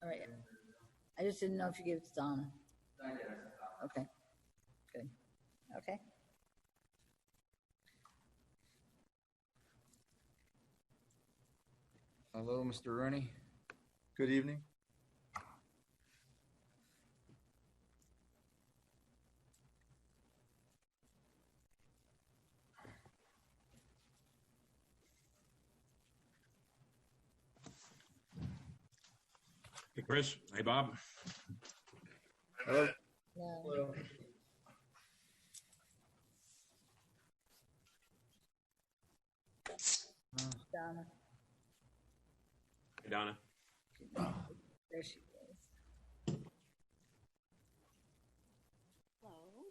All right. I just didn't know if you gave it to Donna. Okay, good. Okay. Hello, Mr. Rooney. Good evening. Hey, Chris. Hey, Bob. Hello. No. Hello. Donna. Hey, Donna. There she is. Hello.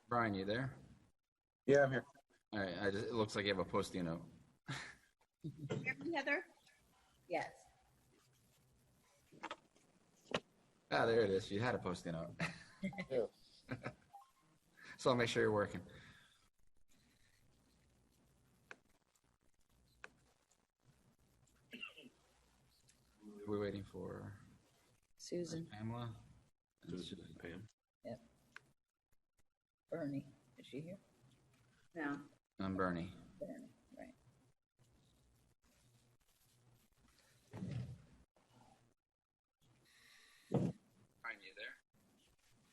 Brian, you there? Yeah, I'm here. All right. It looks like you have a Post-it note. Heather? Yes. Ah, there it is. You had a Post-it note. Yeah. So I'll make sure you're working. We're waiting for Susan. Pamela. And Susan and Pam. Yep. Bernie. Is she here? No. And Bernie. Bernie, right. Brian, you there?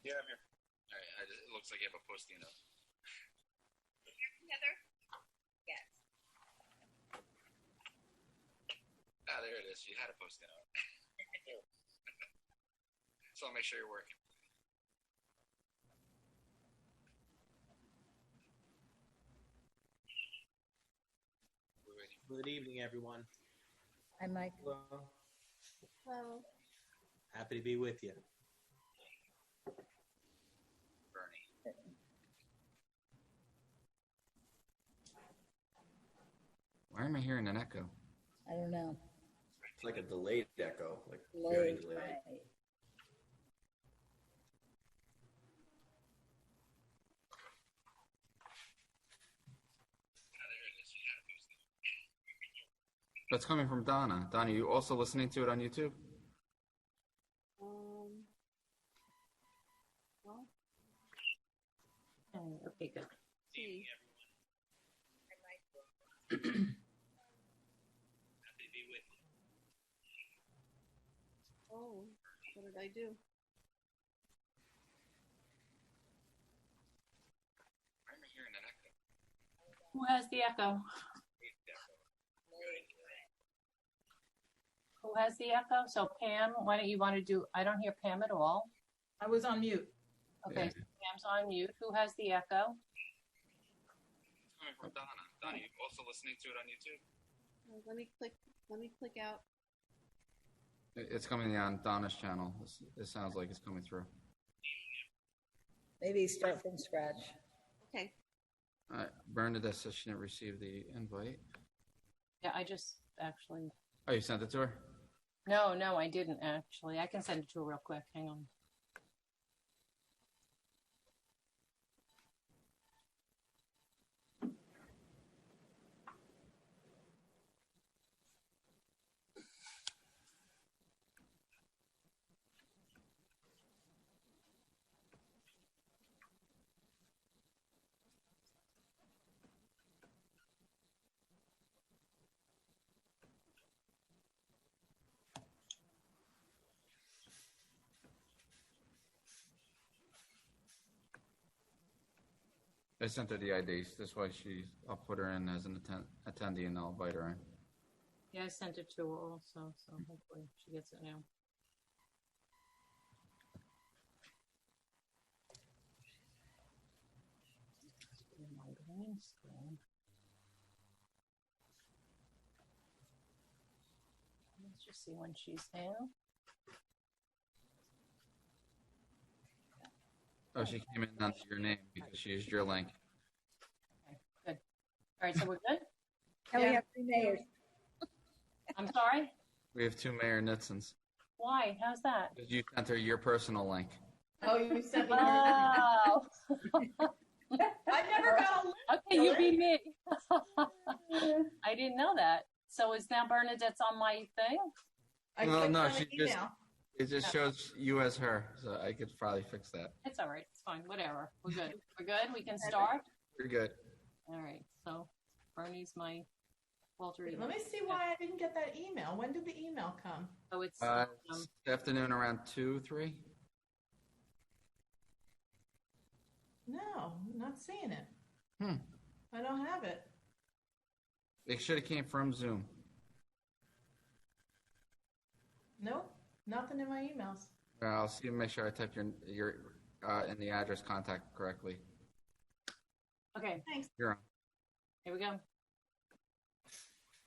Yeah, I'm here. All right. It looks like you have a Post-it note. Heather? Yes. Ah, there it is. You had a Post-it note. So I'll make sure you're working. We're waiting. Good evening, everyone. Hi, Mike. Hello. Happy to be with you. Bernie. Why am I hearing an echo? I don't know. It's like a delayed echo, like Delayed, very delayed. right. That's coming from Donna. Donna, you also listening to it on YouTube? Well, Okay, good. see. Happy to be with you. Oh, what did I do? Why am I hearing an echo? Who has the echo? Who has the echo? So Pam, why don't you want to do, I don't hear Pam at all. I was on mute. Okay, Yeah. so Pam's on mute. Who has the echo? It's coming from Donna. Donna, you also listening to it on YouTube? Let me click out. It's coming on Donna's channel. It sounds like it's coming through. Maybe start from scratch. Okay. Bernadette says she didn't receive the invite. Yeah, I just actually, Oh, you sent it to her? no, I didn't actually. I can send it to her real quick. Hang on. I sent her the IDs. That's why I'll put her in as an attendee and I'll invite her in. Yeah, I sent it to her also, so hopefully she gets it now. My green screen. Just see when she's in. Oh, she came in under your name because she used your link. Okay, good. All right, so we're good? And we have 3 mayors. I'm sorry? We have 2 Mayor Nitsons. Why? How's that? Did you enter your personal link? Oh, you sent me. Oh, I never got a link. okay, you beat me. I didn't know that. So is now Bernadette's on my thing? I No, clicked no, on she the just- email. It just shows you as her, so I could probably fix that. It's all right. It's fine. Whatever. We're good. We're good. We can start. You're good. All right. So Bernie's my alter ego. Let me see why I didn't get that email. When did the email come? Oh, it's This afternoon around 2, 3. No, I'm not seeing it. Hmm. I don't have it. It should have came from Zoom. Nope, nothing in my emails. I'll see. Make sure I type your in the address contact correctly. okay. Thanks. You're on. Here we go.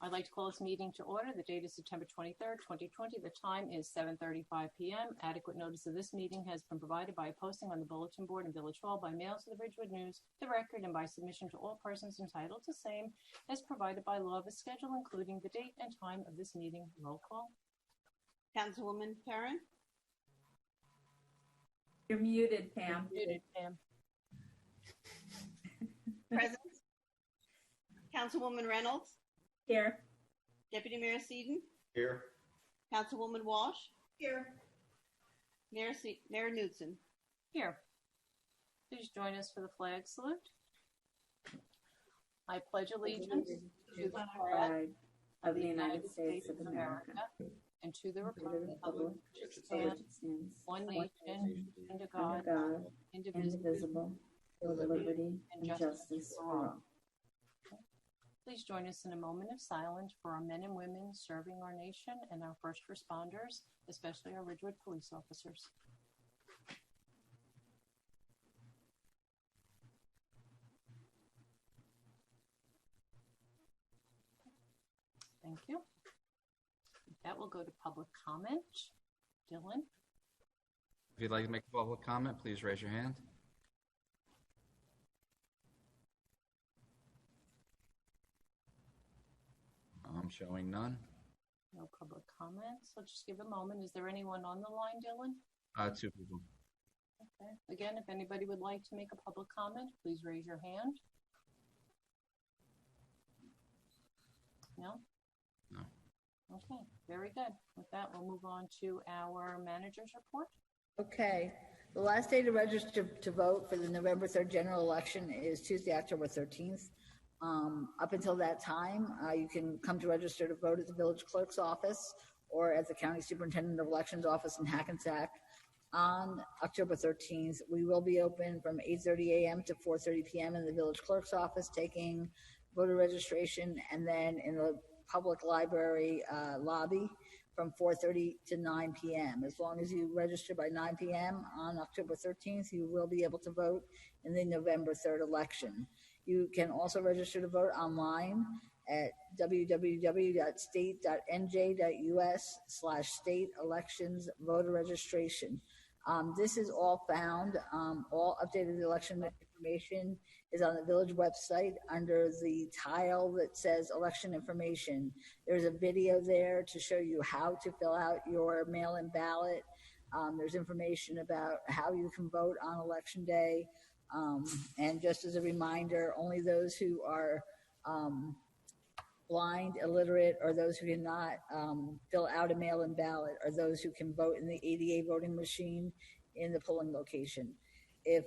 I'd like to call this meeting to order. The date is September 23rd, 2020. The time is 7:35 p.m. Adequate notice of this meeting has been provided by a posting on the bulletin board in Village Hall, by mail to the Ridgewood News, the Record, and by submission to all persons entitled to same as provided by law of a schedule, including the date and time of this meeting. Roll call. Councilwoman Perrin, You're muted, Pam. Muted, Pam. present. Councilwoman Reynolds, Here. Deputy Mayor Seaton, Here. Councilwoman Walsh, Here. Mayor Knudsen. Here. Please join us for the flag salute. I pledge allegiance to the flag of the United States of America and to the and to the republic republic which for stands which it stands one nation, under God, God, indivisible. indivisible, with liberty and justice for all. Please join us in a moment of silence for our men and women serving our nation and our first responders, especially our Ridgewood police officers. Thank you. That will go to public comment. Dylan? If you'd like to make a public comment, please raise your hand. I'm showing none. No public comments. So just give a moment. Is there anyone on the line, Dylan? 2 people. Okay. Again, if anybody would like to make a public comment, please raise your hand. No? No. Okay, very good. With that, we'll move on to our manager's report. Okay. The last day to register to vote for the November 3rd general election is Tuesday, October 13th. Up until that time, you can come to register to vote at the village clerk's office or at the county superintendent of elections office in Hackensack on October 13th. We will be open from 8:30 a.m. to 4:30 p.m. in the village clerk's office taking voter registration, and then in the public library lobby from 4:30 to 9 p.m. As long as you register by 9 p.m. on October 13th, you will be able to vote in the November 3rd election. You can also register to vote online at www.state.nj.us/state elections voter registration. This is all found, all updated election information is on the village website under the tile that says election information. There's a video there to show you how to fill out your mail-in ballot. There's information about how you can vote on election day. And just as a reminder, only those who are blind, illiterate, or those who cannot fill out a mail-in ballot are those who can vote in the ADA voting machine in the polling location. If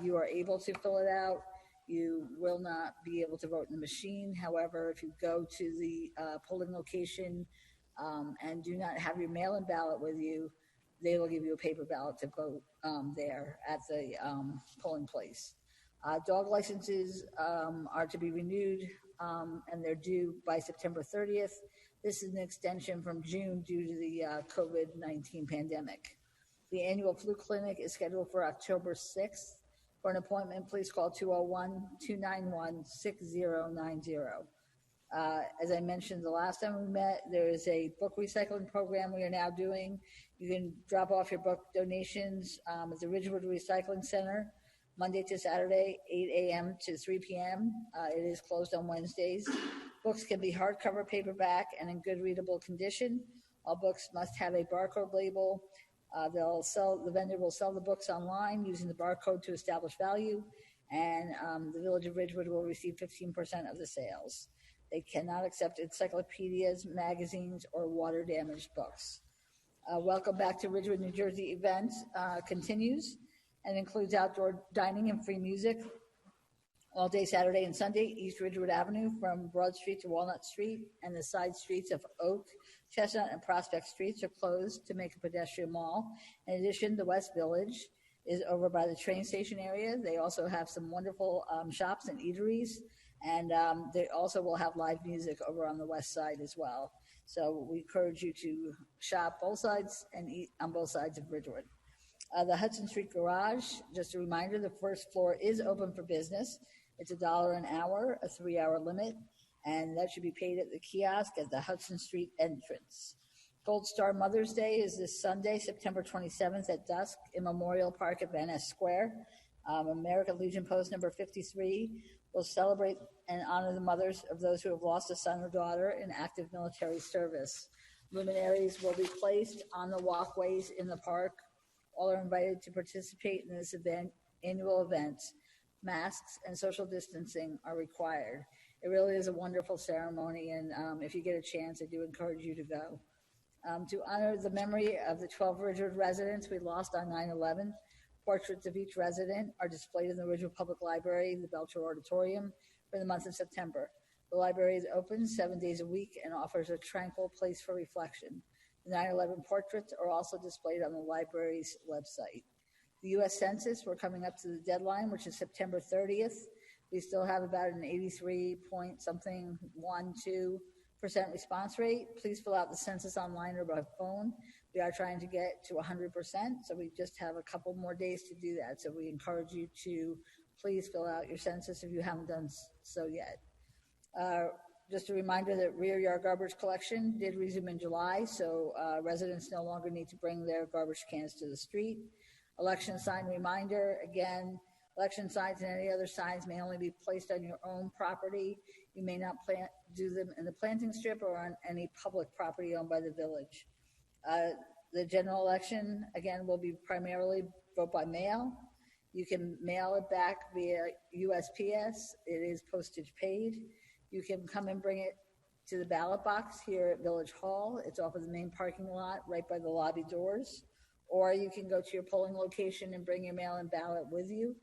you are able to fill it out, you will not be able to vote in the machine. However, if you go to the polling location and do not have your mail-in ballot with you, they will give you a paper ballot to vote there at the polling place. Dog licenses are to be renewed and they're due by September 30th. This is an extension from June due to the COVID-19 pandemic. The annual flu clinic is scheduled for October 6th. For an appointment, please call 201-291-6090. As I mentioned the last time we met, there is a book recycling program we are now doing. You can drop off your book donations at the Ridgewood Recycling Center, Monday to Saturday, 8 a.m. to 3 p.m. It is closed on Wednesdays. Books can be hardcover, paperback, and in good readable condition. All books must have a barcode label. The vendor will sell the books online using the barcode to establish value, and the Village of Ridgewood will receive 15% of the sales. They cannot accept encyclopedias, magazines, or water-damaged books. Welcome Back to Ridgewood, New Jersey event continues and includes outdoor dining and free music all day Saturday and Sunday. East Ridgewood Avenue from Broad Street to Walnut Street and the side streets of Oak, Chestnut, and Prospect Streets are closed to make a pedestrian mall. In addition, the West Village is over by the train station area. They also have some wonderful shops and eateries, and they also will have live music over on the west side as well. So we encourage you to shop both sides and eat on both sides of Ridgewood. The Hudson Street Garage, just a reminder, the first floor is open for business. It's $1 an hour, a 3-hour limit, and that should be paid at the kiosk at the Hudson Street entrance. Gold Star Mother's Day is this Sunday, September 27th at dusk in Memorial Park at Van Ness Square. American Legion Post number 53 will celebrate and honor the mothers of those who have lost a son or daughter in active military service. Luminaries will be placed on the walkways in the park. All are invited to participate in this annual event. Masks and social distancing are required. It really is a wonderful ceremony, and if you get a chance, I do encourage you to go. To honor the memory of the 12 Ridgewood residents we lost on 9/11, portraits of each resident are displayed in the Ridgewood Public Library, the Belcher Auditorium, for the month of September. The library is open 7 days a week and offers a tranquil place for reflection. The 9/11 portraits are also displayed on the library's website. The U.S. Census, we're coming up to the deadline, which is September 30th. We still have about an 83.12% response rate. Please fill out the census online or by phone. We are trying to get to 100%, so we just have a couple more days to do that. So we encourage you to please fill out your census if you haven't done so yet. Just a reminder that rear yard garbage collection did resume in July, so residents no longer need to bring their garbage cans to the street. Election sign reminder, again, election signs and any other signs may only be placed on your own property. You may not do them in the planting strip or on any public property owned by the village. The general election, again, will be primarily vote by mail. You can mail it back via USPS. It is postage paid. You can come and bring it to the ballot box here at Village Hall. It's off of the main parking lot right by the lobby doors. Or you can go to your polling location and bring your mail-in ballot with you.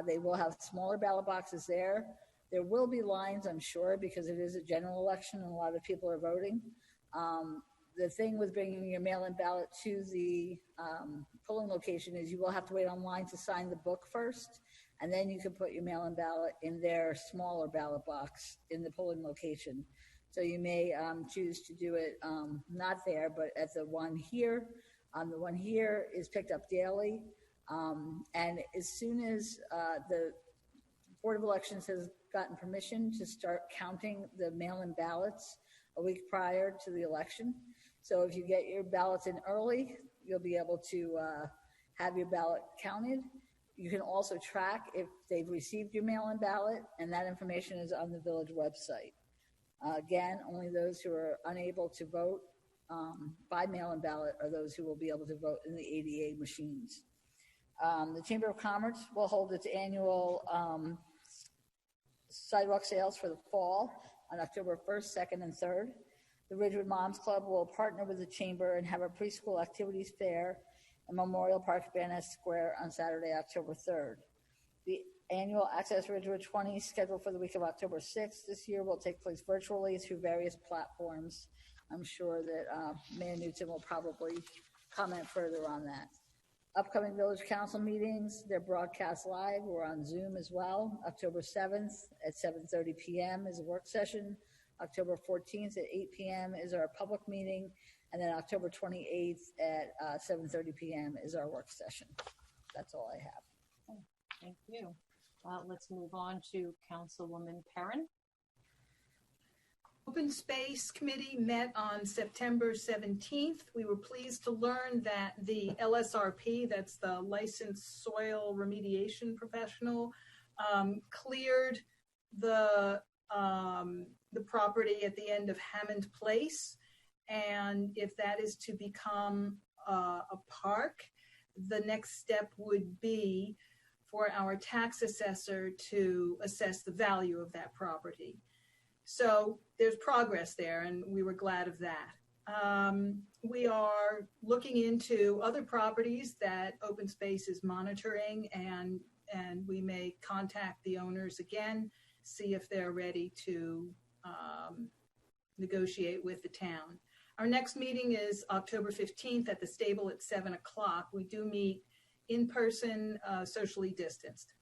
They will have smaller ballot boxes there. There will be lines, I'm sure, because it is a general election and a lot of people are voting. The thing with bringing your mail-in ballot to the polling location is you will have to wait online to sign the book first, and then you can put your mail-in ballot in their smaller ballot box in the polling location. So you may choose to do it not there, but at the one here. The one here is picked up daily, and as soon as the Board of Elections has gotten permission to start counting the mail-in ballots a week prior to the election. So if you get your ballots in early, you'll be able to have your ballot counted. You can also track if they've received your mail-in ballot, and that information is on the village website. Again, only those who are unable to vote by mail-in ballot are those who will be able to vote in the ADA machines. The Chamber of Commerce will hold its annual sidewalk sales for the fall on October 1st, 2nd, and 3rd. The Ridgewood Moms Club will partner with the Chamber and have a preschool activities fair in Memorial Park, Van Ness Square on Saturday, October 3rd. The annual Access Ridgewood 20 scheduled for the week of October 6th this year will take place virtually through various platforms. I'm sure that Mayor Newton will probably comment further on that. Upcoming Village Council meetings, they're broadcast live. We're on Zoom as well. October 7th at 7:30 p.m. is a work session. October 14th at 8 p.m. is our public meeting. And then October 28th at 7:30 p.m. is our work session. That's all I have. Thank you. Let's move on to Councilwoman Perrin. Open Space Committee met on September 17th. We were pleased to learn that the LSRP, that's the Licensed Soil Remediation Professional, cleared the property at the end of Hammond Place. And if that is to become a park, the next step would be for our tax assessor to assess the value of that property. So there's progress there, and we were glad of that. We are looking into other properties that Open Space is monitoring, and we may contact the owners again, see if they're ready to negotiate with the town. Our next meeting is October 15th at the stable at 7 o'clock. We do meet in person, socially distanced.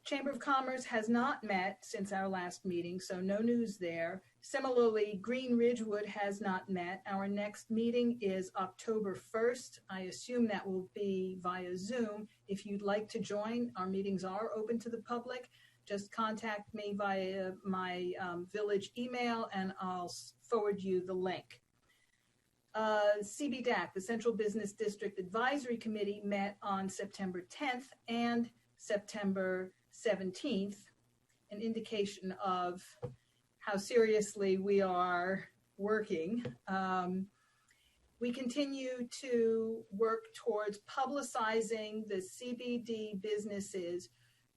Chamber of Commerce has not met since our last meeting, so no news there. Similarly, Green Ridgewood has not met. Our next meeting is October 1st. I assume that will be via Zoom. If you'd like to join, our meetings are open to the public. Just contact me via my village email and I'll forward you the link. CBDAC, the Central Business District Advisory Committee, met on September 10th and September 17th, an indication of how seriously we are working. We continue to work towards publicizing the CBD businesses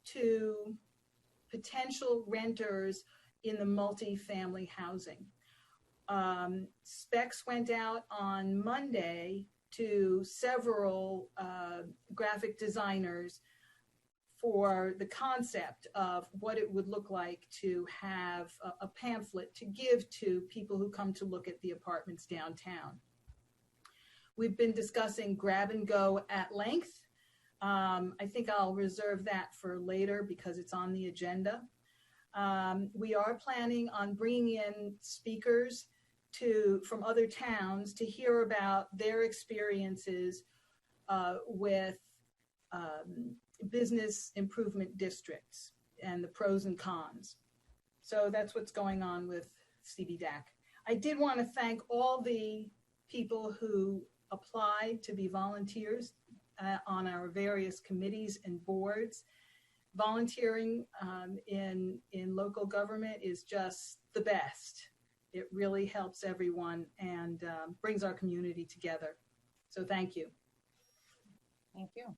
to potential renters in the multifamily housing. Specs went out on Monday to several graphic designers for the concept of what it would look like to have a pamphlet to give to people who come to look at the apartments downtown. We've been discussing grab and go at length. I think I'll reserve that for later because it's on the agenda. We are planning on bringing in speakers from other towns to hear about their experiences with business improvement districts and the pros and cons. So that's what's going on with CBDAC. I did want to thank all the people who applied to be volunteers on our various committees and boards. Volunteering in local government is just the best. It really helps everyone and brings our community together. So thank you. Thank you.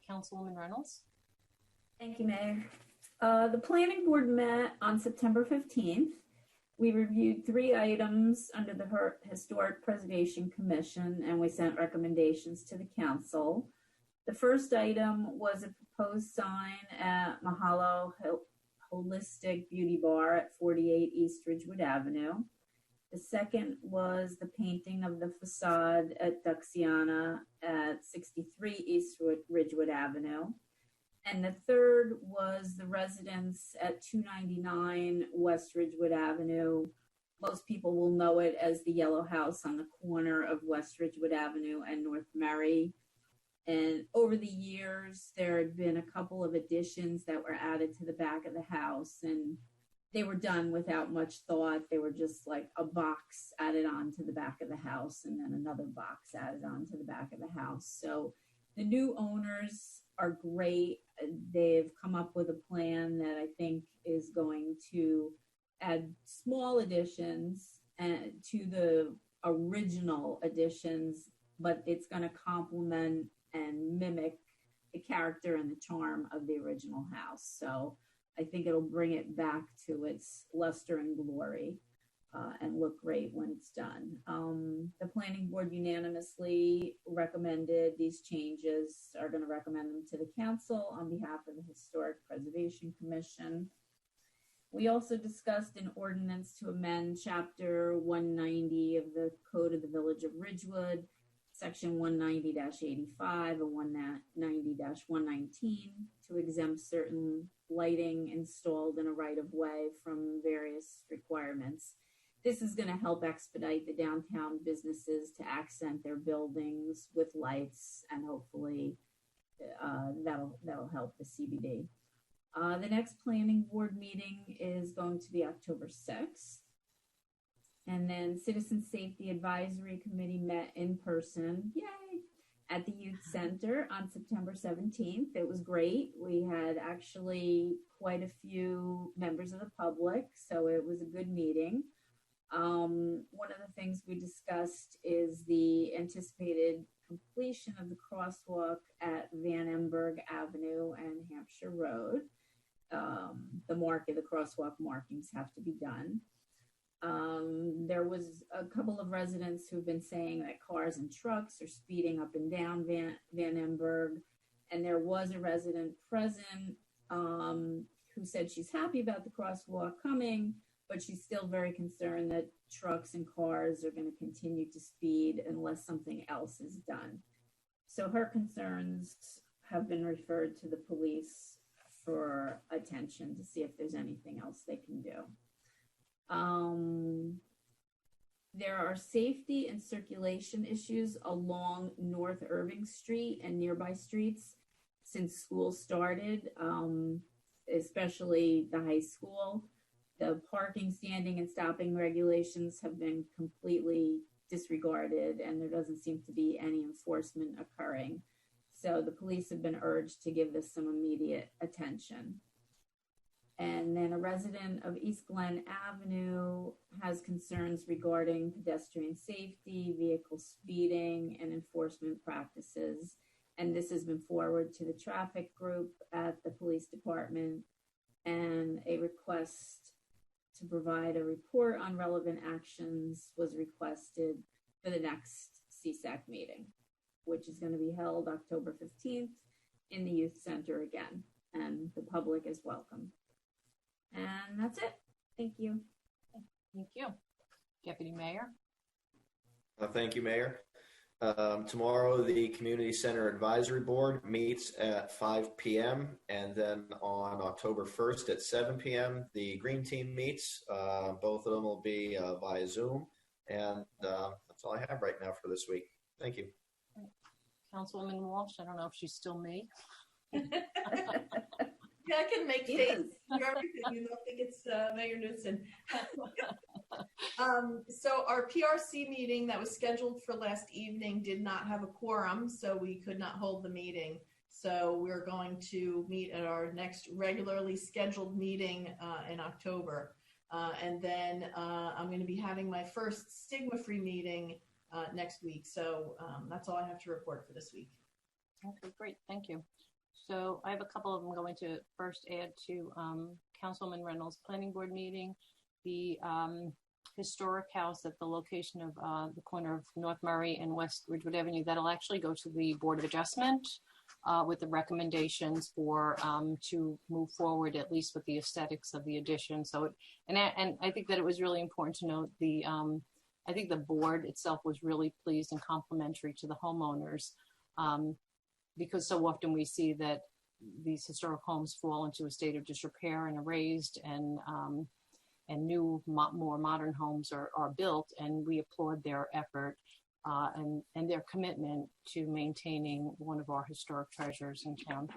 Councilwoman Reynolds. Thank you, Mayor. The planning board met on September 15th. We reviewed 3 items under the Historic Preservation Commission, and we sent recommendations to the council. The first item was a proposed sign at Mahalo Holistic Beauty Bar at 48 East Ridgewood Avenue. The second was the painting of the facade at Duxiana at 63 East Ridgewood Avenue. And the third was the residence at 299 West Ridgewood Avenue. Most people will know it as the yellow house on the corner of West Ridgewood Avenue and North Murray. And over the years, there had been a couple of additions that were added to the back of the house, and they were done without much thought. They were just like a box added on to the back of the house and then another box added on to the back of the house. So the new owners are great. They've come up with a plan that I think is going to add small additions to the original additions, but it's going to complement and mimic the character and the charm of the original house. So I think it'll bring it back to its luster and glory and look great when it's done. The planning board unanimously recommended these changes, are going to recommend them to the council on behalf of the Historic Preservation Commission. We also discussed an ordinance to amend Chapter 190 of the Code of the Village of Ridgewood, Section 190-85 and 190-119, to exempt certain lighting installed in a right-of-way from various requirements. This is going to help expedite the downtown businesses to accent their buildings with lights, and hopefully that'll help the CBD. The next planning board meeting is going to be October 6th. And then Citizen Safety Advisory Committee met in person, yay, at the Youth Center on September 17th. It was great. We had actually quite a few members of the public, so it was a good meeting. One of the things we discussed is the anticipated completion of the crosswalk at Van Emberg Avenue and Hampshire Road. The crosswalk markings have to be done. There was a couple of residents who've been saying that cars and trucks are speeding up and down Van Emberg, and there was a resident present who said she's happy about the crosswalk coming, but she's still very concerned that trucks and cars are going to continue to speed unless something else is done. So her concerns have been referred to the police for attention to see if there's anything else they can do. There are safety and circulation issues along North Irving Street and nearby streets since school started, especially the high school. The parking, standing, and stopping regulations have been completely disregarded, and there doesn't seem to be any enforcement occurring. So the police have been urged to give this some immediate attention. And then a resident of East Glen Avenue has concerns regarding pedestrian safety, vehicle speeding, and enforcement practices. And this has been forwarded to the traffic group at the police department, and a request to provide a report on relevant actions was requested for the next CSAC meeting, which is going to be held October 15th in the Youth Center again, and the public is welcome. And that's it. Thank you. Thank you. Deputy Mayor? Thank you, Mayor. Tomorrow, the Community Center Advisory Board meets at 5 p.m. And then on October 1st at 7 p.m., the Green Team meets. Both of them will be via Zoom. And that's all I have right now for this week. Thank you. Councilwoman Walsh, I don't know if she's still me. Yeah, I can make statements. You're everything. You don't think it's Mayor Newsom. So our PRC meeting that was scheduled for last evening did not have a quorum, so we could not hold the meeting. So we're going to meet at our next regularly scheduled meeting in October. And then I'm going to be having my first stigma-free meeting next week. So that's all I have to report for this week. Okay, great. Thank you. So I have a couple of them going to first add to Councilwoman Reynolds' planning board meeting. The historic house at the location of the corner of North Murray and West Ridgewood Avenue, that'll actually go to the Board of Adjustment with the recommendations for to move forward, at least with the aesthetics of the addition. So, and I think that it was really important to note the, I think the board itself was really pleased and complimentary to the homeowners. Because so often we see that these historic homes fall into a state of disrepair and erased, and new, more modern homes are built, and we applaud their effort and their commitment to maintaining one of our historic treasures in town.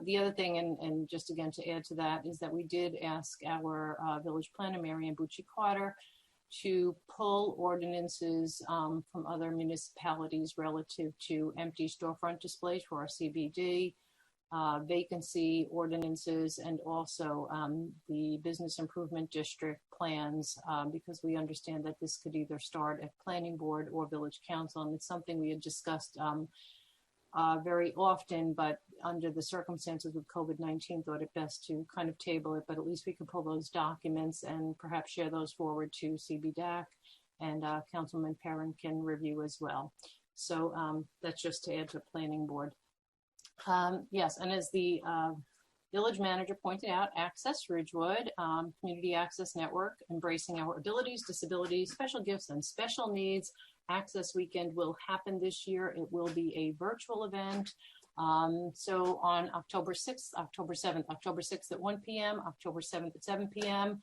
The other thing, and just again to add to that, is that we did ask our village planner, Marianne Bucci-Carter, to pull ordinances from other municipalities relative to empty storefront displays for our CBD, vacancy ordinances, and also the business improvement district plans, because we understand that this could either start at planning board or village council, and it's something we had discussed very often, but under the circumstances with COVID-19, thought it best to kind of table it, but at least we could pull those documents and perhaps share those forward to CBDAC, and Councilman Perrin can review as well. So that's just to add to planning board. Yes, and as the village manager pointed out, Access Ridgewood, Community Access Network, embracing our abilities, disabilities, special gifts, and special needs. Access Weekend will happen this year. It will be a virtual event. So on October 6th, October 7th, October 6th at 1 p.m., October 7th at 7 p.m.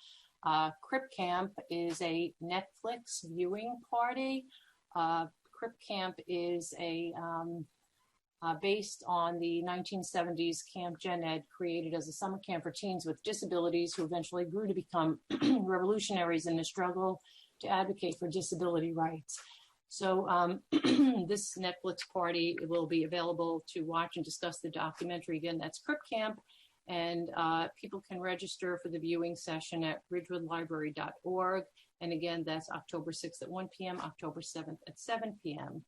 Crip Camp is a Netflix viewing party. Crip Camp is a based on the 1970s Camp Gen Ed, created as a summer camp for teens with disabilities who eventually grew to become revolutionaries in the struggle to advocate for disability rights. So this Netflix party will be available to watch and discuss the documentary. Again, that's Crip Camp, and people can register for the viewing session at ridgewoodlibrary.org. And again, that's October 6th at 1 p.m., October 7th at 7 p.m.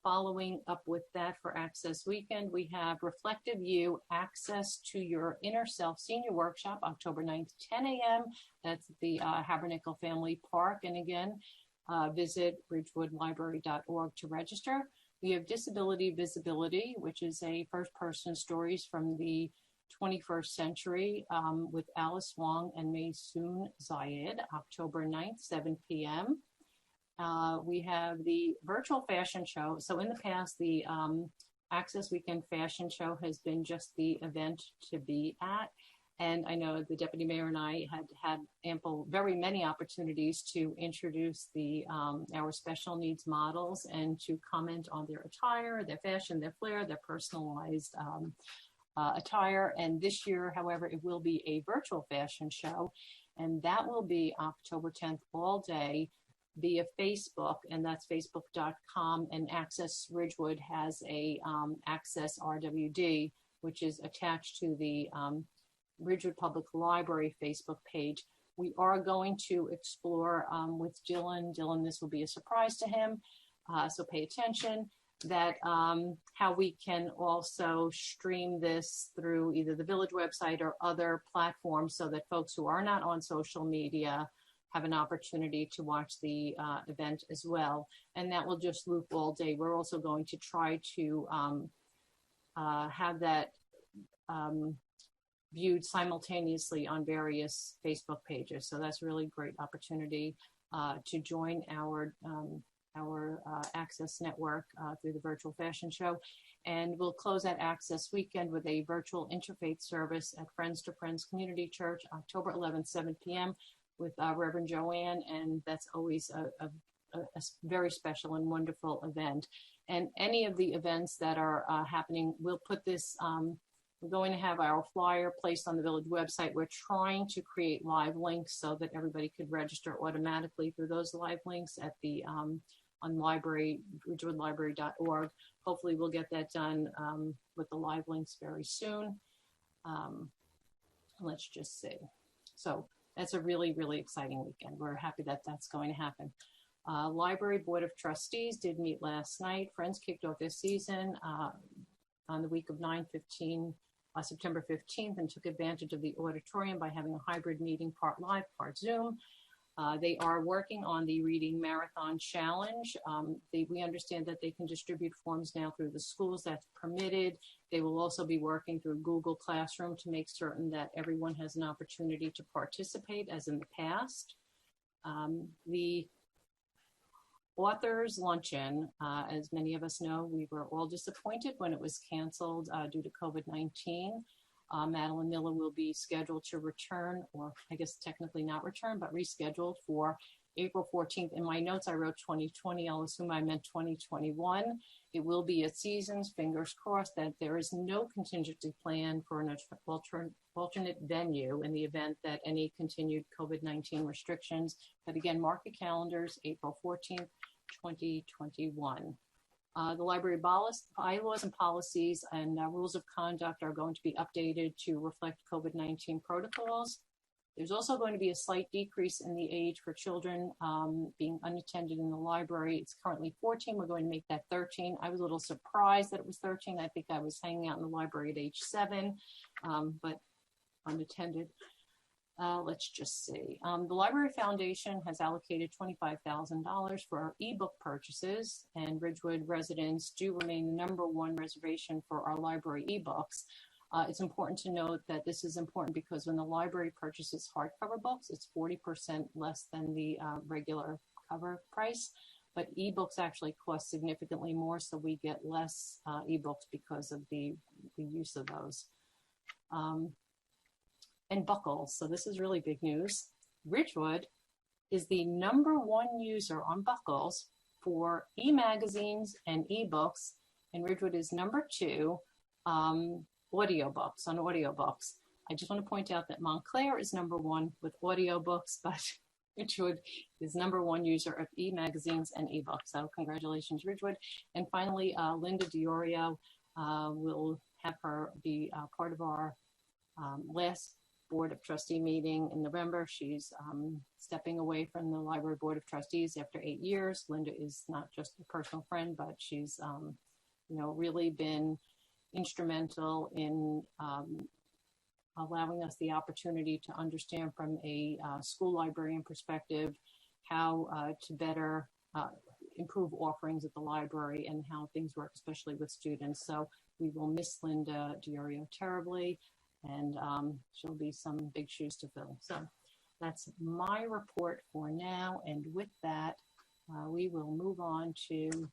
Following up with that for Access Weekend, we have Reflective You, Access to Your Inner Self Senior Workshop, October 9th, 10 a.m. That's at the Habernickel Family Park. And again, visit ridgewoodlibrary.org to register. We have Disability Visibility, which is a first-person stories from the 21st century with Alice Wong and Maysoon Zayed, October 9th, 7 p.m. We have the virtual fashion show. So in the past, the Access Weekend Fashion Show has been just the event to be at. And I know the Deputy Mayor and I had very many opportunities to introduce our special needs models and to comment on their attire, their fashion, their flair, their personalized attire. And this year, however, it will be a virtual fashion show. And that will be October 10th all day via Facebook, and that's facebook.com. And Access Ridgewood has a Access RWD, which is attached to the Ridgewood Public Library Facebook page. We are going to explore with Dylan. Dylan, this will be a surprise to him, so pay attention, that how we can also stream this through either the Village website or other platforms so that folks who are not on social media have an opportunity to watch the event as well. And that will just loop all day. We're also going to try to have that viewed simultaneously on various Facebook pages. So that's a really great opportunity to join our Access network through the virtual fashion show. And we'll close that Access Weekend with a virtual interfaith service at Friends to Friends Community Church, October 11th, 7 p.m. with Reverend Joanne, and that's always a very special and wonderful event. And any of the events that are happening, we'll put this, we're going to have our flyer placed on the Village website. We're trying to create live links so that everybody could register automatically through those live links at the on ridgewoodlibrary.org. Hopefully we'll get that done with the live links very soon. Let's just see. So that's a really, really exciting weekend. We're happy that that's going to happen. Library Board of Trustees did meet last night. Friends kicked off this season on the week of September 15th, and took advantage of the auditorium by having a hybrid meeting, part live, part Zoom. They are working on the Reading Marathon Challenge. We understand that they can distribute forms now through the schools. That's permitted. They will also be working through Google Classroom to make certain that everyone has an opportunity to participate, as in the past. The Authors Luncheon, as many of us know, we were all disappointed when it was canceled due to COVID-19. Madeline Miller will be scheduled to return, or I guess technically not return, but rescheduled for April 14th. In my notes, I wrote 2020. I'll assume I meant 2021. It will be at Seasons, fingers crossed that there is no contingency plan for an alternate venue in the event that any continued COVID-19 restrictions. But again, mark your calendars, April 14th, 2021. The library bylaws and policies and rules of conduct are going to be updated to reflect COVID-19 protocols. There's also going to be a slight decrease in the age for children being unattended in the library. It's currently 14. We're going to make that 13. I was a little surprised that it was 13. I think I was hanging out in the library at age 7, but unattended. Let's just see. The Library Foundation has allocated $25,000 for our ebook purchases, and Ridgewood residents do remain the #1 reservation for our library ebooks. It's important to note that this is important because when the library purchases hardcover books, it's 40% less than the regular cover price, but ebooks actually cost significantly more, so we get less ebooks because of the use of those. And Buckles, so this is really big news. Ridgewood is the #1 user on Buckles for e-magazines and ebooks and Ridgewood is number 2, audiobooks, on audiobooks. I just want to point out that Montclair is number 1 with audiobooks, but Ridgewood is number 1 user of e-magazines and ebooks. So congratulations, Ridgewood. And finally, Linda Diorio, will have her be part of our last Board of Trustee meeting in November. She's stepping away from the Library Board of Trustees after 8 years. Linda is not just a personal friend, but she's really been instrumental in allowing us the opportunity to understand from a school librarian perspective how to better improve offerings at the library and how things work, especially with students. So we will miss Linda Diorio terribly, and she'll be some big shoes to fill. So that's my report for now. And with that, we will move on to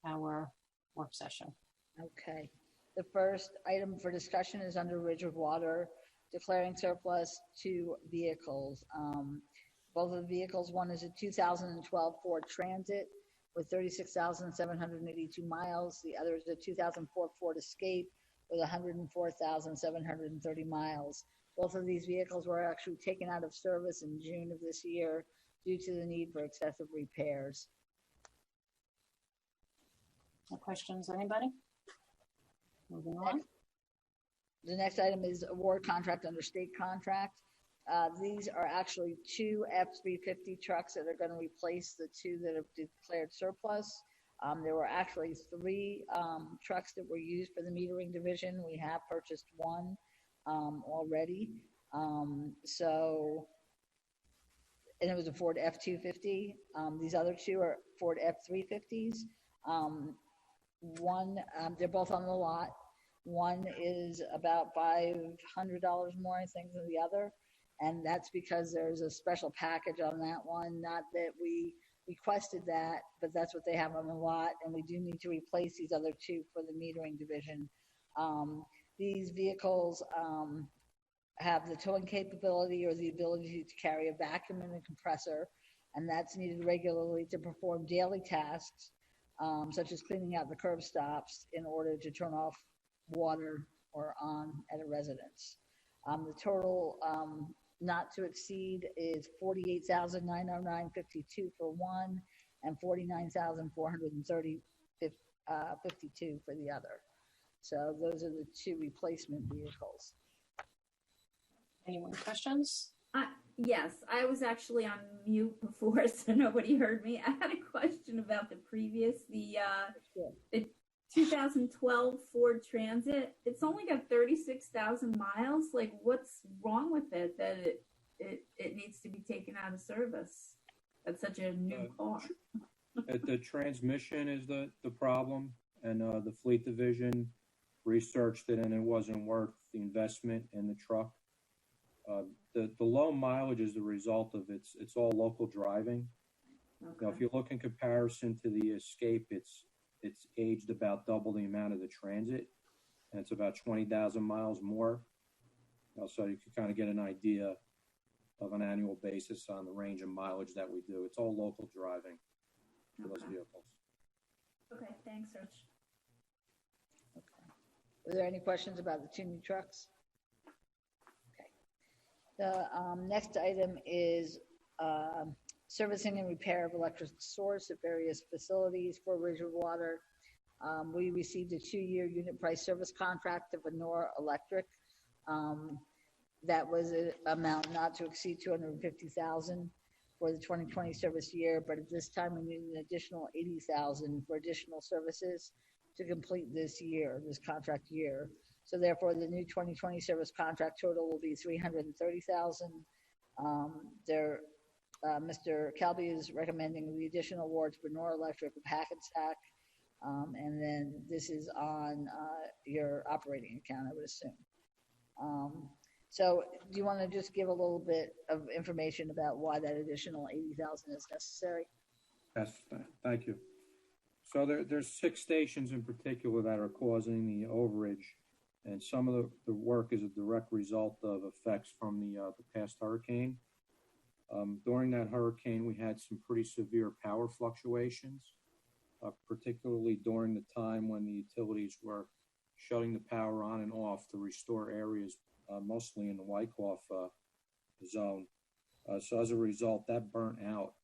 our work session. Okay. The first item for discussion is under Ridgewood Water, declaring surplus 2 vehicles. Both of the vehicles, one is a 2012 Ford Transit with 36,782 miles. The other is a 2004 Ford Escape with 104,730 miles. Both of these vehicles were actually taken out of service in June of this year due to the need for excessive repairs. No questions, anybody? Moving on. The next item is award contract under state contract. These are actually 2 F-350 trucks that are going to replace the 2 that have declared surplus. There were actually 3 trucks that were used for the metering division. We have purchased 1 already. And it was a Ford F-250. These other 2 are Ford F-350s. They're both on the lot. One is about $500 more, I think, than the other. And that's because there's a special package on that one. Not that we requested that, but that's what they have on the lot. And we do need to replace these other 2 for the metering division. These vehicles have the towing capability or the ability to carry a vacuum and a compressor, and that's needed regularly to perform daily tasks, such as cleaning out the curb stops in order to turn off water or on at a residence. The total not to exceed is $48,909.52 for one and $49,430.52 for the other. So those are the 2 replacement vehicles. Any more questions? Yes, I was actually on mute before, so nobody heard me. I had a question about the 2012 Ford Transit. It's only got 36,000 miles. Like, what's wrong with it that it needs to be taken out of service? That's such a new car. The transmission is the problem, and the fleet division researched it, and it wasn't worth the investment in the truck. The low mileage is the result of it's all local driving. Okay. Now, if you look in comparison to the Escape, it's aged about double the amount of the Transit, and it's about 20,000 miles more. So you can kind of get an idea of an annual basis on the range of mileage that we do. It's all local driving for those vehicles. Okay, thanks, Rich. Okay. Are there any questions about the 2 new trucks? Okay. The next item is servicing and repair of electric source at various facilities for Ridgewood Water. We received a 2-year unit price service contract of Venora Electric. That was an amount not to exceed $250,000 for the 2020 service year, but at this time we need an additional $80,000 for additional services to complete this year, this contract year. So therefore, the new 2020 service contract total will be $330,000. Mr. Calby is recommending the additional awards for Venora Electric with Hackensack, and then this is on your operating account, I would assume. So do you want to just give a little bit of information about why that additional $80,000 is necessary? Yes, thank you. So there's 6 stations in particular that are causing the overage, and some of the work is a direct result of effects from the past hurricane. During that hurricane, we had some pretty severe power fluctuations. particularly during the time when the utilities were shutting the power on and off to restore areas, mostly in the Wyckoff zone. So as a result, that burnt out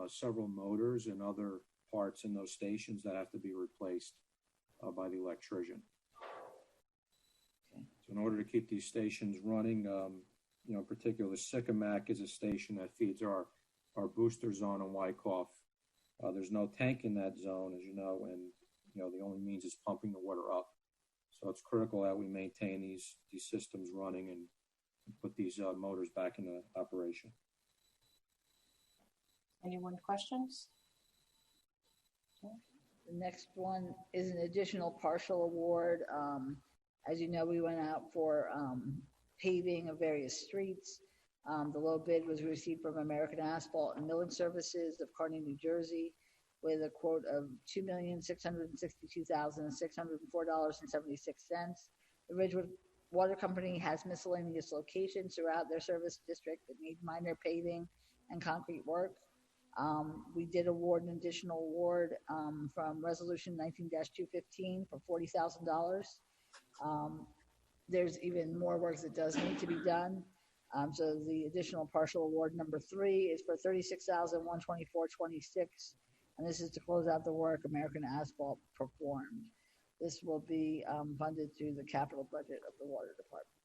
several motors and other parts in those stations that have to be replaced by the electrician. So in order to keep these stations running, in particular, Sycamac is a station that feeds our booster zone in Wyckoff. There's no tank in that zone, as you know, and the only means is pumping the water up. So it's critical that we maintain these systems running and put these motors back into operation. Anyone questions? The next one is an additional partial award. As you know, we went out for paving of various streets. The low bid was received from American Asphalt and Milling Services of Kearney, New Jersey, with a quote of $2,662,604.76. The Ridgewood Water Company has miscellaneous locations throughout their service district that need minor paving and concrete work. We did award an additional award from Resolution 19-215 for $40,000. There's even more work that does need to be done. So the additional partial award number 3 is for $36,124.26, and this is to close out the work American Asphalt performed. This will be funded through the capital budget of the Water Department.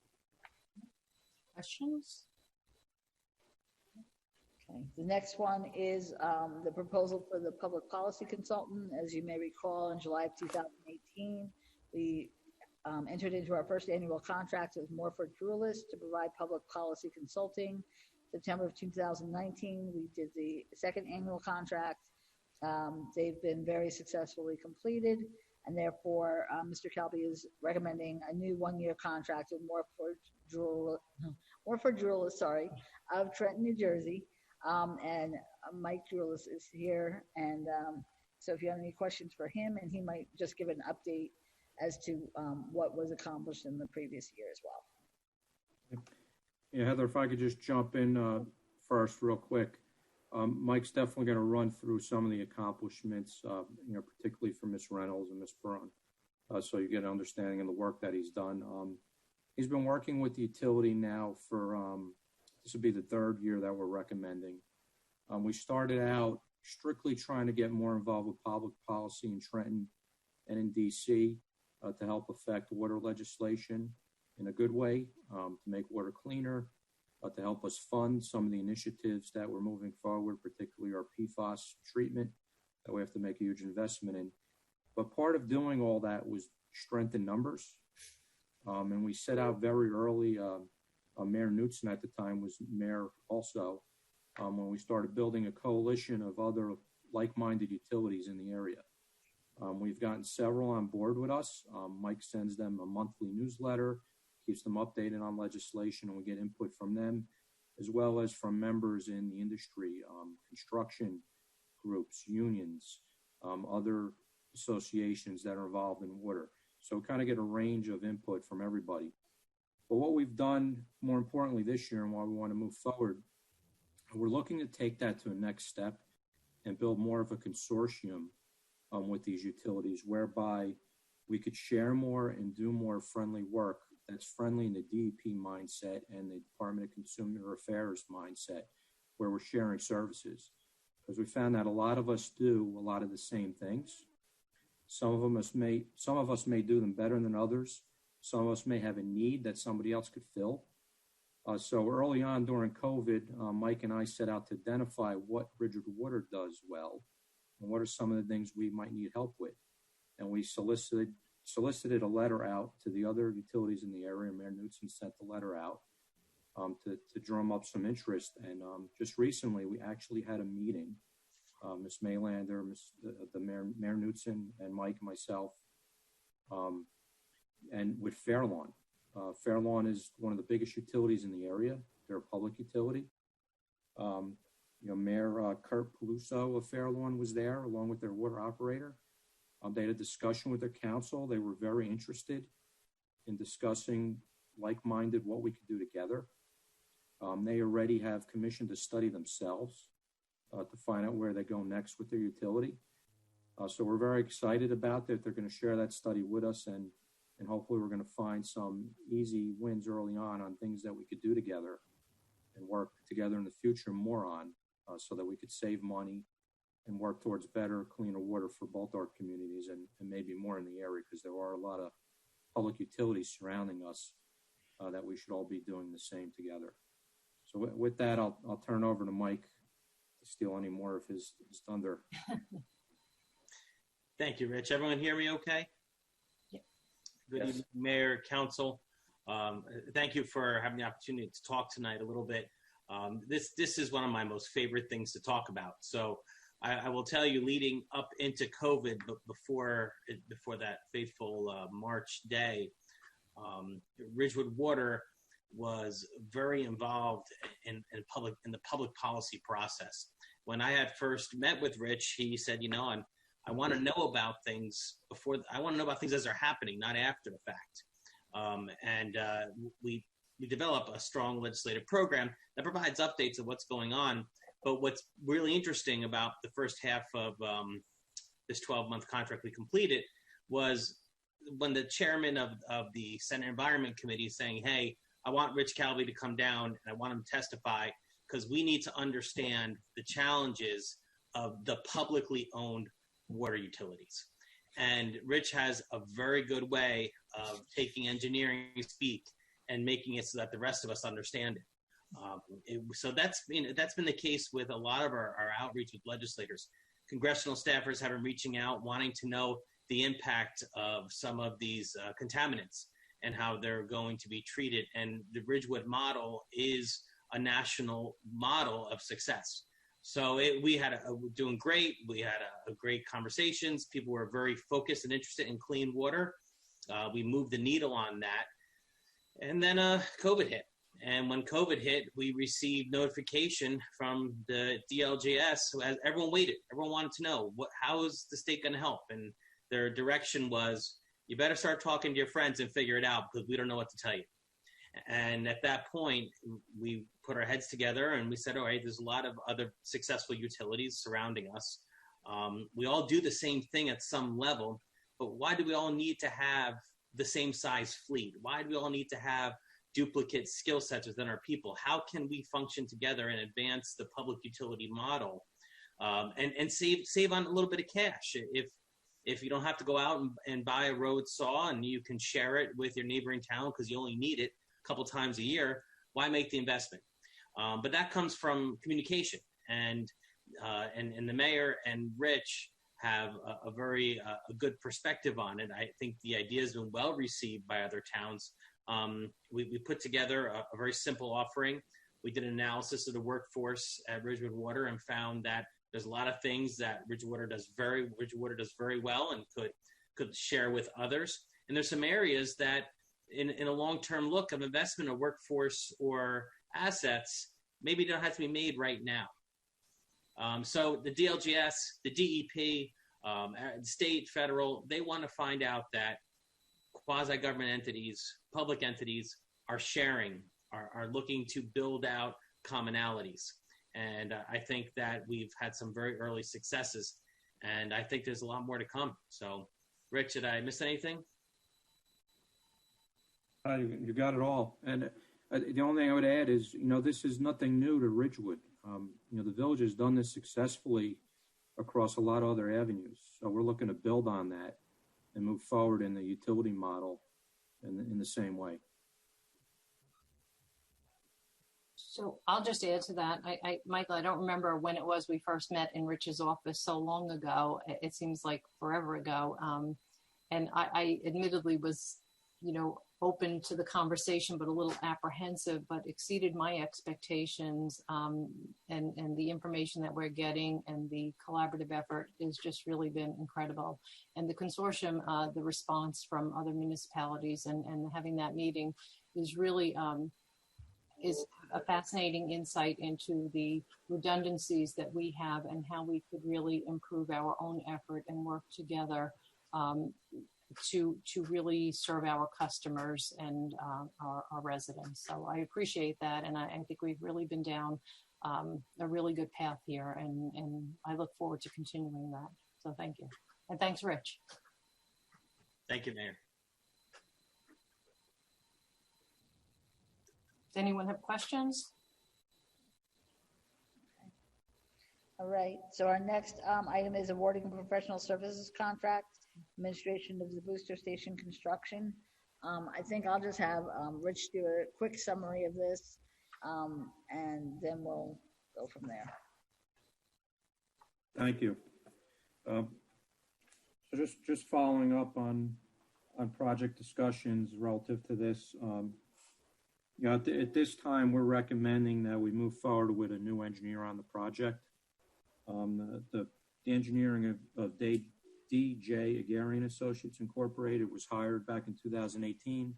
Questions? Okay. The next one is the proposal for the public policy consultant. As you may recall, in July of 2018, we entered into our first annual contract with Morford Jewelist to provide public policy consulting. September of 2019, we did the second annual contract. They've been very successfully completed, and therefore Mr. Calby is recommending a new one-year contract with Morford Jewelist, of Trenton, New Jersey. And Mike Jewelist is here, and so if you have any questions for him, and he might just give an update as to what was accomplished in the previous year as well. Yeah, Heather, if I could just jump in first real quick. Mike's definitely going to run through some of the accomplishments, particularly for Ms. Reynolds and Ms. Braun, so you get an understanding of the work that he's done. He's been working with the utility now for, this will be the 3rd year that we're recommending. We started out strictly trying to get more involved with public policy in Trenton and in DC to help affect water legislation in a good way, to make water cleaner, to help us fund some of the initiatives that we're moving forward, particularly our PFAS treatment that we have to make a huge investment in. But part of doing all that was strengthen numbers. And we set out very early, Mayor Knutson at the time was mayor also, when we started building a coalition of other like-minded utilities in the area. We've gotten several on board with us. Mike sends them a monthly newsletter, keeps them updated on legislation, and we get input from them, as well as from members in the industry, construction groups, unions, other associations that are involved in water. So we kind of get a range of input from everybody. But what we've done, more importantly this year, and why we want to move forward, we're looking to take that to a next step and build more of a consortium with these utilities, whereby we could share more and do more friendly work that's friendly in the DEP mindset and the Department of Consumer Affairs mindset, where we're sharing services. Because we found that a lot of us do a lot of the same things. Some of us may do them better than others. Some of us may have a need that somebody else could fill. So early on during COVID, Mike and I set out to identify what Ridgewood Water does well and what are some of the things we might need help with. And we solicited a letter out to the other utilities in the area. Mayor Knutson sent the letter out to drum up some interest. And just recently, we actually had a meeting. Ms. Maylander, Mayor Knutson, and Mike and myself, and with Fairlawn. Fairlawn is one of the biggest utilities in the area. They're a public utility. Mayor Kurt Peluso of Fairlawn was there along with their water operator. They had a discussion with their council. They were very interested in discussing like-minded what we could do together. They already have commissioned a study themselves to find out where they go next with their utility. So we're very excited about that. They're going to share that study with us, and hopefully we're going to find some easy wins early on things that we could do together and work together in the future more on, so that we could save money and work towards better, cleaner water for both our communities and maybe more in the area, because there are a lot of public utilities surrounding us that we should all be doing the same together. So with that, I'll turn over to Mike to steal any more of his thunder. Thank you, Rich. Everyone hear me okay? Yeah. Good Yes. evening, Mayor, Council. Thank you for having the opportunity to talk tonight a little bit. This is one of my most favorite things to talk about. So I will tell you, leading up into COVID, but before that fateful March day, Ridgewood Water was very involved in the public policy process. When I had first met with Rich, he said, I want to know about things I want to know about things as they're happening, not after the fact. We develop a strong legislative program that provides updates of what's going on. But what's really interesting about the first half of this 12-month contract we completed was when the chairman of the Senate Environment Committee is saying, hey, I want Rich Calvi to come down and I want him to testify because we need to understand the challenges of the publicly owned water utilities. And Rich has a very good way of taking engineering speak and making it so that the rest of us understand it. So that's been the case with a lot of our outreach with legislators. Congressional staffers have been reaching out, wanting to know the impact of some of these contaminants and how they're going to be treated. And the Ridgewood model is a national model of success. So we had doing great. We had a great conversations. People were very focused and interested in clean water. We moved the needle on that. And then COVID hit. And when COVID hit, we received notification from the DLGS. As everyone waited. Everyone wanted to know, how is the state going to help? And their direction was, you better start talking to your friends and figure it out because we don't know what to tell you. And at that point, we put our heads together and we said, all right, there's a lot of other successful utilities surrounding us. We all do the same thing at some level, but why do we all need to have the same size fleet? Why do we all need to have duplicate skill sets within our people? How can we function together and advance the public utility model and save on a little bit of cash? If you don't have to go out and buy a road saw and you can share it with your neighboring town because you only need it a couple times a year, why make the investment? But that comes from communication, and the mayor and Rich have a very good perspective on it. I think the idea has been well received by other towns. We put together a very simple offering. We did an analysis of the workforce at Ridgewood Water and found that there's a lot of things that Ridgewater does very well and could share with others. And there's some areas that in a long-term look of investment of workforce or assets, maybe don't have to be made right now. So the DLGS, the DEP, state, federal, they want to find out that quasi-government entities, public entities are sharing, are looking to build out commonalities. And I think that we've had some very early successes, and I think there's a lot more to come. So, Rich, did I miss anything? You got it all. And the only thing I would add is, this is nothing new to Ridgewood. The village has done this successfully across a lot of other avenues. So we're looking to build on that and move forward in the utility model in the same way. So I'll just add to that. Michael, I don't remember when it was we first met in Rich's office so long ago. It seems like forever ago. And I admittedly was, open to the conversation, but a little apprehensive, but exceeded my expectations. And the information that we're getting and the collaborative effort has just really been incredible. And the consortium, the response from other municipalities and having that meeting is really, is a fascinating insight into the redundancies that we have and how we could really improve our own effort and work together to really serve our customers and our residents. So I appreciate that, and I think we've really been down a really good path here, and I look forward to continuing that. So thank you. And thanks, Rich. Thank you, Mayor. Does anyone have questions? All right, so our next item is awarding a professional services contract, administration of the booster station construction. I think I'll just have Rich do a quick summary of this, and then we'll go from there. Thank you. So just following up on project discussions relative to this. At this time, we're recommending that we move forward with a new engineer on the project. The engineering of DJ Agarian Associates Incorporated was hired back in 2018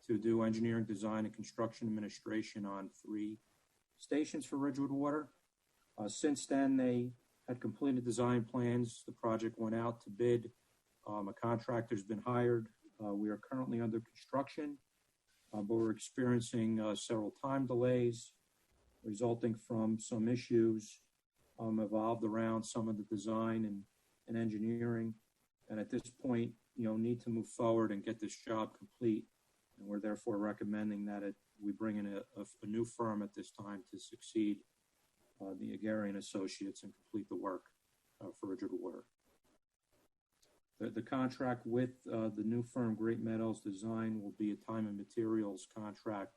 to do engineering, design, and construction administration on 3 stations for Ridgewood Water. Since then, they had completed design plans. The project went out to bid. A contractor's been hired. We are currently under construction, but we're experiencing several time delays resulting from some issues evolved around some of the design and engineering. And at this point, need to move forward and get this job complete. And we're therefore recommending that we bring in a new firm at this time to succeed the Agarian Associates and complete the work for Ridgewood Water. The contract with the new firm, Great Meadows Design, will be a time and materials contract.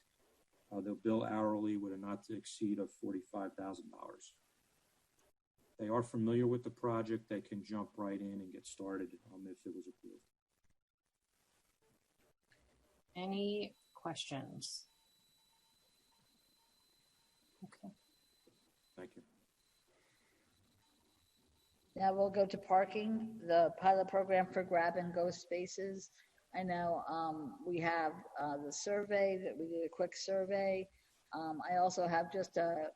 They'll bill hourly with a not to exceed of $45,000. They are familiar with the project. They can jump right in and get started if it was approved. Any questions? Okay. Thank you. Now we'll go to parking, the pilot program for grab and go spaces. I know we have the survey that we did a quick survey. I also have just a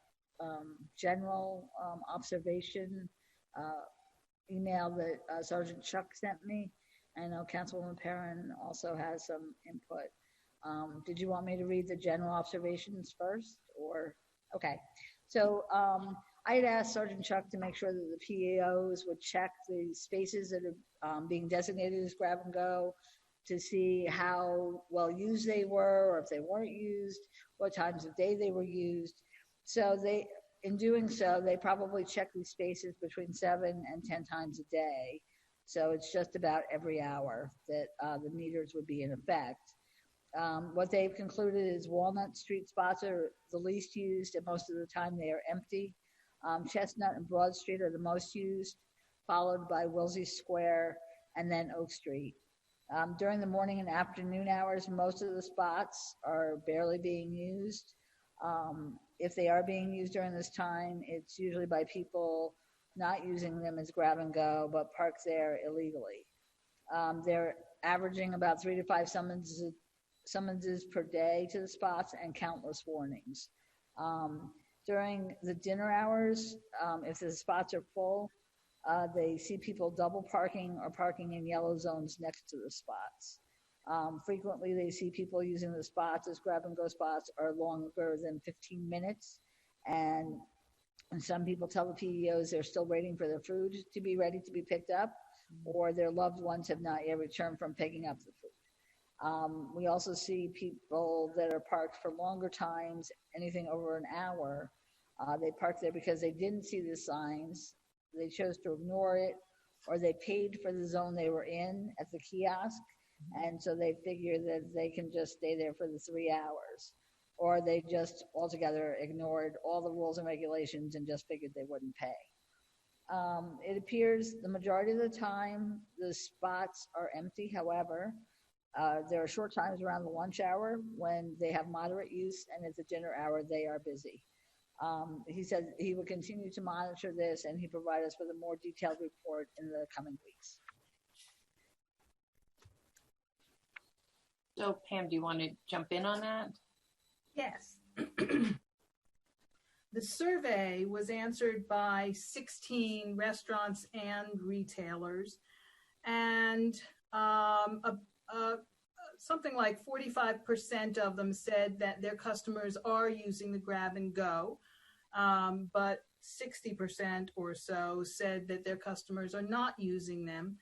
general observation email that Sergeant Chuck sent me. I know Councilwoman Perrin also has some input. Did you want me to read the general observations first, or? Okay, so I had asked Sergeant Chuck to make sure that the PAOs would check the spaces that are being designated as grab and go to see how well used they were, or if they weren't used, what times of day they were used. So in doing so, they probably check these spaces between 7 and 10 times a day. So it's just about every hour that the meters would be in effect. What they've concluded is Walnut Street spots are the least used, and most of the time they are empty. Chestnut and Broad Street are the most used, followed by Wilsey Square and then Oak Street. During the morning and afternoon hours, most of the spots are barely being used. If they are being used during this time, it's usually by people not using them as grab and go, but parked there illegally. They're averaging about 3 to 5 summonses per day to the spots and countless warnings. During the dinner hours, if the spots are full, they see people double parking or parking in yellow zones next to the spots. Frequently, they see people using the spots as grab and go spots are longer than 15 minutes. And some people tell the PEOs they're still waiting for their food to be ready to be picked up, or their loved ones have not yet returned from picking up the food. We also see people that are parked for longer times, anything over an hour. They parked there because they didn't see the signs, they chose to ignore it, or they paid for the zone they were in at the kiosk, and so they figure that they can just stay there for the 3 hours, or they just altogether ignored all the rules and regulations and just figured they wouldn't pay. It appears the majority of the time the spots are empty. However, there are short times around the lunch hour when they have moderate use, and at the dinner hour they are busy. He said he will continue to monitor this, and he provide us with a more detailed report in the coming weeks. So Pam, do you want to jump in on that? Yes. The survey was answered by 16 restaurants and retailers, and something like 45% of them said that their customers are using the grab and go, but 60% or so said that their customers are not using them,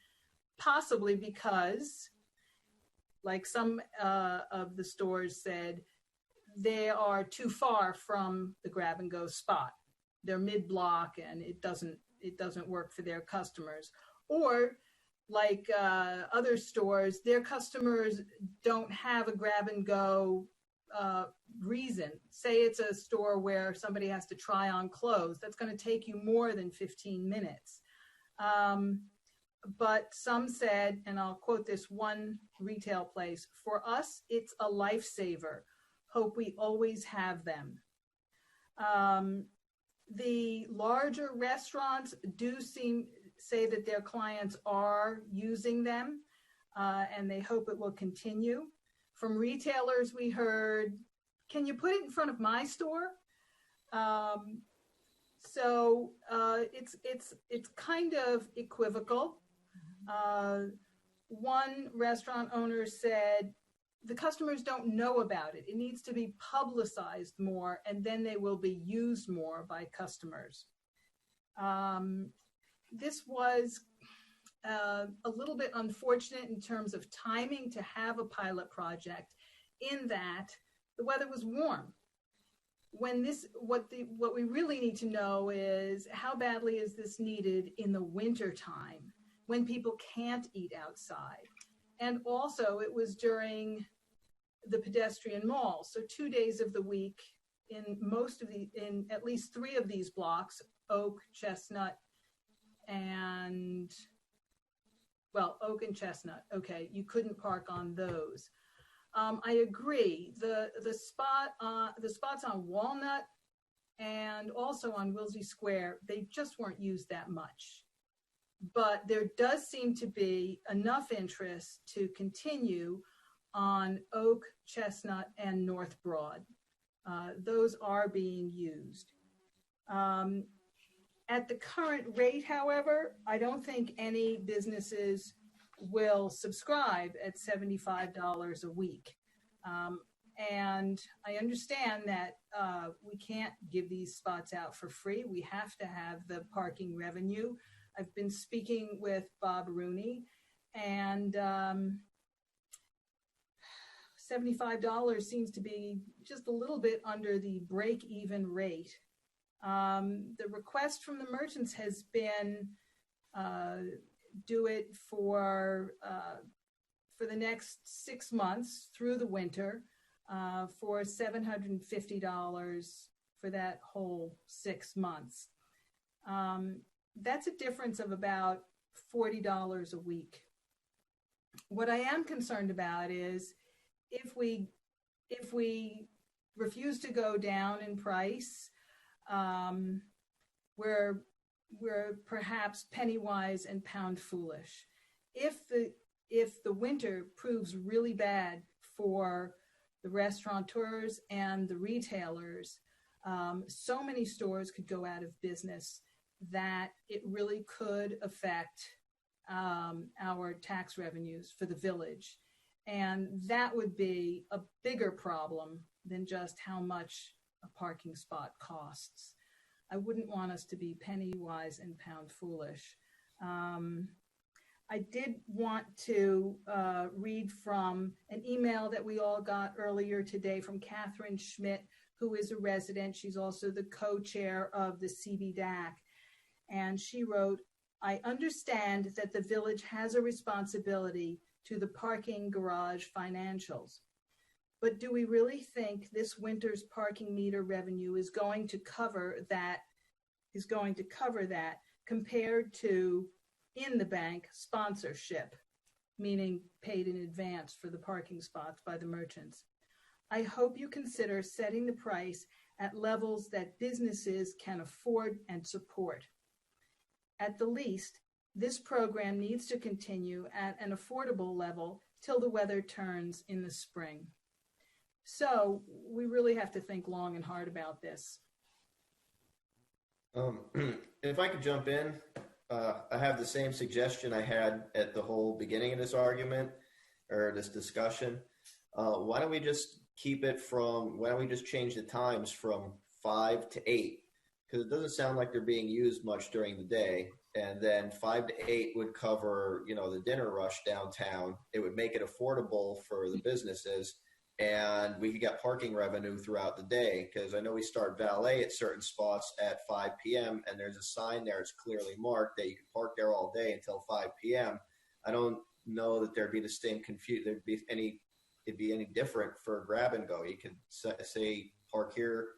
possibly because, like some of the stores said, they are too far from the grab and go spot. They're mid-block and it doesn't work for their customers. Or like other stores, their customers don't have a grab and go reason. Say it's a store where somebody has to try on clothes. That's going to take you more than 15 minutes. But some said, and I'll quote this one retail place, "For us, it's a lifesaver. Hope we always have them." The larger restaurants do say that their clients are using them, and they hope it will continue. From retailers, we heard, "Can you put it in front of my store?" So it's kind of equivocal. One restaurant owner said, "The customers don't know about it. It needs to be publicized more, and then they will be used more by customers." This was a little bit unfortunate in terms of timing to have a pilot project, in that the weather was warm. What we really need to know is, how badly is this needed in the winter time when people can't eat outside? And also, it was during the pedestrian mall, so 2 days of the week in at least 3 of these blocks, Oak, Chestnut, and Oak and Chestnut. Okay, you couldn't park on those. I agree. The spots on Walnut and also on Wilsey Square, they just weren't used that much. But there does seem to be enough interest to continue on Oak, Chestnut, and North Broad. Those are being used. At the current rate, however, I don't think any businesses will subscribe at $75 a week. And I understand that we can't give these spots out for free. We have to have the parking revenue. I've been speaking with Bob Rooney, and $75 seems to be just a little bit under the break-even rate. The request from the merchants has been do it for the next 6 months through the winter for $750 for that whole 6 months. That's a difference of about $40 a week. What I am concerned about is if we refuse to go down in price, we're perhaps penny wise and pound foolish. If the winter proves really bad for the restaurateurs and the retailers, so many stores could go out of business that it really could affect our tax revenues for the village. And that would be a bigger problem than just how much a parking spot costs. I wouldn't want us to be penny wise and pound foolish. I did want to read from an email that we all got earlier today from Catherine Schmidt, who is a resident. She's also the co-chair of the CBDAC. And she wrote, "I understand that the village has a responsibility to the parking garage financials. But do we really think this winter's parking meter revenue is going to cover that compared to in the bank sponsorship, meaning paid in advance for the parking spots by the merchants? I hope you consider setting the price at levels that businesses can afford and support. At the least, this program needs to continue at an affordable level till the weather turns in the spring." So we really have to think long and hard about this. If I could jump in, I have the same suggestion I had at the whole beginning of this argument or this discussion. Why don't we just change the times from 5 to 8? because it doesn't sound like they're being used much during the day. And then 5 to 8 would cover, the dinner rush downtown. It would make it affordable for the businesses, and we could get parking revenue throughout the day. Because I know we start valet at certain spots at 5 p.m. and there's a sign there. It's clearly marked that you can park there all day until 5 p.m. I don't know that there'd be the same it'd be any different for grab and go. You could say park here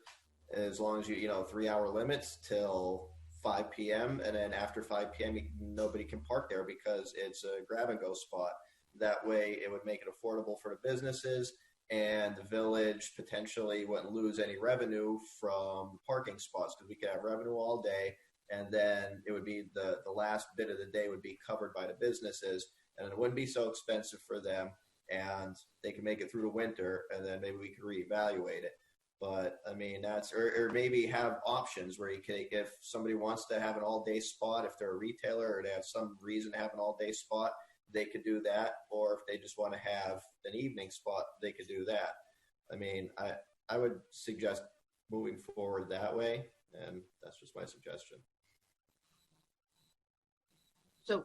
as long as 3-hour limits till 5 p.m. and then after 5 p.m. nobody can park there because it's a grab and go spot. That way it would make it affordable for the businesses, and the village potentially wouldn't lose any revenue from parking spots, because we could have revenue all day, and then it would be the last bit of the day would be covered by the businesses, and it wouldn't be so expensive for them, and they can make it through the winter, and then maybe we could reevaluate it. But I mean, that's, or maybe have options where you can, if somebody wants to have an all day spot, if they're a retailer or they have some reason to have an all day spot, they could do that. Or if they just want to have an evening spot, they could do that. I mean, I would suggest moving forward that way. And that's just my suggestion. So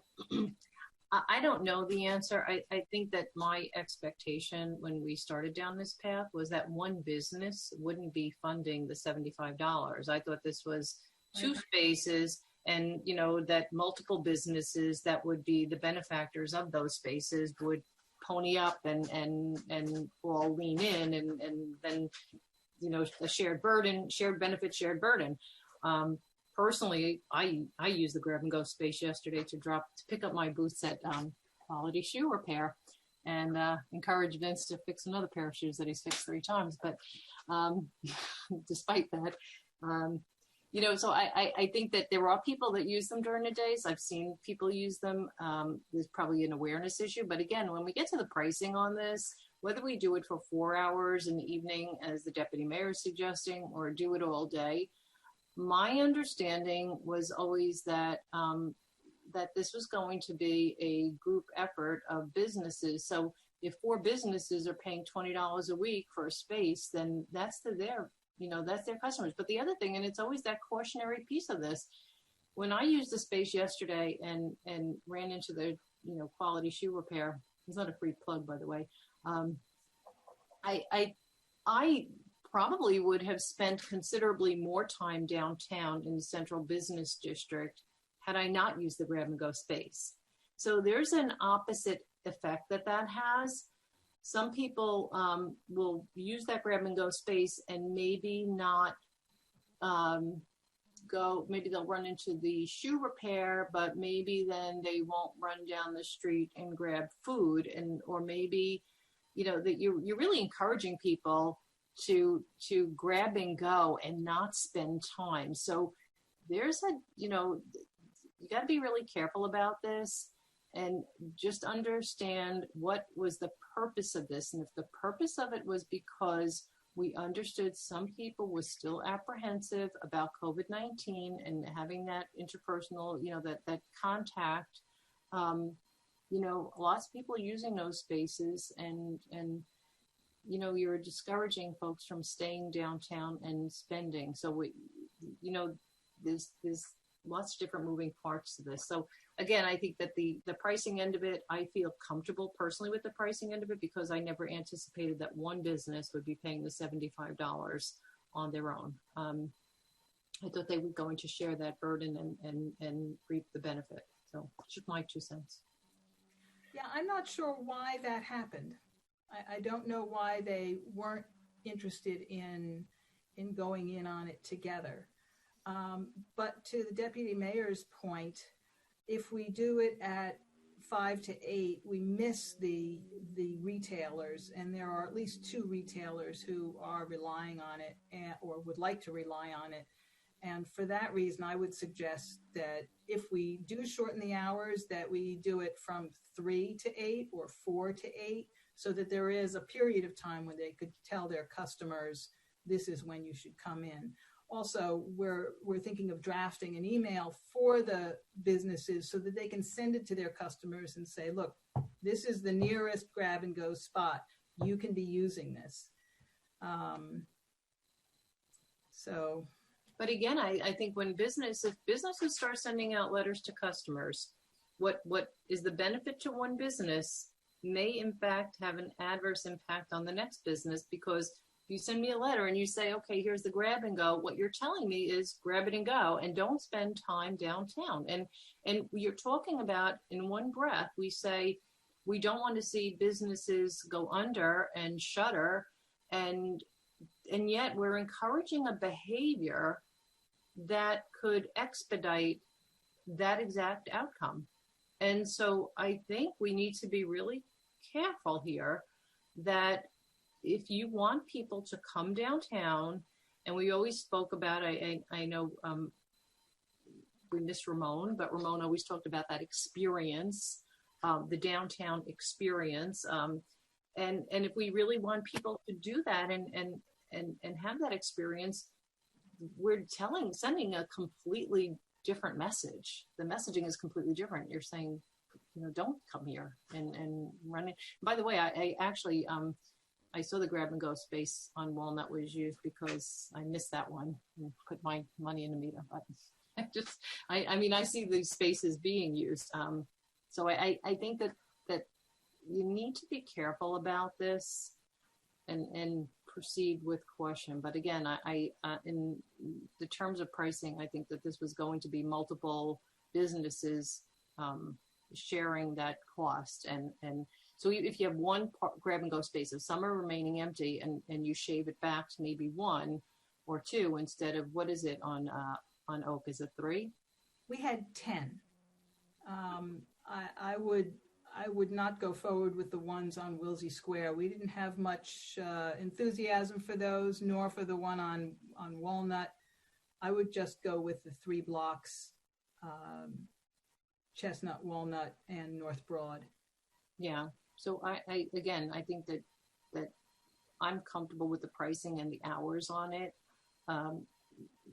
I don't know the answer. I think that my expectation when we started down this path was that one business wouldn't be funding the $75. I thought this was two spaces, and that multiple businesses that would be the benefactors of those spaces would pony up and all lean in, and then a shared burden, shared benefit, shared burden. Personally, I used the grab and go space yesterday to pick up my boots at Quality Shoe Repair, and encourage Vince to fix another pair of shoes that he's fixed 3 times. But despite that, so I think that there are people that use them during the days. I've seen people use them. There's probably an awareness issue. But again, when we get to the pricing on this, whether we do it for 4 hours in the evening, as the deputy mayor is suggesting, or do it all day, my understanding was always that that this was going to be a group effort of businesses. So if 4 businesses are paying $20 a week for a space, then that's their customers. But the other thing, and it's always that cautionary piece of this, when I used the space yesterday and ran into the Quality Shoe Repair, it's not a free plug, by the way. I probably would have spent considerably more time downtown in the central business district had I not used the grab and go space. So there's an opposite effect that has. Some people will use that grab and go space and maybe not maybe they'll run into the shoe repair, but maybe then they won't run down the street and grab food, or maybe, that you're really encouraging people to grab and go and not spend time. So there's you got to be really careful about this and just understand what was the purpose of this. And if the purpose of it was because we understood some people were still apprehensive about COVID-19 and having that interpersonal, that contact, lots of people are using those spaces, and you're discouraging folks from staying downtown and spending. So there's lots of different moving parts to this. So again, I think that the pricing end of it, I feel comfortable personally with the pricing end of it, because I never anticipated that one business would be paying the $75 on their own. I thought they were going to share that burden and reap the benefit. So just my 2 cents. Yeah, I'm not sure why that happened. I don't know why they weren't interested in going in on it together. But to the deputy mayor's point, if we do it at 5 to 8, we miss the retailers, and there are at least 2 retailers who are relying on it or would like to rely on it. And for that reason, I would suggest that if we do shorten the hours, that we do it from 3 to 8 or 4 to 8, so that there is a period of time when they could tell their customers, this is when you should come in. Also, we're thinking of drafting an email for the businesses so that they can send it to their customers and say, look, this is the nearest grab and go spot. You can be using this. So But again, I think if businesses start sending out letters to customers, what is the benefit to one business may in fact have an adverse impact on the next business, because if you send me a letter and you say, okay, here's the grab and go, what you're telling me is grab it and go and don't spend time downtown. And you're talking about, in one breath, we say we don't want to see businesses go under and shutter, and yet we're encouraging a behavior that could expedite that exact outcome. And so I think we need to be really careful here that if you want people to come downtown, and we always spoke about, I know we miss Ramon, but Ramon always talked about that experience, the downtown experience. And if we really want people to do that and have that experience, we're sending a completely different message. The messaging is completely different. You're saying, don't come here and run it. By the way, I actually, I saw the grab and go space on Walnut was used because I missed that one and put my money in the meter. But I see these spaces being used. So I think that you need to be careful about this and proceed with caution. But again, I in the terms of pricing, I think that this was going to be multiple businesses sharing that cost. And so if you have one grab and go space, if some are remaining empty and you shave it back to maybe 1 or 2 instead of, what is it on Oak? Is it 3? We had 10. I would not go forward with the ones on Wilsey Square. We didn't have much enthusiasm for those, nor for the one on Walnut. I would just go with the 3 blocks, Chestnut, Walnut, and North Broad. Yeah. So I think that I'm comfortable with the pricing and the hours on it.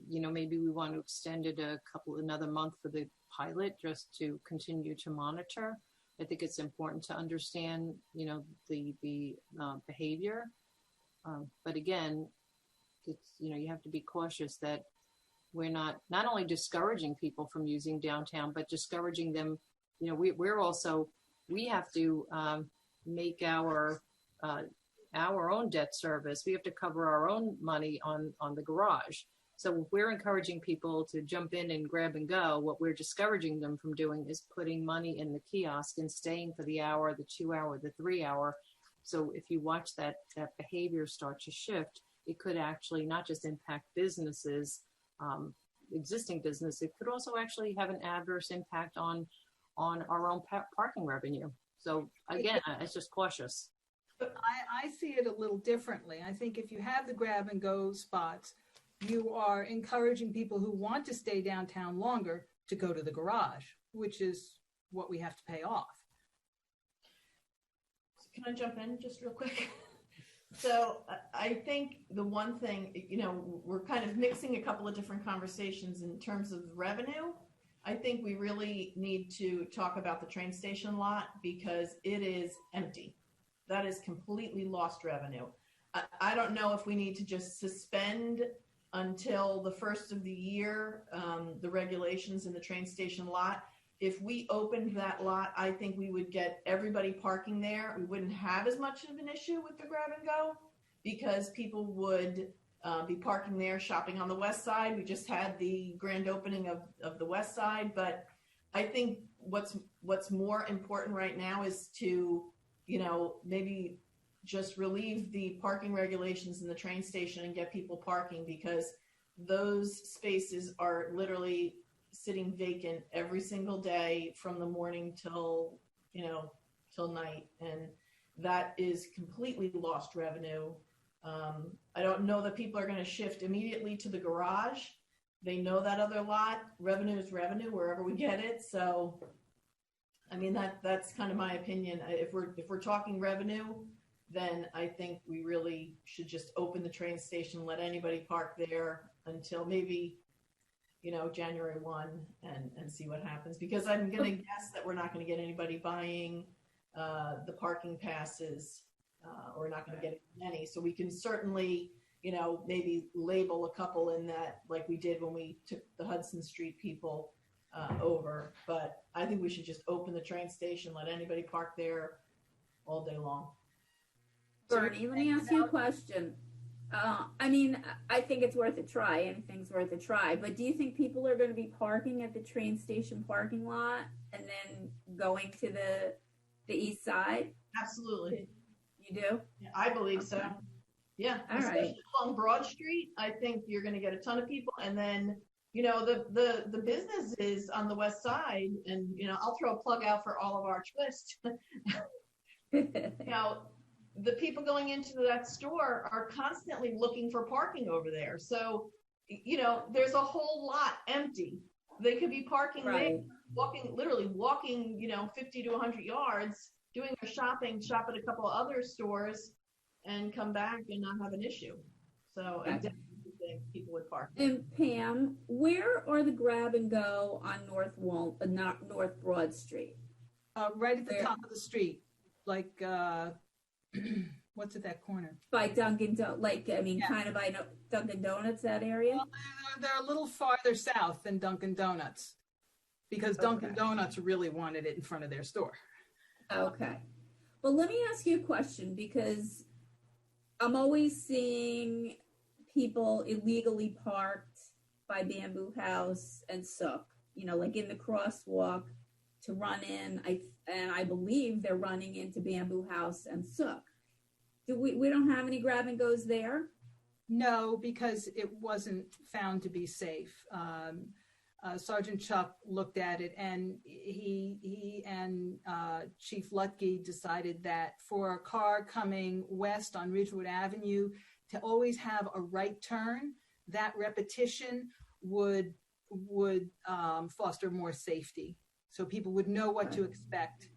Maybe we want to extend it another month for the pilot just to continue to monitor. I think it's important to understand, the behavior. But again, it's, you have to be cautious that we're not only discouraging people from using downtown, but discouraging them. We have to make our own debt service. We have to cover our own money on the garage. So if we're encouraging people to jump in and grab and go, what we're discouraging them from doing is putting money in the kiosk and staying for the hour, the 2 hour, the 3 hour. So if you watch that behavior start to shift, it could actually not just impact businesses, existing business, it could also actually have an adverse impact on our own parking revenue. So again, it's just cautious. But I see it a little differently. I think if you have the grab and go spots, you are encouraging people who want to stay downtown longer to go to the garage, which is what we have to pay off. Can I jump in just real quick? So I think the one thing, we're kind of mixing a couple of different conversations in terms of revenue. I think we really need to talk about the train station lot because it is empty. That is completely lost revenue. I don't know if we need to just suspend until the first of the year, the regulations in the train station lot. If we opened that lot, I think we would get everybody parking there. We wouldn't have as much of an issue with the grab and go because people would be parking there, shopping on the west side. We just had the grand opening of the west side. But I think what's more important right now is to, maybe just relieve the parking regulations in the train station and get people parking because those spaces are literally sitting vacant every single day from the morning till night. And that is completely lost revenue. I don't know that people are going to shift immediately to the garage. They know that other lot. Revenue is revenue wherever we get it. So, that's kind of my opinion. If we're talking revenue, then I think we really should just open the train station, let anybody park there until maybe, January 1 and see what happens. Because I'm going to guess that we're not going to get anybody buying the parking passes. We're not going to get any. So we can certainly, maybe label a couple in that, like we did when we took the Hudson Street people over. But I think we should just open the train station, let anybody park there all day long. Bernie, let me ask you a question. I think it's worth a try. Anything's worth a try. But do you think people are going to be parking at the train station parking lot and then going to the east side? Absolutely. You do? Yeah, I believe so. Okay. Yeah. All Especially right. along Broad Street, I think you're going to get a ton of people. And then, the businesses on the west side, and, I'll throw a plug out for all of our Twist. The people going into that store are constantly looking for parking over there. So, there's a whole lot empty. They could be parking Right. there, literally walking, 50 to 100 yards, doing their shopping, shop at a couple of other stores, and come back and not have an issue. So I definitely think people would park. And Pam, where are the grab and go on North Broad Street? Right at the top of the street, like what's at that corner? By Dunkin' kind of by Dunkin' Donuts, that area? Well, they're a little farther south than Dunkin' Donuts, because Dunkin' Donuts really wanted it in front of their store. Okay. Well, let me ask you a question, because I'm always seeing people illegally parked by Bamboo House and Sook, like in the crosswalk to run in. I believe they're running into Bamboo House and Sook. We don't have any grab and goes there? No, because it wasn't found to be safe. Sergeant Chuck looked at it, and he and Chief Lutke decided that for a car coming west on Ridgewood Avenue to always have a right turn, that repetition would foster more safety, so people would know what to expect.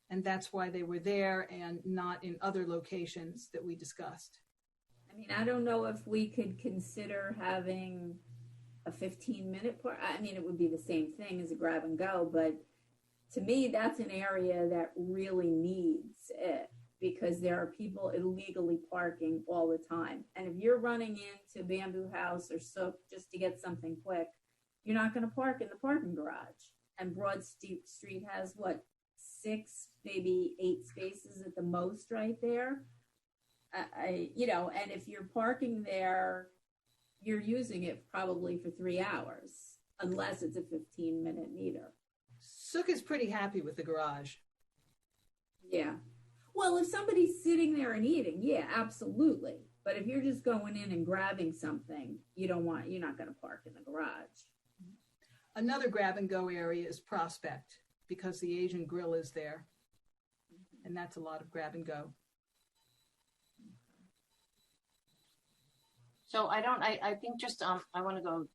And that's why they were there and not in other locations that we discussed. I don't know if we could consider having a 15-minute part. It would be the same thing as a grab and go, but to me, that's an area that really needs it, because there are people illegally parking all the time. And if you're running into Bamboo House or Sook just to get something quick, you're not going to park in the parking garage. And Broad Street has 6, maybe 8 spaces at the most right there. And if you're parking there, you're using it probably for 3 hours, unless it's a 15-minute meter. Sook is pretty happy with the garage. Yeah. Well, if somebody's sitting there and eating, yeah, absolutely. But if you're just going in and grabbing something, you're not going to park in the garage. Another grab and go area is Prospect, because the Asian Grill is there. And that's a lot of grab and go. So I think just, I want to go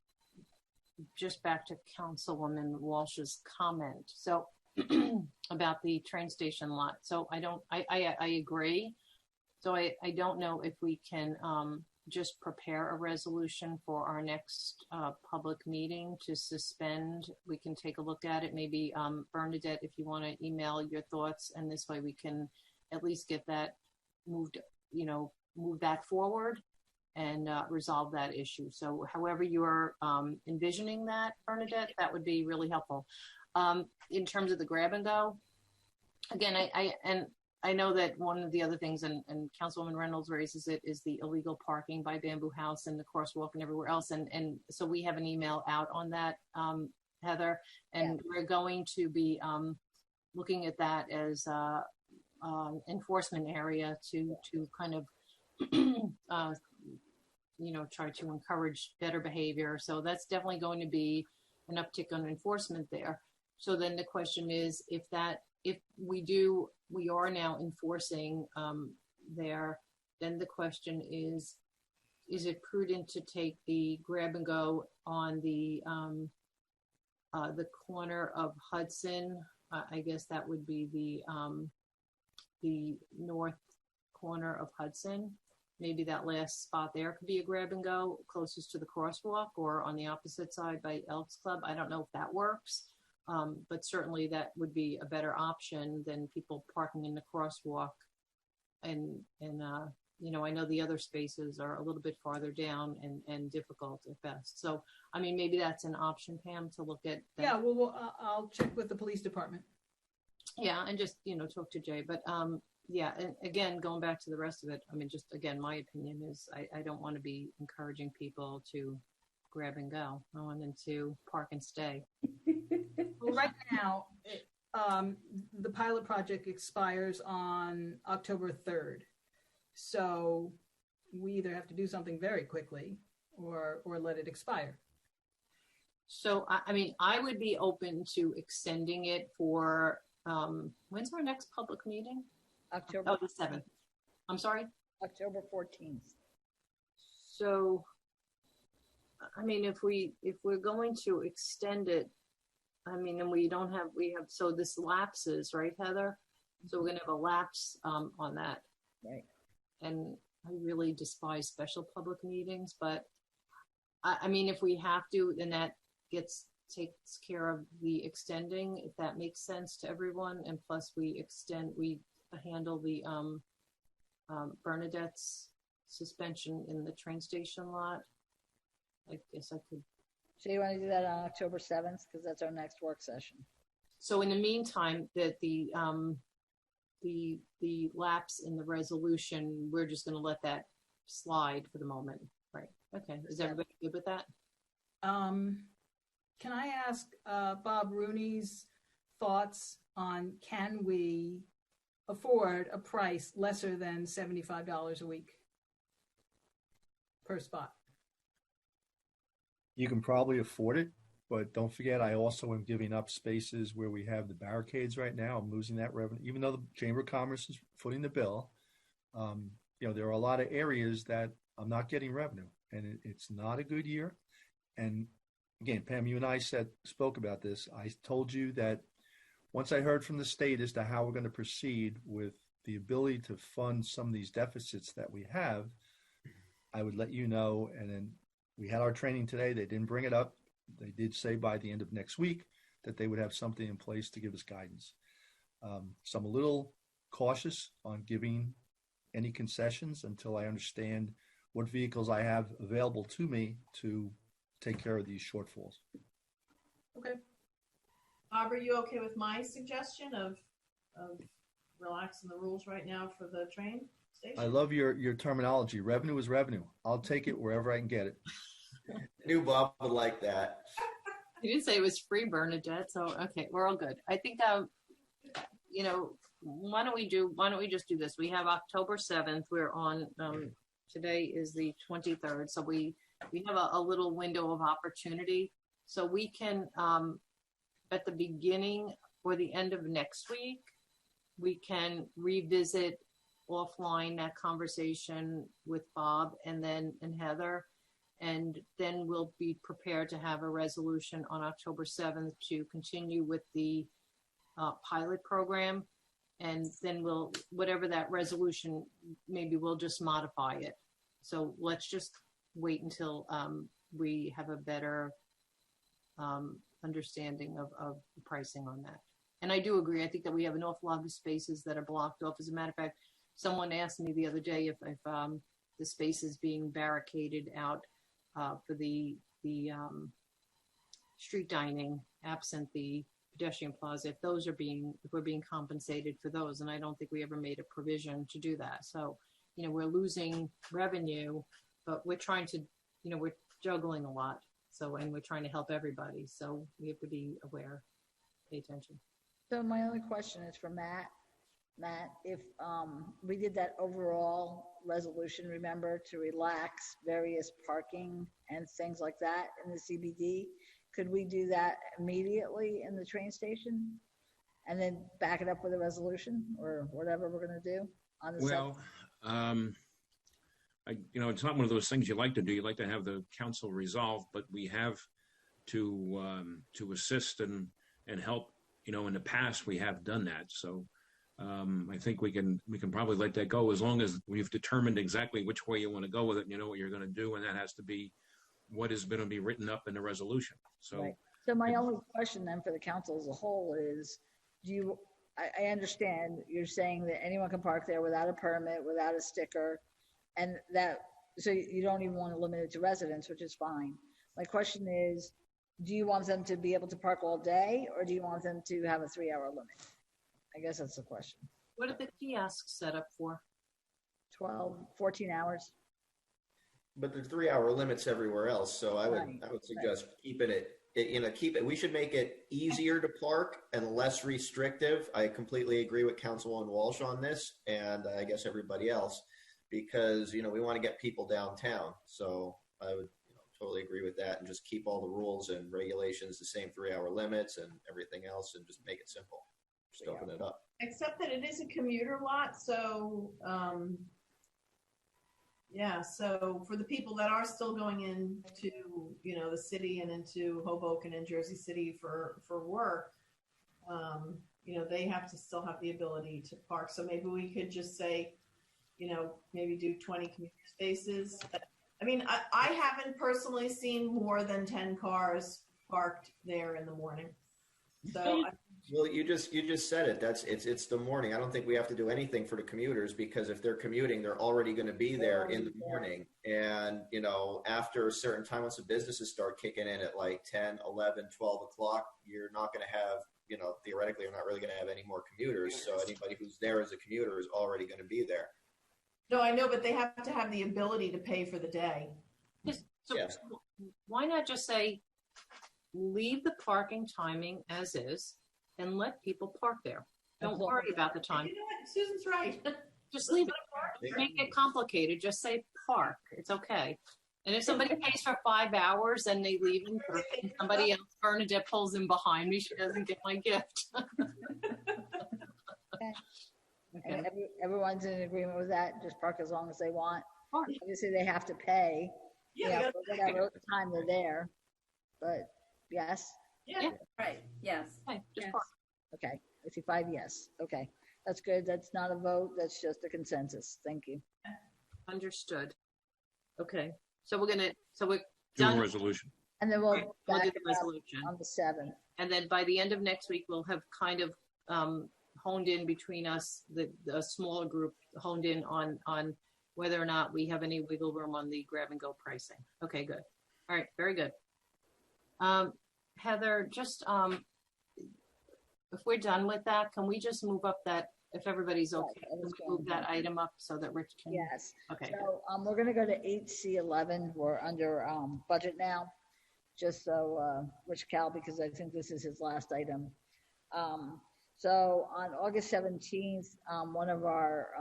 just back to Councilwoman Walsh's comment. So about the train station lot. So I agree. So I don't know if we can just prepare a resolution for our next public meeting to suspend. We can take a look at it. Maybe Bernadette, if you want to email your thoughts, and this way we can at least get that moved, move that forward and resolve that issue. So however you're envisioning that, Bernadette, that would be really helpful. In terms of the grab and go, again, I know that one of the other things, and Councilwoman Reynolds raises it, is the illegal parking by Bamboo House and the crosswalk and everywhere else. And so we have an email out on that, Heather, and we're going to be looking at that as enforcement area to kind of try to encourage better behavior. So that's definitely going to be an uptick on enforcement there. So then the question is, if we are now enforcing there, then the question is it prudent to take the grab and go on the corner of Hudson? I guess that would be the north corner of Hudson. Maybe that last spot there could be a grab and go closest to the crosswalk, or on the opposite side by Elks Club. I don't know if that works, but certainly that would be a better option than people parking in the crosswalk and I know the other spaces are a little bit farther down and difficult at best. So, I mean, maybe that's an option, Pam, to look at. That. Yeah, well, I'll check with the police department. Yeah, and just, talk to Jay. But yeah, and again, going back to the rest of it, I mean, just again, my opinion is I don't want to be encouraging people to grab and go. I want them to park and stay. Well, right now, the pilot project expires on October 3rd. So we either have to do something very quickly or let it expire. So, I mean, I would be open to extending it for, when's our next public meeting? October. Oh, the 7th. I'm sorry? October 14th. So, I mean, if we're going to extend it, I mean, and we have, so this lapses, right, Heather? So we're going to have a lapse on that. Right. And I really despise special public meetings, but I mean, if we have to, then that takes care of the extending, if that makes sense to everyone. And plus we handle the Bernadette's suspension in the train station lot. I guess I could. So you want to do that on October 7th because that's our next work session. So in the meantime, that the lapse in the resolution, we're just going to let that slide for the moment, right? Okay. Is everybody good with that? Can I ask Bob Rooney's thoughts on can we afford a price lesser than $75 a week per spot? You can probably afford it, but don't forget, I also am giving up spaces where we have the barricades right now. I'm losing that revenue, even though the Chamber of Commerce is footing the bill. There are a lot of areas that I'm not getting revenue, and it's not a good year. And again, Pam, you and I spoke about this. I told you that once I heard from the state as to how we're going to proceed with the ability to fund some of these deficits that we have, I would let you know. And then we had our training today. They didn't bring it up. They did say by the end of next week that they would have something in place to give us guidance. So I'm a little cautious on giving any concessions until I understand what vehicles I have available to me to take care of these shortfalls. Okay. Bob, are you okay with my suggestion of relaxing the rules right now for the train station? I love your terminology. Revenue is revenue. I'll take it wherever I can get it. I knew Bob would like that. You didn't say it was free, Bernadette. So okay, we're all good. I think why don't we just do this? We have October 7th. We're on. Today is the 23rd, so we have a little window of opportunity. So we can at the beginning or the end of next week, we can revisit offline that conversation with Bob and Heather. And then we'll be prepared to have a resolution on October 7th to continue with the pilot program. And then whatever that resolution, maybe we'll just modify it. So let's just wait until we have a better understanding of the pricing on that. And I do agree. I think that we have an awful lot of spaces that are blocked off. As a matter of fact, someone asked me the other day if the space is being barricaded out for the street dining, absent the pedestrian plaza, if we're being compensated for those. And I don't think we ever made a provision to do that. So, we're losing revenue, but we're trying to, we're juggling a lot. So, and we're trying to help everybody. So we have to be aware, pay attention. So my only question is for Matt. Matt, if we did that overall resolution, remember, to relax various parking and things like that in the CBD, could we do that immediately in the train station and then back it up with a resolution or whatever we're going to do on the Well, it's not one of those things you like to do. You like to have the council resolve, but we have to assist and help. In the past we have done that. So I think we can probably let that go as long as we've determined exactly which way you want to go with it. And you know what you're going to do, and that has to be what is going to be written up in the resolution. So, right. So my only question then for the council as a whole is, I understand you're saying that anyone can park there without a permit, without a sticker, And that, so you don't even want to limit it to residents, which is fine. My question is, do you want them to be able to park all day, or do you want them to have a 3-hour limit? I guess that's the question. What are the kiosks set up for? 12, 14 hours. But there's 3-hour limits everywhere else, so I Right, would suggest keeping it, keep it. We should make it easier to park and less restrictive. I completely agree with Councilwoman Walsh on this, and I guess everybody else, because we want to get people downtown. So I would totally agree with that, and just keep all the rules and regulations the same, 3-hour limits and everything else, and just make it simple. Just open it up. Except that it is a commuter lot, so so for the people that are still going into the city and into Hoboken and Jersey City for work, they have to still have the ability to park. So maybe we could just say, maybe do 20 commuter spaces. I mean, I haven't personally seen more than 10 cars parked there in the morning. So Well, you just said it. It's the morning. I don't think we have to do anything for the commuters, because if they're commuting, they're already going to be there in the morning. And, after a certain time, once the businesses start kicking in at like 10, 11, 12 o'clock, you're not going to have, theoretically, you're not really going to have any more commuters. So anybody who's there as a commuter is already going to be there. no, I know, but they have to have the ability to pay for the day. So why not just say, leave the parking timing as is and let people park there? Don't worry about the time. You know what? Susan's right. Just leave it. Don't make it complicated. Just say park. It's okay. And if somebody pays for 5 hours and they leave and somebody else, Bernadette, pulls in behind me, she doesn't get my gift. Okay. And everyone's in agreement with that. Just park as long as they want. Park. Obviously, they have to pay. Yeah, for whatever time they're there. But yes. Yeah. Right, yes. Okay, just Yes. park. Okay. I see 5 yes. Okay. That's good. That's not a vote. That's just a consensus. Thank you. Understood. Okay. So we're Do done. a resolution. And then we'll We'll back do it the up resolution. on the 7th. And then by the end of next week, we'll have kind of honed in between us, the smaller group honed in on whether or not we have any wiggle room on the grab and go pricing. Okay, good. All right, very good. Heather, just if we're done with that, can we just move up that, if everybody's okay, I was can we move that item up so that Rich can? Yes. Okay. So we're going to go to 8C11. We're under budget now, just so Rich Cal, because I think this is his last item. So on August 17th, one of our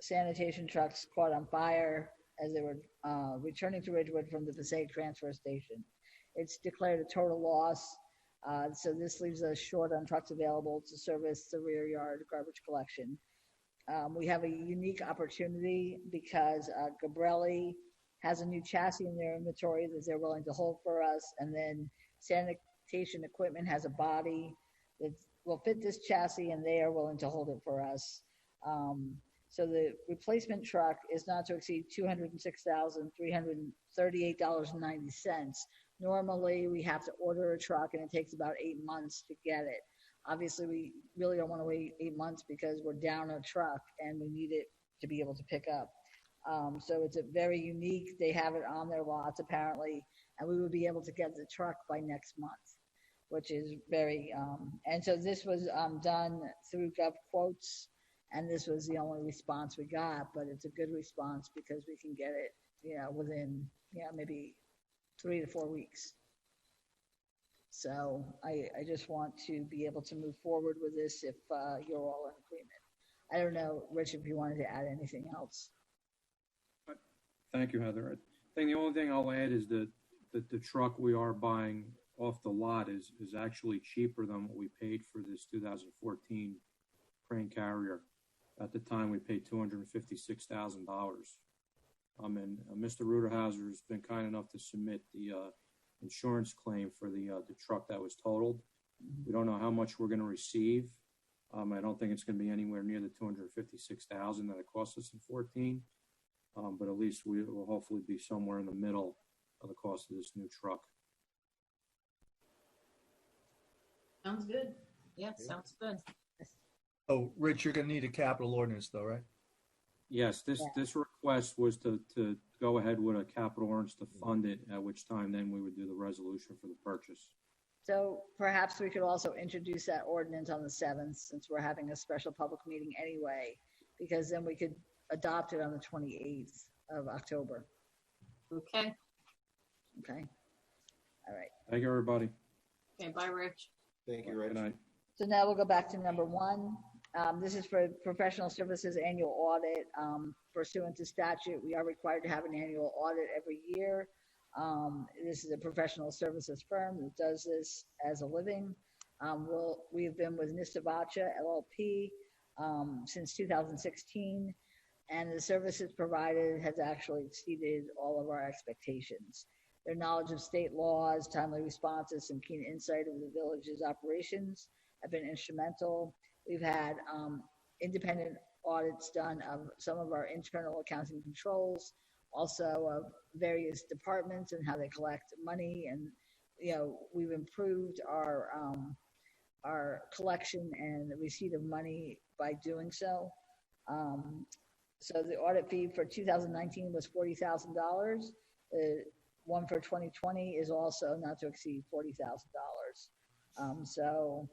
sanitation trucks caught on fire as they were returning to Ridgewood from the Passaic transfer station. It's declared a total loss. So this leaves us short on trucks available to service the rear yard garbage collection. We have a unique opportunity because Gabrelli has a new chassis in their inventory that they're willing to hold for us. And then Sanitation Equipment has a body that will fit this chassis and they are willing to hold it for us. So the replacement truck is not to exceed $206,338.90. Normally, we have to order a truck and it takes about 8 months to get it. Obviously, we really don't want to wait 8 months because we're down a truck and we need it to be able to pick up. So it's a very unique, they have it on their lots apparently, and we would be able to get the truck by next month, which is very, and so this was done through GovQuotes, and this was the only response we got, but it's a good response because we can get it, within, maybe 3 to 4 weeks. So I just want to be able to move forward with this if you're all in agreement. I don't know, Rich, if you wanted to add anything else. Thank you, Heather. I think the only thing I'll add is that the truck we are buying off the lot is actually cheaper than what we paid for this 2014 crane carrier. At the time, we paid $256,000. And Mr. Ruderhauser has been kind enough to submit the insurance claim for the truck that was totaled. We don't know how much we're going to receive. I don't think it's going to be anywhere near the $256,000 that it cost us in 2014. But at least we will hopefully be somewhere in the middle of the cost of this new truck. Sounds good. Yeah, sounds good. Oh, Rich, you're going to need a capital ordinance though, right? Yes, this request was to go ahead with a capital ordinance to fund it, at which time then we would do the resolution for the purchase. So perhaps we could also introduce that ordinance on the 7th, since we're having a special public meeting anyway, because then we could adopt it on the 28th of October. Okay. Okay. All right. Thank you, everybody. Okay, bye, Rich. Thank you, Rich. Good night. So now we'll go back to number 1. This is for professional services annual audit. Pursuant to statute, we are required to have an annual audit every year. This is a professional services firm that does this as a living. We've been with Nisavacha LLP since 2016, and the services provided has actually exceeded all of our expectations. Their knowledge of state laws, timely responses, and keen insight of the village's operations have been instrumental. We've had independent audits done of some of our internal accounting controls, also of various departments and how they collect money. And, we've improved our collection and the receipt of money by doing so. So the audit fee for 2019 was $40,000. The one for 2020 is also not to exceed $40,000.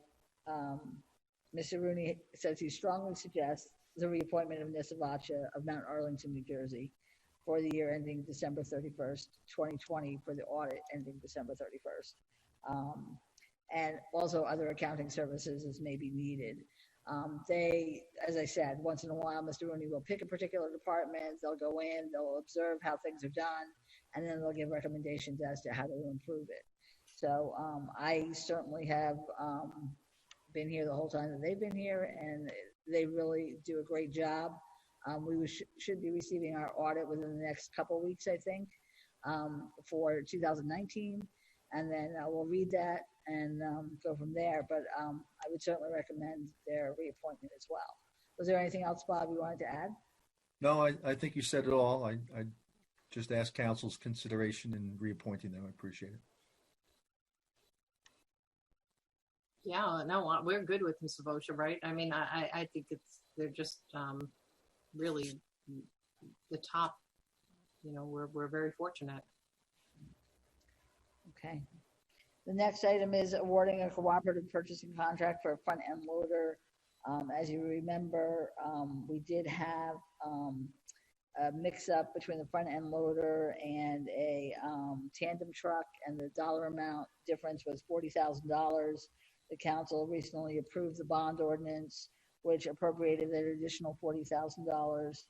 Mr. Rooney says he strongly suggests the reappointment of Nisavacha of Mount Arlington, New Jersey for the year ending December 31st, 2020 for the audit ending December 31st. And also other accounting services as may be needed. They, as I said, once in a while, Mr. Rooney will pick a particular department, they'll go in, they'll observe how things are done, and then they'll give recommendations as to how to improve it. So I certainly have been here the whole time that they've been here, and they really do a great job. We should be receiving our audit within the next couple of weeks, I think, for 2019, and then we'll read that and go from there. But I would certainly recommend their reappointment as well. Was there anything else, Bob, you wanted to add? No, I think you said it all. I just asked council's consideration in reappointing them. I appreciate it. Yeah, no, we're good with Ms. Savosha, right? I mean, I think they're just really the top. We're very fortunate. Okay. The next item is awarding a cooperative purchasing contract for a front end loader. As you remember, we did have a mix up between the front end loader and a tandem truck, and the dollar amount difference was $40,000. The council recently approved the bond ordinance, which appropriated an additional $40,000.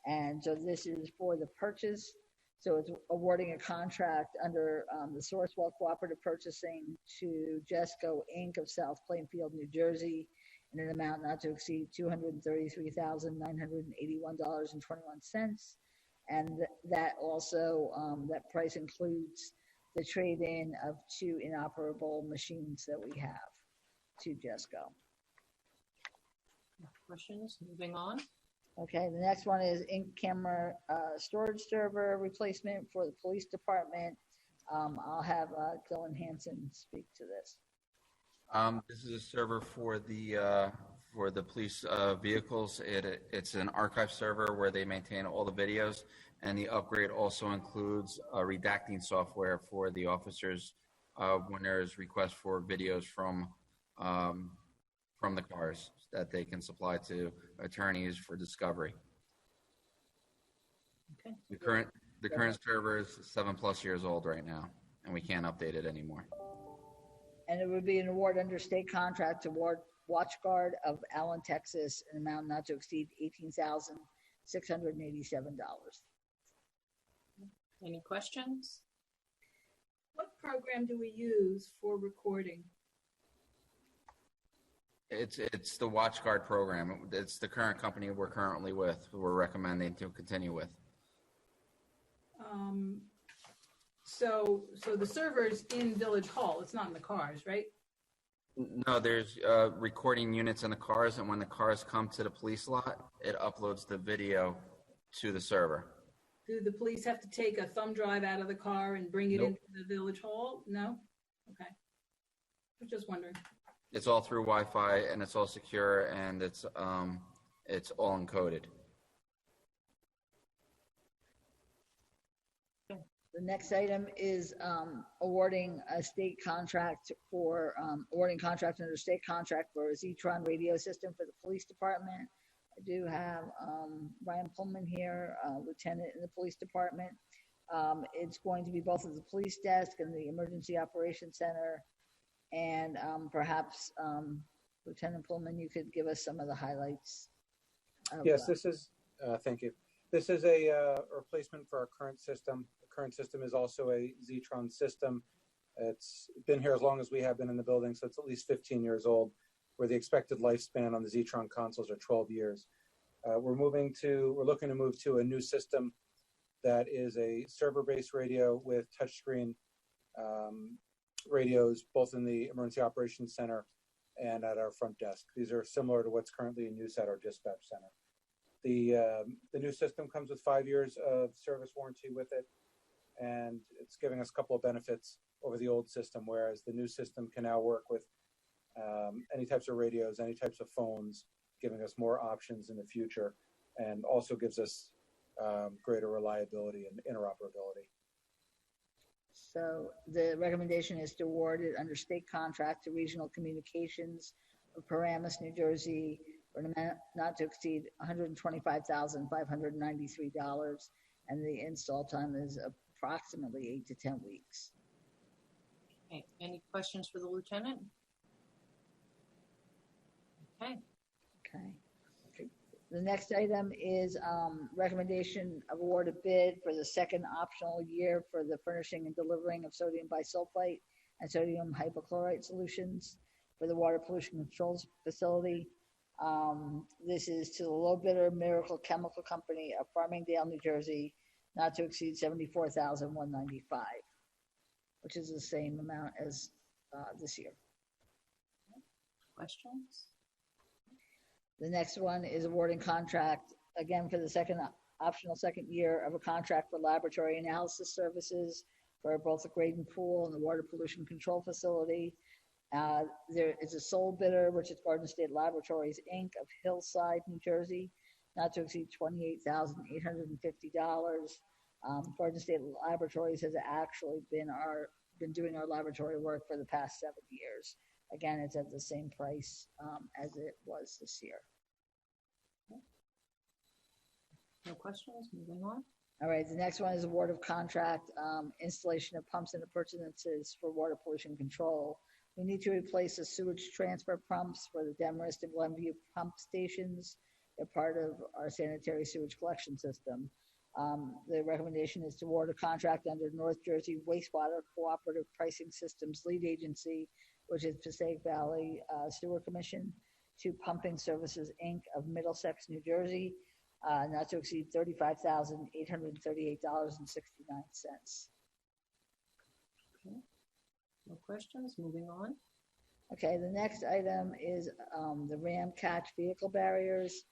And so this is for the purchase. So it's awarding a contract under the Sourcewell Cooperative Purchasing to Jesco Inc. of South Plainfield, New Jersey, in an amount not to exceed $233,981.21. And that also, that price includes the trade-in of 2 inoperable machines that we have to Jesco. Questions? Moving on. Okay, the next one is in-camera storage server replacement for the police department. I'll have Dylan Hanson speak to this. This is a server for the police vehicles. It's an archive server where they maintain all the videos, and the upgrade also includes redacting software for the officers when there's requests for videos from the cars that they can supply to attorneys for discovery. Okay. The current server is 7+ years old right now, and we can't update it anymore. And it would be an award under state contract to WatchGuard of Allen, Texas, an amount not to exceed $18,687. Any questions? What program do we use for recording? It's the WatchGuard program. It's the current company we're currently with, who we're recommending to continue with. So the server's in Village Hall. It's not in the cars, right? No, there's recording units in the cars, and when the cars come to the police lot, it uploads the video to the server. Do the police have to take a thumb drive out of the car and bring it Nope. into the Village Hall? No? Okay. I was just wondering. It's all through Wi-Fi, and it's all secure, and it's all encoded. The next item is awarding a state contract for awarding contract under state contract for a Zetron radio system for the police department. I do have Ryan Pullman here, lieutenant in the police department. It's going to be both at the police desk and the emergency operations center. And perhaps Lieutenant Pullman, you could give us some of the highlights. Yes, this is, thank you. This is a replacement for our current system. The current system is also a Zetron system. It's been here as long as we have been in the building, so it's at least 15 years old, where the expected lifespan on the Zetron consoles are 12 years. We're looking to move to a new system that is a server-based radio with touchscreen radios, both in the emergency operations center and at our front desk. These are similar to what's currently in use at our dispatch center. The new system comes with 5 years of service warranty with it, and it's giving us a couple of benefits over the old system, whereas the new system can now work with any types of radios, any types of phones, giving us more options in the future, and also gives us greater reliability and interoperability. So the recommendation is to award it under state contract to Regional Communications of Paramus, New Jersey, for an amount not to exceed $125,593, and the install time is approximately 8 to 10 weeks. Okay, any questions for the lieutenant? Okay. Okay. The next item is recommendation of award of bid for the second optional year for the furnishing and delivering of sodium bisulfite and sodium hypochlorite solutions for the water pollution control facility. This is to the low bidder Miracle Chemical Company of Farmingdale, New Jersey, not to exceed $74,195, which is the same amount as this year. Questions? The next one is awarding contract, again, for the optional second year of a contract for laboratory analysis services for both the Graydon Pool and the water pollution control facility. There is a sole bidder, which is Garden State Laboratories, Inc. of Hillside, New Jersey, not to exceed $28,850. Garden State Laboratories has actually been doing our laboratory work for the past 7 years. Again, it's at the same price as it was this year. No questions, moving on. All right, the next one is award of contract, installation of pumps and appurtenances for water pollution control. We need to replace the sewage transfer pumps for the Demarest and Glenview pump stations. They're part of our sanitary sewage collection system. The recommendation is to award a contract under North Jersey Wastewater Cooperative Pricing Systems Lead Agency, which is Passaic Valley Sewer Commission, to Pumping Services, Inc. of Middlesex, New Jersey, not to exceed $35,838.69. Okay. No questions, moving on. Okay, the next item is the Ram Catch vehicle barriers.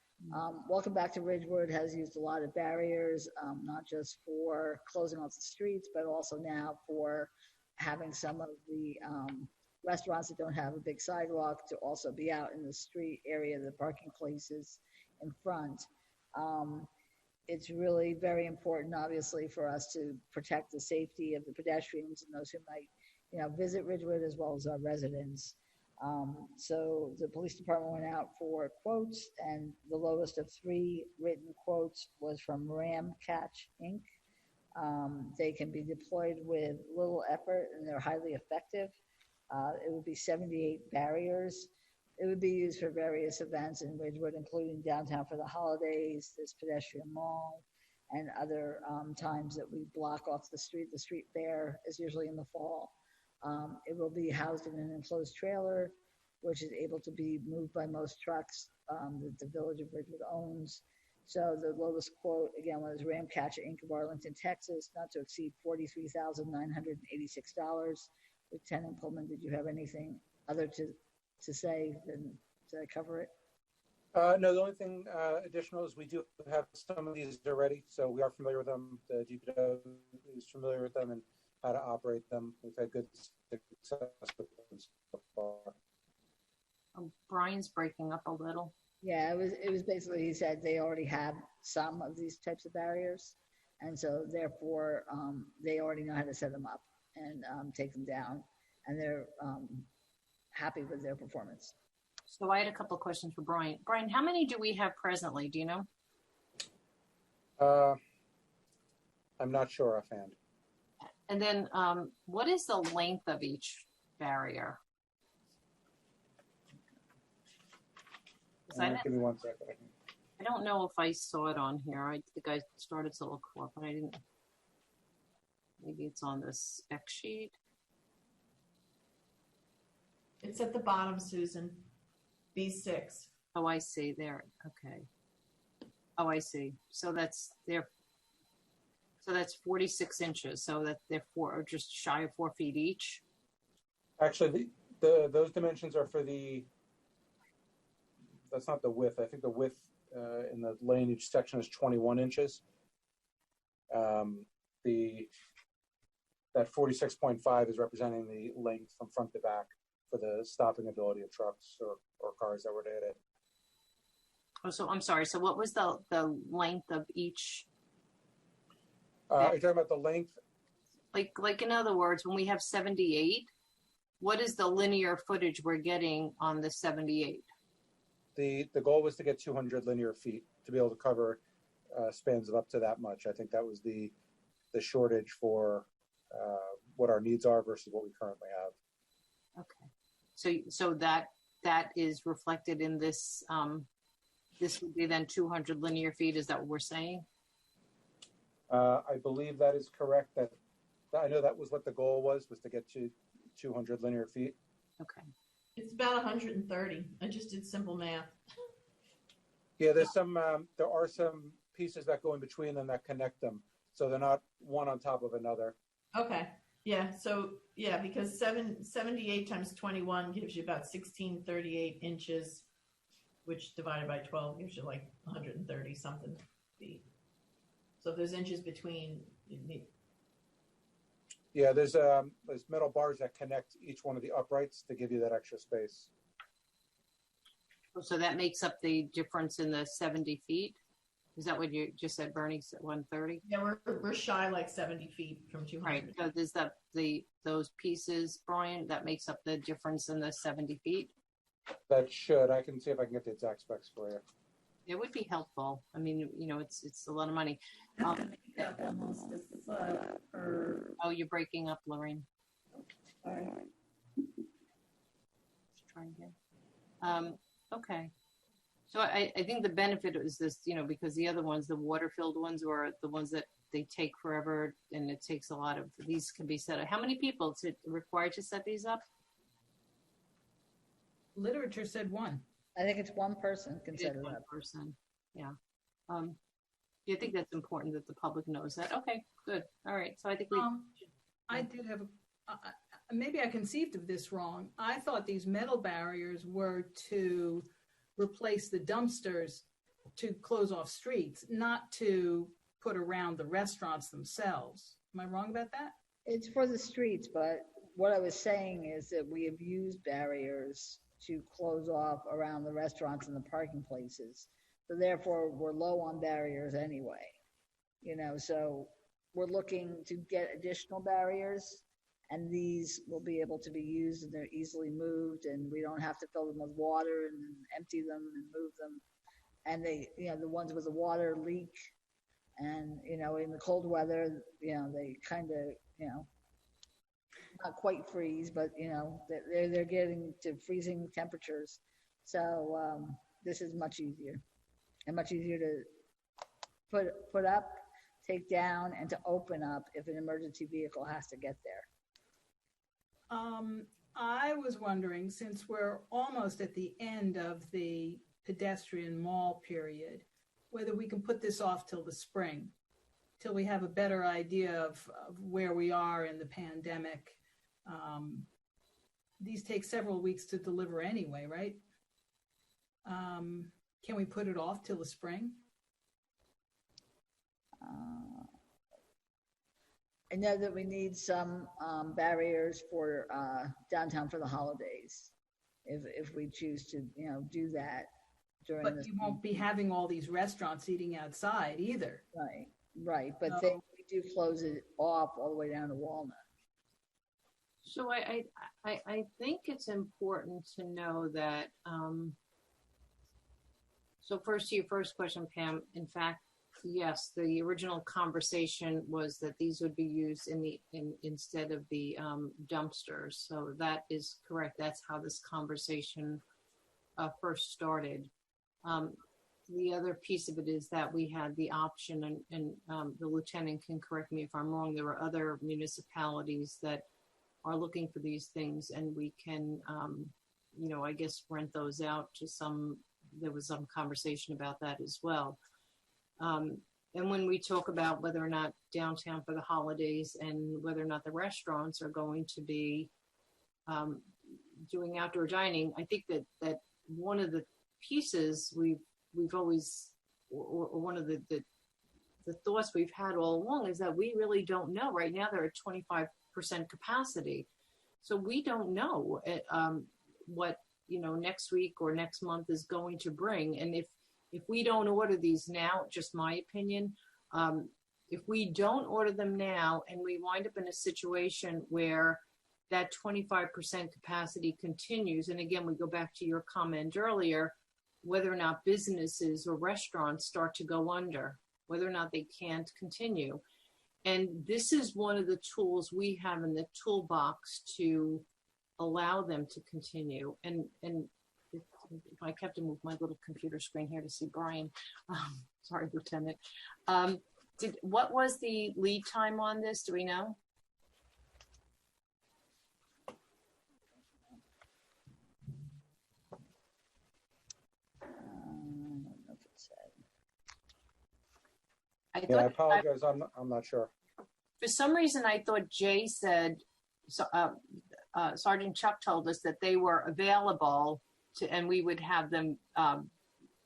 Welcome Back to Ridgewood has used a lot of barriers, not just for closing off the streets, but also now for having some of the restaurants that don't have a big sidewalk to also be out in the street area, the parking places in front. It's really very important, obviously, for us to protect the safety of the pedestrians and those who might, visit Ridgewood, as well as our residents. So the police department went out for quotes, and the lowest of 3 written quotes was from Ram Catch Inc. They can be deployed with little effort, and they're highly effective. It would be 78 barriers. It would be used for various events in Ridgewood, including downtown for the holidays, this pedestrian mall, and other times that we block off the street. The street fair is usually in the fall. It will be housed in an enclosed trailer, which is able to be moved by most trucks that the Village of Ridgewood owns. So the lowest quote, again, was Ram Catch Inc. of Arlington, Texas, not to exceed $43,986. Lieutenant Pullman, did you have anything other to say? Did I cover it? No, the only thing additional is we do have some of these already, so we are familiar with them. The DPW is familiar with them and how to operate them. We've had good success with them so far. Brian's breaking up a little. Yeah, it was basically, he said they already have some of these types of barriers, And so therefore, they already know how to set them up and take them down, and they're happy with their performance. So I had a couple of questions for Brian. Brian, how many do we have presently? Do you know? I'm not sure offhand. And then what is the length of each barrier? Give me 1 second. I don't know if I saw it on here. I think I started to look for it, but I didn't. Maybe it's on the spec sheet. It's at the bottom, Susan. B6. Oh, I see. There. Okay. Oh, I see. So that's there. So that's 46 inches. So that they're just shy of 4 feet each. Actually, those dimensions are for the. That's not the width. I think the width in the lane each section is 21 inches. That 46.5 is representing the length from front to back for the stopping ability of trucks or cars that were to hit it. Oh, so I'm sorry. So what was the length of each? Are you talking about the length? Like in other words, when we have 78, what is the linear footage we're getting on the 78? The goal was to get 200 linear feet to be able to cover spans of up to that much. I think that was the shortage for what our needs are versus what we currently have. Okay, so that is reflected in this. This would be then 200 linear feet. Is that what we're saying? I believe that is correct. That I know that was what the goal was to get to 200 linear feet. Okay. It's about 130. I just did simple math. Yeah, there are some pieces that go in between them that connect them, so they're not one on top of another. Okay. Yeah. So yeah, because 78 times 21 gives you about 1638 inches, which divided by 12 gives you like 130 something feet. So if there's inches between, you need. Yeah, there's metal bars that connect each one of the uprights to give you that extra space. So that makes up the difference in the 70 feet. Is that what you just said, Bernie? 130? Yeah, we're shy like 70 feet from 200. Right. So there's those pieces, Brian, that makes up the difference in the 70 feet. That should. I can see if I can get the exact specs for you. It would be helpful. I mean, it's a lot of money. Almost a foot per. Oh, you're breaking up, Lorraine. Sorry. Let's try again. Okay. So I think the benefit is this, because the other ones, the water-filled ones, are the ones that they take forever, and it takes a lot of. These can be set up. How many people is it required to set these up? Literature said one. I think it's one person can set it One up. person. Yeah. I think that's important that the public knows that. Okay, good. All right. So I think I did have maybe I conceived of this wrong. I thought these metal barriers were to replace the dumpsters to close off streets, not to put around the restaurants themselves. Am I wrong about that? It's for the streets, but what I was saying is that we have used barriers to close off around the restaurants and the parking places. So therefore, we're low on barriers anyway. So we're looking to get additional barriers, and these will be able to be used, and they're easily moved, and we don't have to fill them with water and empty them and move them. And they, the ones with the water leak, and in the cold weather, they kind of, not quite freeze, but they're getting to freezing temperatures. So this is much easier, and much easier to put up, take down, and to open up if an emergency vehicle has to get there. I was wondering, since we're almost at the end of the pedestrian mall period, whether we can put this off till the spring, till we have a better idea of where we are in the pandemic. These take several weeks to deliver anyway, right? Can we put it off till the spring? I know that we need some barriers for downtown for the holidays, if we choose to, do that during. But you won't be having all these restaurants eating outside either. Right. Right, but then we do close it off all the way down to Walnut. So I think it's important to know that, so first to your first question, Pam, in fact, yes, the original conversation was that these would be used instead of the dumpsters. So that is correct. That's how this conversation first started. The other piece of it is that we had the option, and the lieutenant can correct me if I'm wrong, there were other municipalities that are looking for these things, and we can, I guess, rent those out to some. There was some conversation about that as well. And when we talk about whether or not downtown for the holidays and whether or not the restaurants are going to be doing outdoor dining, I think that one of the pieces we've always, or one of the thoughts we've had all along is that we really don't know. Right now they're at 25% capacity. So we don't know what, next week or next month is going to bring. And if we don't order these now, just my opinion, if we don't order them now and we wind up in a situation where that 25% capacity continues, and again, we go back to your comment earlier, whether or not businesses or restaurants start to go under, whether or not they can't continue. And this is one of the tools we have in the toolbox to allow them to continue. And if I kept to move my little computer screen here to see Brian. Sorry, Lieutenant. What was the lead time on this? Do we know? I apologize. I'm not sure. For some reason, I thought Jay said, Sergeant Chuck told us that they were available and we would have them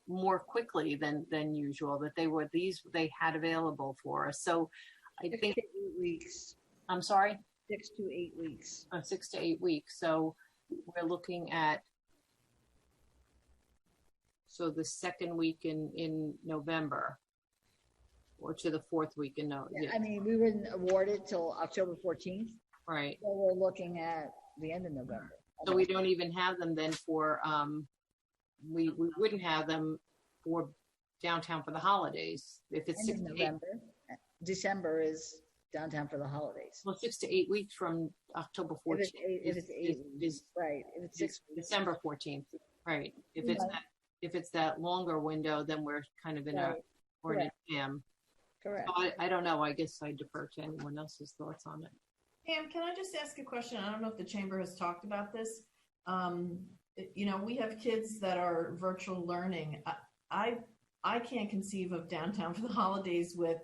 more quickly than usual, that they had available for us. So I think 6 to 8 weeks. I'm sorry? 6 to 8 weeks. 6 to 8 weeks. So we're looking at, so the second week in November, or to the fourth week in November. Yeah, I mean, we wouldn't award it till October 14th. Right. So we're looking at the end of November. So we don't even have them then for, we wouldn't have them for downtown for the holidays. If it's 6 to 8. November. December is downtown for the holidays. Well, 6 to 8 weeks from October 14th. If it's 8 weeks, right. If it's 6 weeks. December 14th, right. If it's that longer window, then we're kind of in a jam. Correct. So I don't know. I guess I defer to anyone else's thoughts on it. Pam, can I just ask a question? I don't know if the chamber has talked about this. We have kids that are virtual learning. I can't conceive of downtown for the holidays with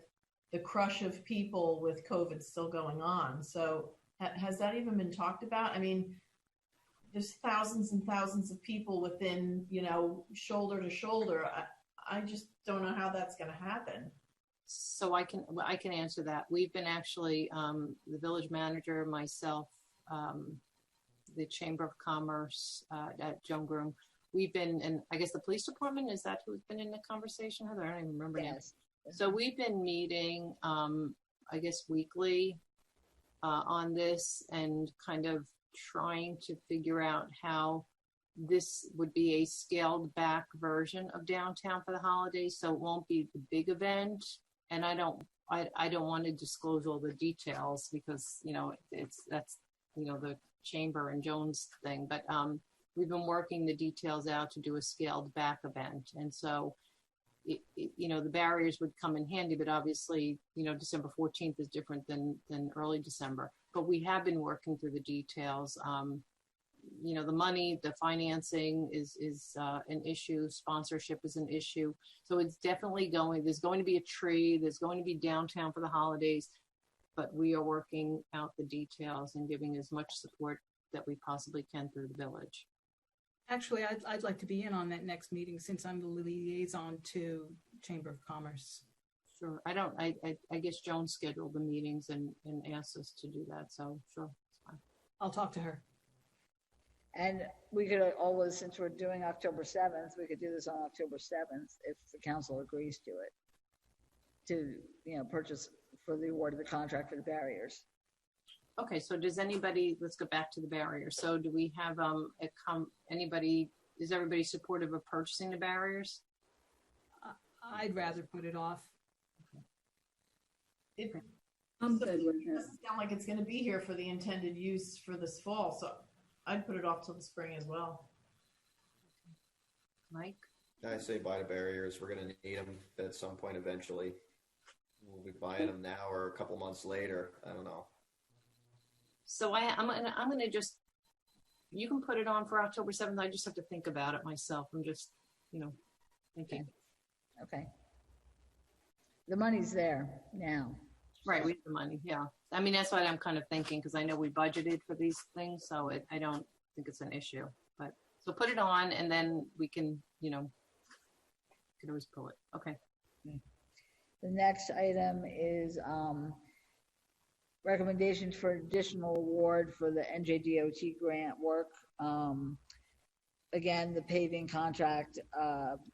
the crush of people with COVID still going on. So has that even been talked about? I mean, there's thousands and thousands of people within, shoulder to shoulder. I just don't know how that's going to happen. So I can answer that. We've been actually, the village manager, myself, the Chamber of Commerce at Joan Groom. We've been, and I guess the police department, is that who's been in the conversation, Heather? I don't even remember. Yes. So we've been meeting, I guess, weekly on this and kind of trying to figure out how this would be a scaled back version of downtown for the holidays. So it won't be the big event. And I don't want to disclose all the details because, that's the chamber and Jones thing, but we've been working the details out to do a scaled back event. And so, the barriers would come in handy, but obviously, December 14th is different than early December, but we have been working through the details. The money, the financing is an issue. Sponsorship is an issue. So it's definitely there's going to be a tree. There's going to be downtown for the holidays, but we are working out the details and giving as much support that we possibly can through the village. Actually, I'd like to be in on that next meeting since I'm the liaison to Chamber of Commerce. Sure. I guess Joan scheduled the meetings and asked us to do that. So sure, it's fine. I'll talk to her. And we could always, since we're doing October 7th, we could do this on October 7th if the council agrees to it. to, purchase for the award of the contract for the barriers. Okay, so does anybody, let's go back to the barriers. So do we have, is everybody supportive of purchasing the barriers? I'd rather put it off. I'm good with it. Doesn't sound like it's going to be here for the intended use for this fall, so I'd put it off till the spring as well. Mike? I say buy the barriers. We're going to need them at some point eventually. We'll be buying them now or a couple months later. I don't know. So I'm gonna just, you can put it on for October 7th. I just have to think about it myself. I'm just, thinking. Okay. The money's there now. Right, we have the money, yeah. I mean, that's what I'm kind of thinking, because I know we budgeted for these things, so I don't think it's an issue. But, so put it on, and then we can, could always pull it. Okay. The next item is recommendations for additional award for the NJDOT grant work. Again, the paving contract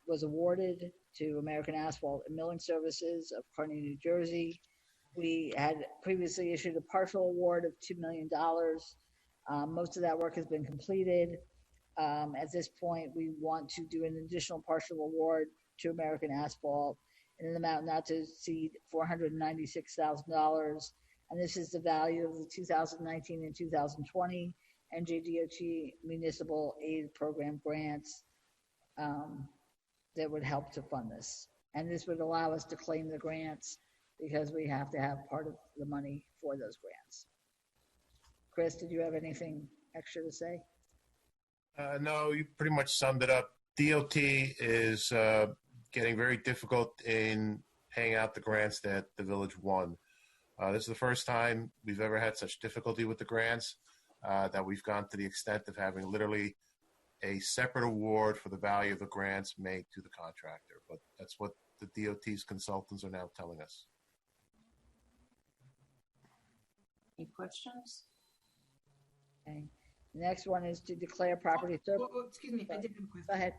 was awarded to American Asphalt and Milling Services of Kearney, New Jersey. We had previously issued a partial award of $2 million. Most of that work has been completed. At this point, we want to do an additional partial award to American Asphalt in an amount not to exceed $496,000. And this is the value of the 2019 and 2020 NJDOT Municipal Aid Program grants that would help to fund this. And this would allow us to claim the grants because we have to have part of the money for those grants. Chris, did you have anything extra to say? No, you pretty much summed it up. DOT is getting very difficult in paying out the grants that the village won. This is the first time we've ever had such difficulty with the grants that we've gone to the extent of having literally a separate award for the value of the grants made to the contractor. But that's what the DOT's consultants are now telling us. Any questions? Okay. The next one is to declare property surplus. Excuse me, I did have a question. Go ahead.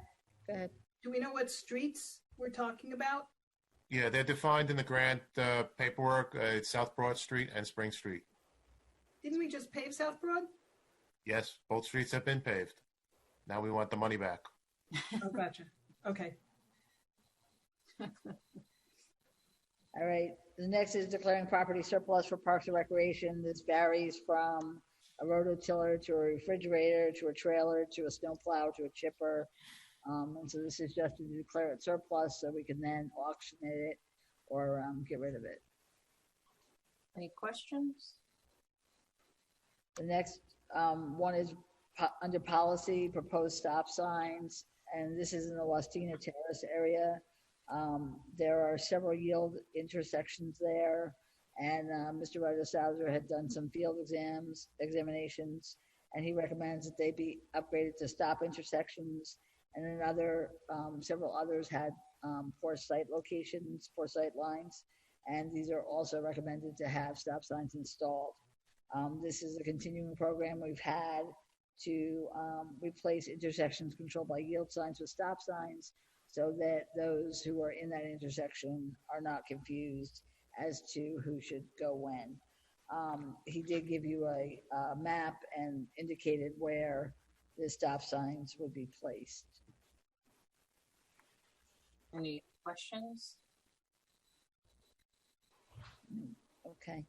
Go ahead. Do we know what streets we're talking about? Yeah, they're defined in the grant paperwork. It's South Broad Street and Spring Street. Didn't we just pave South Broad? Yes, both streets have been paved. Now we want the money back. Oh, gotcha. Okay. All right. The next is declaring property surplus for Parks and Recreation. This varies from a rototiller to a refrigerator to a trailer to a snowplow to a chipper. And so this is just to declare it surplus so we can then auction it or get rid of it. Any questions? The next one is under policy, proposed stop signs. And this is in the Wastina Terrace area. There are several yield intersections there. And Mr. Rotosauser had done some field examinations, and he recommends that they be upgraded to stop intersections. And then several others had poor sight locations, poor sight lines, and these are also recommended to have stop signs installed. This is a continuing program we've had to replace intersections controlled by yield signs with stop signs so that those who are in that intersection are not confused as to who should go when. He did give you a map and indicated where the stop signs would be placed. Any questions? Okay.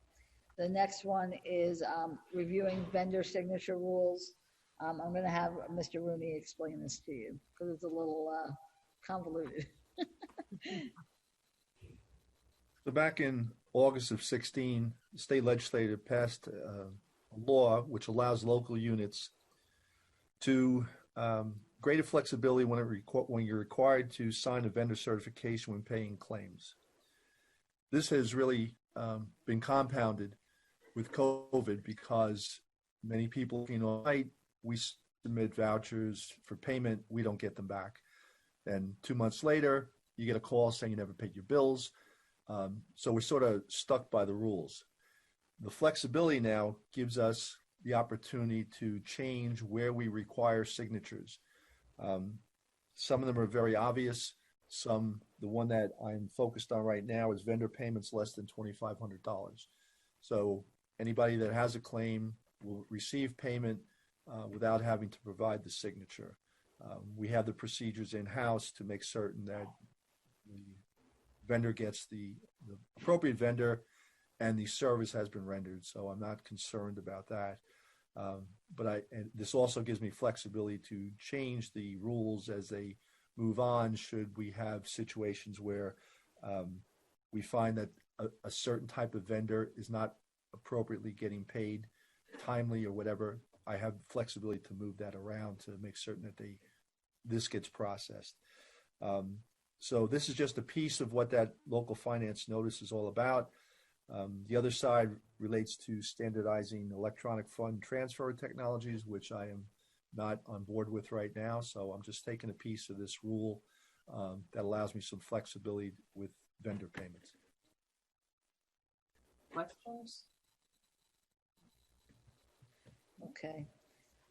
The next one is reviewing vendor signature rules. I'm going to have Mr. Rooney explain this to you because it's a little convoluted. So back in August of 16, the state legislature passed a law which allows local units to greater flexibility when you're required to sign a vendor certification when paying claims. This has really been compounded with COVID because many people, we submit vouchers for payment, we don't get them back. And 2 months later, you get a call saying you never paid your bills. So we're sort of stuck by the rules. The flexibility now gives us the opportunity to change where we require signatures. Some of them are very obvious. Some the one that I'm focused on right now is vendor payments less than $2,500. So anybody that has a claim will receive payment without having to provide the signature. We have the procedures in-house to make certain that the vendor gets the appropriate vendor and the service has been rendered. So I'm not concerned about that. But this also gives me flexibility to change the rules as they move on should we have situations where we find that a certain type of vendor is not appropriately getting paid timely or whatever. I have flexibility to move that around to make certain that this gets processed. So this is just a piece of what that local finance notice is all about. The other side relates to standardizing electronic fund transfer technologies, which I am not on board with right now. So I'm just taking a piece of this rule that allows me some flexibility with vendor payments. Questions? Okay.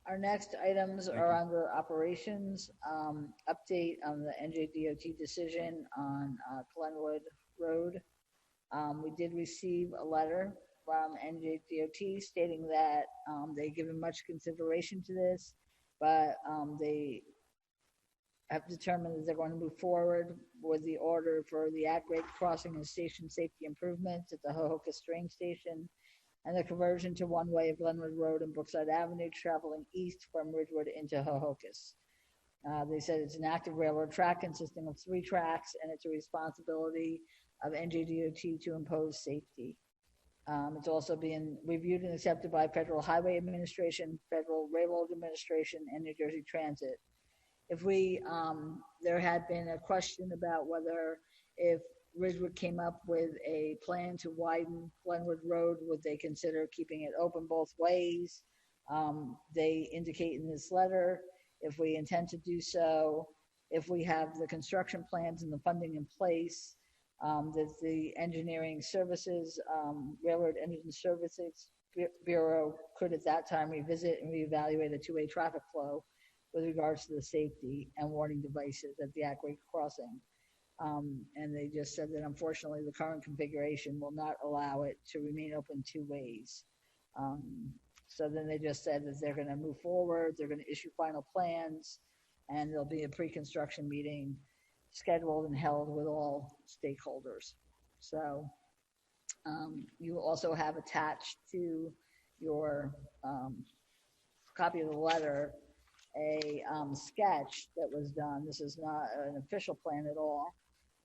Our next items are under operations. Update on the NJDOT decision on Glenwood Road. We did receive a letter from NJDOT stating that they've given much consideration to this, but they have determined that they're going to move forward with the order for the at-grade crossing and station safety improvements at the Hohokos train station and the conversion to one-way of Glenwood Road and Brookside Avenue traveling east from Ridgewood into Hohokos. They said it's an active railroad track consisting of 3 tracks, and it's a responsibility of NJDOT to impose safety. It's also being reviewed and accepted by Federal Highway Administration, Federal Railroad Administration, and New Jersey Transit. If there had been a question about whether if Ridgewood came up with a plan to widen Glenwood Road, would they consider keeping it open both ways? They indicate in this letter, if we intend to do so, if we have the construction plans and the funding in place, that the engineering services, Railroad Engine Services Bureau could at that time revisit and reevaluate a 2-way traffic flow with regards to the safety and warning devices at the at-grade crossing. And they just said that unfortunately the current configuration will not allow it to remain open 2 ways. So then they just said that they're going to move forward, they're going to issue final plans, and there'll be a pre-construction meeting scheduled and held with all stakeholders. So you also have attached to your copy of the letter a sketch that was done. This is not an official plan at all.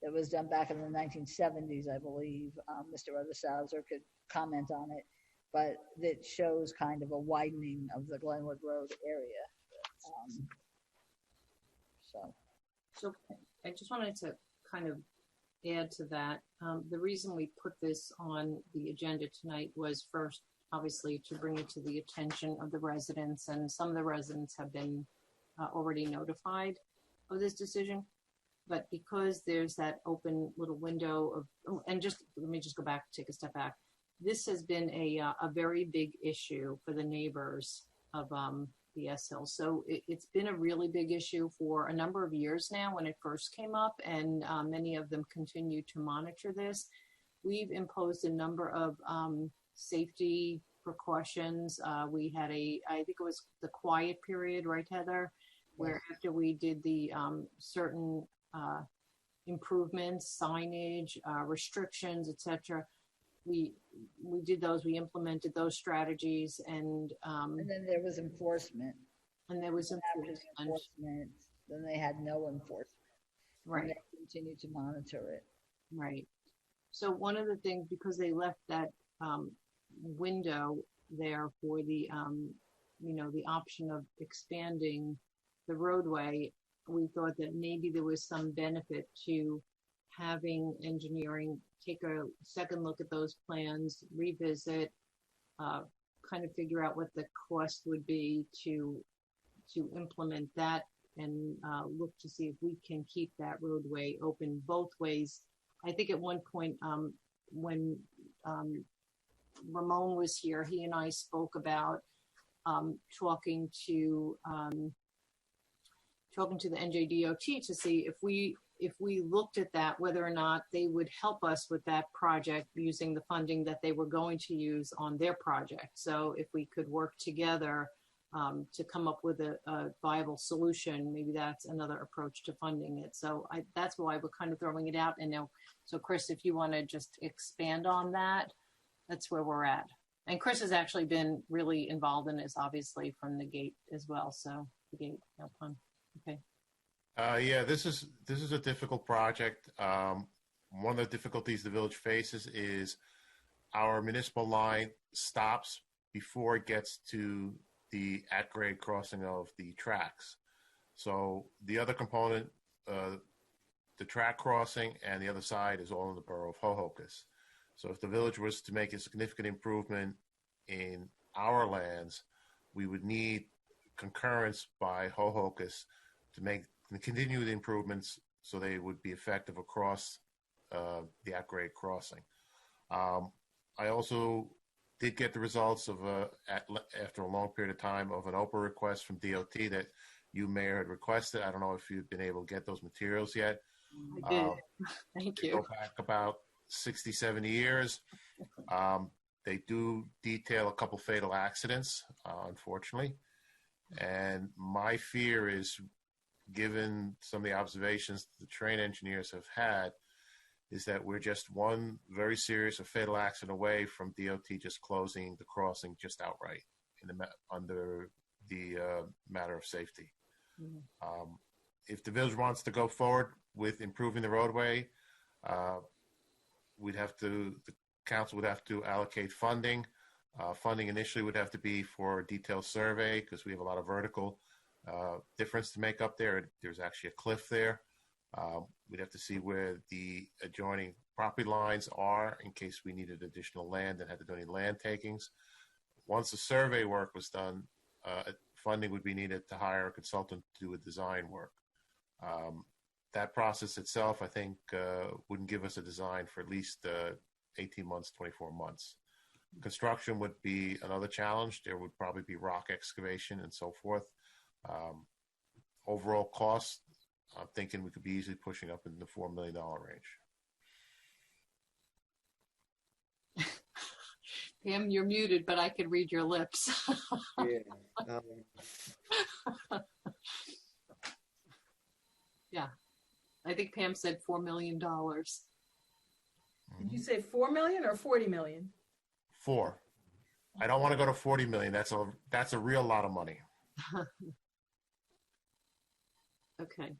It was done back in the 1970s, I believe. Mr. Ruthershauser could comment on it, but it shows kind of a widening of the Glenwood Road area. So I just wanted to kind of add to that. The reason we put this on the agenda tonight was first, obviously, to bring it to the attention of the residents, and some of the residents have been already notified of this decision. But because there's that open little window of, and just let me just go back, take a step back. This has been a very big issue for the neighbors of the S Hill. So it's been a really big issue for a number of years now when it first came up, and many of them continue to monitor this. We've imposed a number of safety precautions. We had I think it was the quiet period, right, Heather? Where after we did the certain improvements, signage, restrictions, etc., we did those. We implemented those strategies, and then there was enforcement. And there was enforcement. Then they had no enforcement. Right. And they continued to monitor it. Right. So one of the things, because they left that window there for the the option of expanding the roadway, we thought that maybe there was some benefit to having engineering take a second look at those plans, revisit, kind of figure out what the cost would be to implement that, and look to see if we can keep that roadway open both ways. I think at one point when Ramon was here, he and I spoke about talking to the NJDOT to see if we if we looked at that, whether or not they would help us with that project using the funding that they were going to use on their project. So if we could work together to come up with a viable solution, maybe that's another approach to funding it. So that's why we're kind of throwing it out. And now, so Chris, if you want to just expand on that, that's where we're at. And Chris has actually been really involved in this, obviously, from the gate as well. So the gate, no pun. Okay. Yeah, this is a difficult project. One of the difficulties the village faces is our municipal line stops before it gets to the at-grade crossing of the tracks. So the other component, the track crossing and the other side is all in the borough of Hohokus. So if the village was to make a significant improvement in our lands, we would need concurrence by Hohokus to continue the improvements so they would be effective across the at-grade crossing. I also did get the results of after a long period of time of an OPA request from DOT that you, Mayor, had requested. I don't know if you've been able to get those materials yet. I did. Thank you. Go back about 60, 70 years. They do detail a couple fatal accidents, unfortunately. And my fear is, given some of the observations the train engineers have had, is that we're just one very serious or fatal accident away from DOT just closing the crossing just outright under the matter of safety. Mm-hmm. If the village wants to go forward with improving the roadway, the council would have to allocate funding. Funding initially would have to be for a detailed survey because we have a lot of vertical difference to make up there. There's actually a cliff there. We'd have to see where the adjoining property lines are in case we needed additional land and had to do any land takings. Once the survey work was done, funding would be needed to hire a consultant to do a design work. That process itself, I think, wouldn't give us a design for at least 18 months, 24 months. Construction would be another challenge. There would probably be rock excavation and so forth. Overall cost, I'm thinking we could be easily pushing up in the $4 million range. Pam, you're muted, but I can read your lips. Yeah. Yeah. I think Pam said $4 million. Did you say 4 million or 40 million? 4. I don't want to go to 40 million. That's a real lot of money. Okay.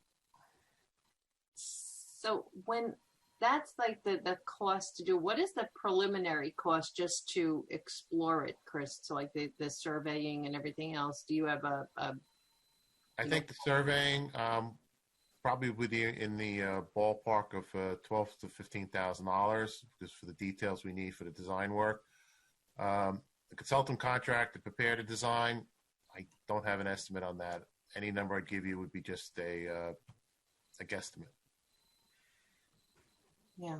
So when that's like the cost to do, what is the preliminary cost just to explore it, Chris? So like the surveying and everything else, do you have I think the surveying probably would be in the ballpark of $12,000 to $15,000 because for the details we need for the design work. The consultant contract to prepare the design, I don't have an estimate on that. Any number I'd give you would be just a guesstimate. Yeah.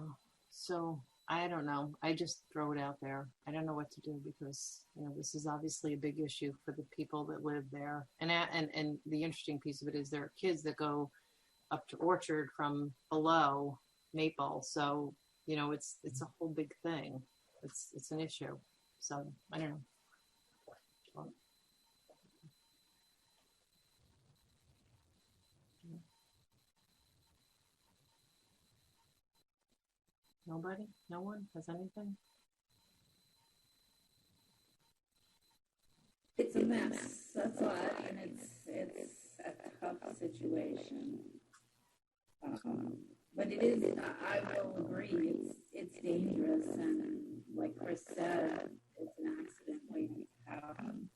So I don't know. I just throw it out there. I don't know what to do because, this is obviously a big issue for the people that live there. And the interesting piece of it is there are kids that go up to Orchard from below Maple. So, it's a whole big thing. It's an issue. So I don't know. Nobody? No one has anything? It's a mess. That's why, and it's a tough situation. But it is. I will agree. It's dangerous, and like Chris said, it's an accident waiting to happen.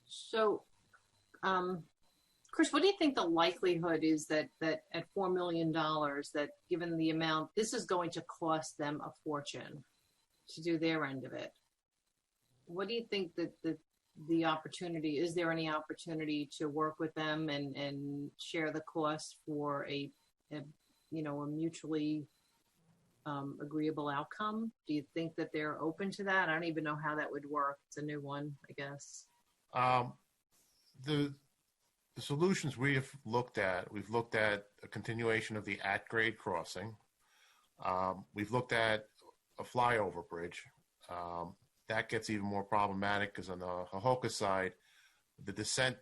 So, Chris, what do you think the likelihood is that at $4 million, that given the amount, this is going to cost them a fortune to do their end of it? What do you think that the opportunity, is there any opportunity to work with them and share the cost for a mutually agreeable outcome? Do you think that they're open to that? I don't even know how that would work. It's a new one, I guess. The solutions we've looked at a continuation of the at-grade crossing. We've looked at a flyover bridge. That gets even more problematic because on the Hohoka side, the descent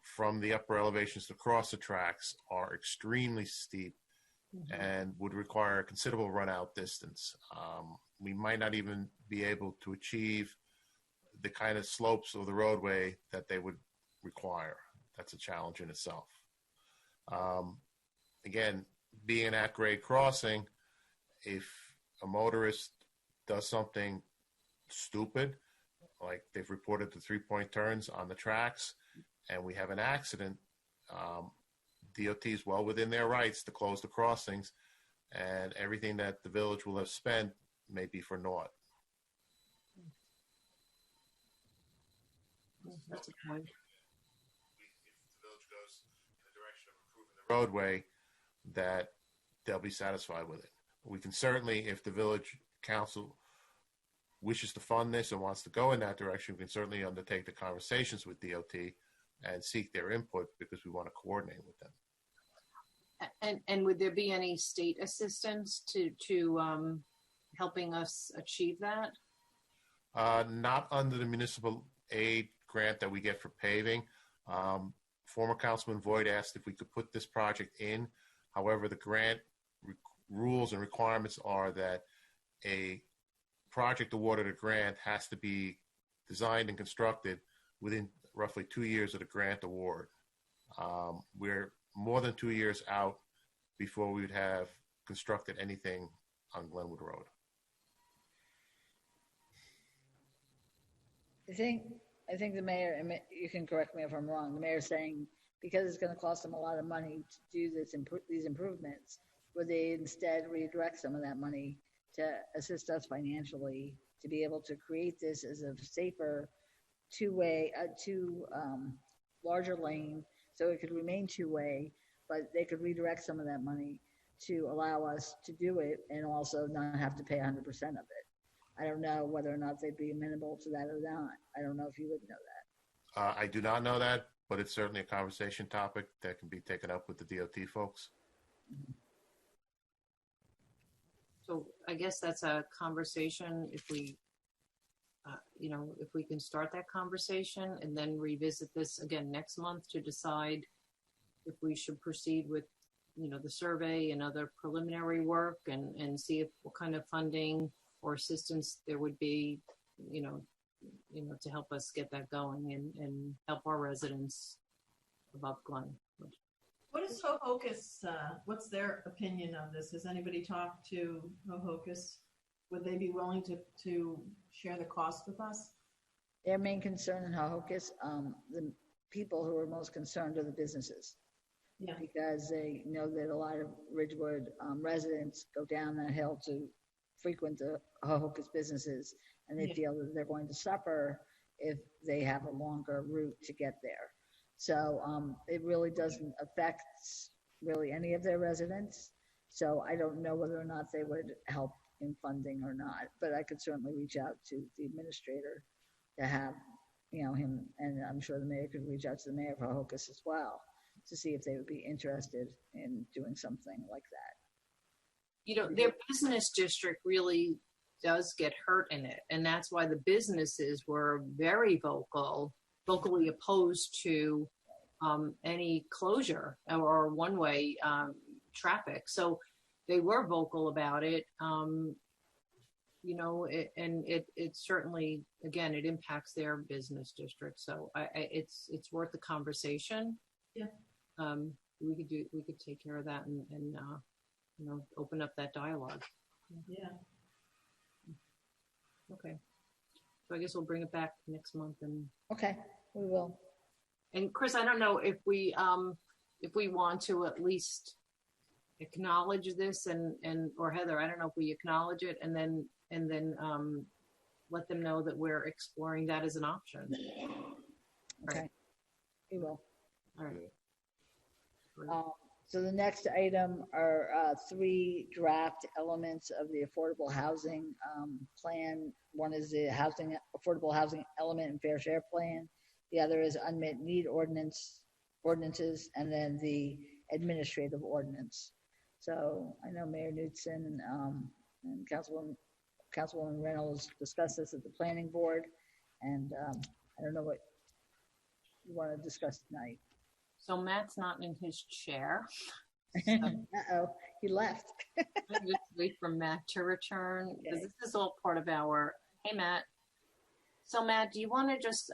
from the upper elevations to cross the tracks are extremely steep and would require a considerable run-out distance. We might not even be able to achieve the kind of slopes of the roadway that they would require. That's a challenge in itself. Again, being an at-grade crossing, if a motorist does something stupid, like they've reported the three-point turns on the tracks, and we have an accident, DOT is well within their rights to close the crossings, and everything that the village will have spent may be for naught. That's a point. If the village goes in the direction of improving the roadway, that they'll be satisfied with it. We can certainly, if the village council wishes to fund this and wants to go in that direction, we can certainly undertake the conversations with DOT and seek their input because we want to coordinate with them. And would there be any state assistance to helping us achieve that? Not under the municipal aid grant that we get for paving. Former Councilman Voigt asked if we could put this project in. However, the grant rules and requirements are that a project awarded a grant has to be designed and constructed within roughly 2 years of the grant award. We're more than 2 years out before we would have constructed anything on Glenwood Road. I think the mayor, and you can correct me if I'm wrong, the mayor's saying because it's going to cost them a lot of money to do these improvements, would they instead redirect some of that money to assist us financially to be able to create this as a safer larger lane so it could remain two-way, but they could redirect some of that money to allow us to do it and also not have to pay 100% of it. I don't know whether or not they'd be amenable to that or not. I don't know if you would know that. I do not know that, but it's certainly a conversation topic that can be taken up with the DOT folks. So I guess that's a conversation if we, if we can start that conversation and then revisit this again next month to decide if we should proceed with, the survey and other preliminary work and see if what kind of funding or assistance there would be, to help us get that going and help our residents above Glen. What is Hohokus? What's their opinion on this? Has anybody talked to Hohokus? Would they be willing to share the cost with us? Their main concern in Hohokus, the people who are most concerned are the businesses. Yeah. Because they know that a lot of Ridgewood residents go down that hill to frequent the Hohokus businesses, and they feel that they're going to suffer if they have a longer route to get there. So it really doesn't affect really any of their residents. So I don't know whether or not they would help in funding or not, but I could certainly reach out to the administrator to have, him, and I'm sure the mayor could reach out to the mayor of Hohokus as well to see if they would be interested in doing something like that. Their business district really does get hurt in it. And that's why the businesses were very vocally opposed to any closure or one-way traffic. So they were vocal about it. And it certainly, again, it impacts their business district. So it's worth the conversation. Yeah. We could take care of that and open up that dialogue. Yeah. Okay. So I guess we'll bring it back next month and. Okay, we will. And Chris, I don't know if we want to at least acknowledge this or Heather, I don't know if we acknowledge it and then let them know that we're exploring that as an option. Okay, right. We will. All right. So the next item are 3 draft elements of the affordable housing plan. One is the affordable housing element and fair share plan. The other is unmet need ordinance ordinances and then the administrative ordinance. So I know Mayor Knudsen and Councilwoman Reynolds discussed this at the planning board, and I don't know what you want to discuss tonight. So Matt's not in his chair. Uh-oh, he left. I'm just wait for Matt to return, because Okay. this is all part of our, hey, Matt. So Matt, do you want to just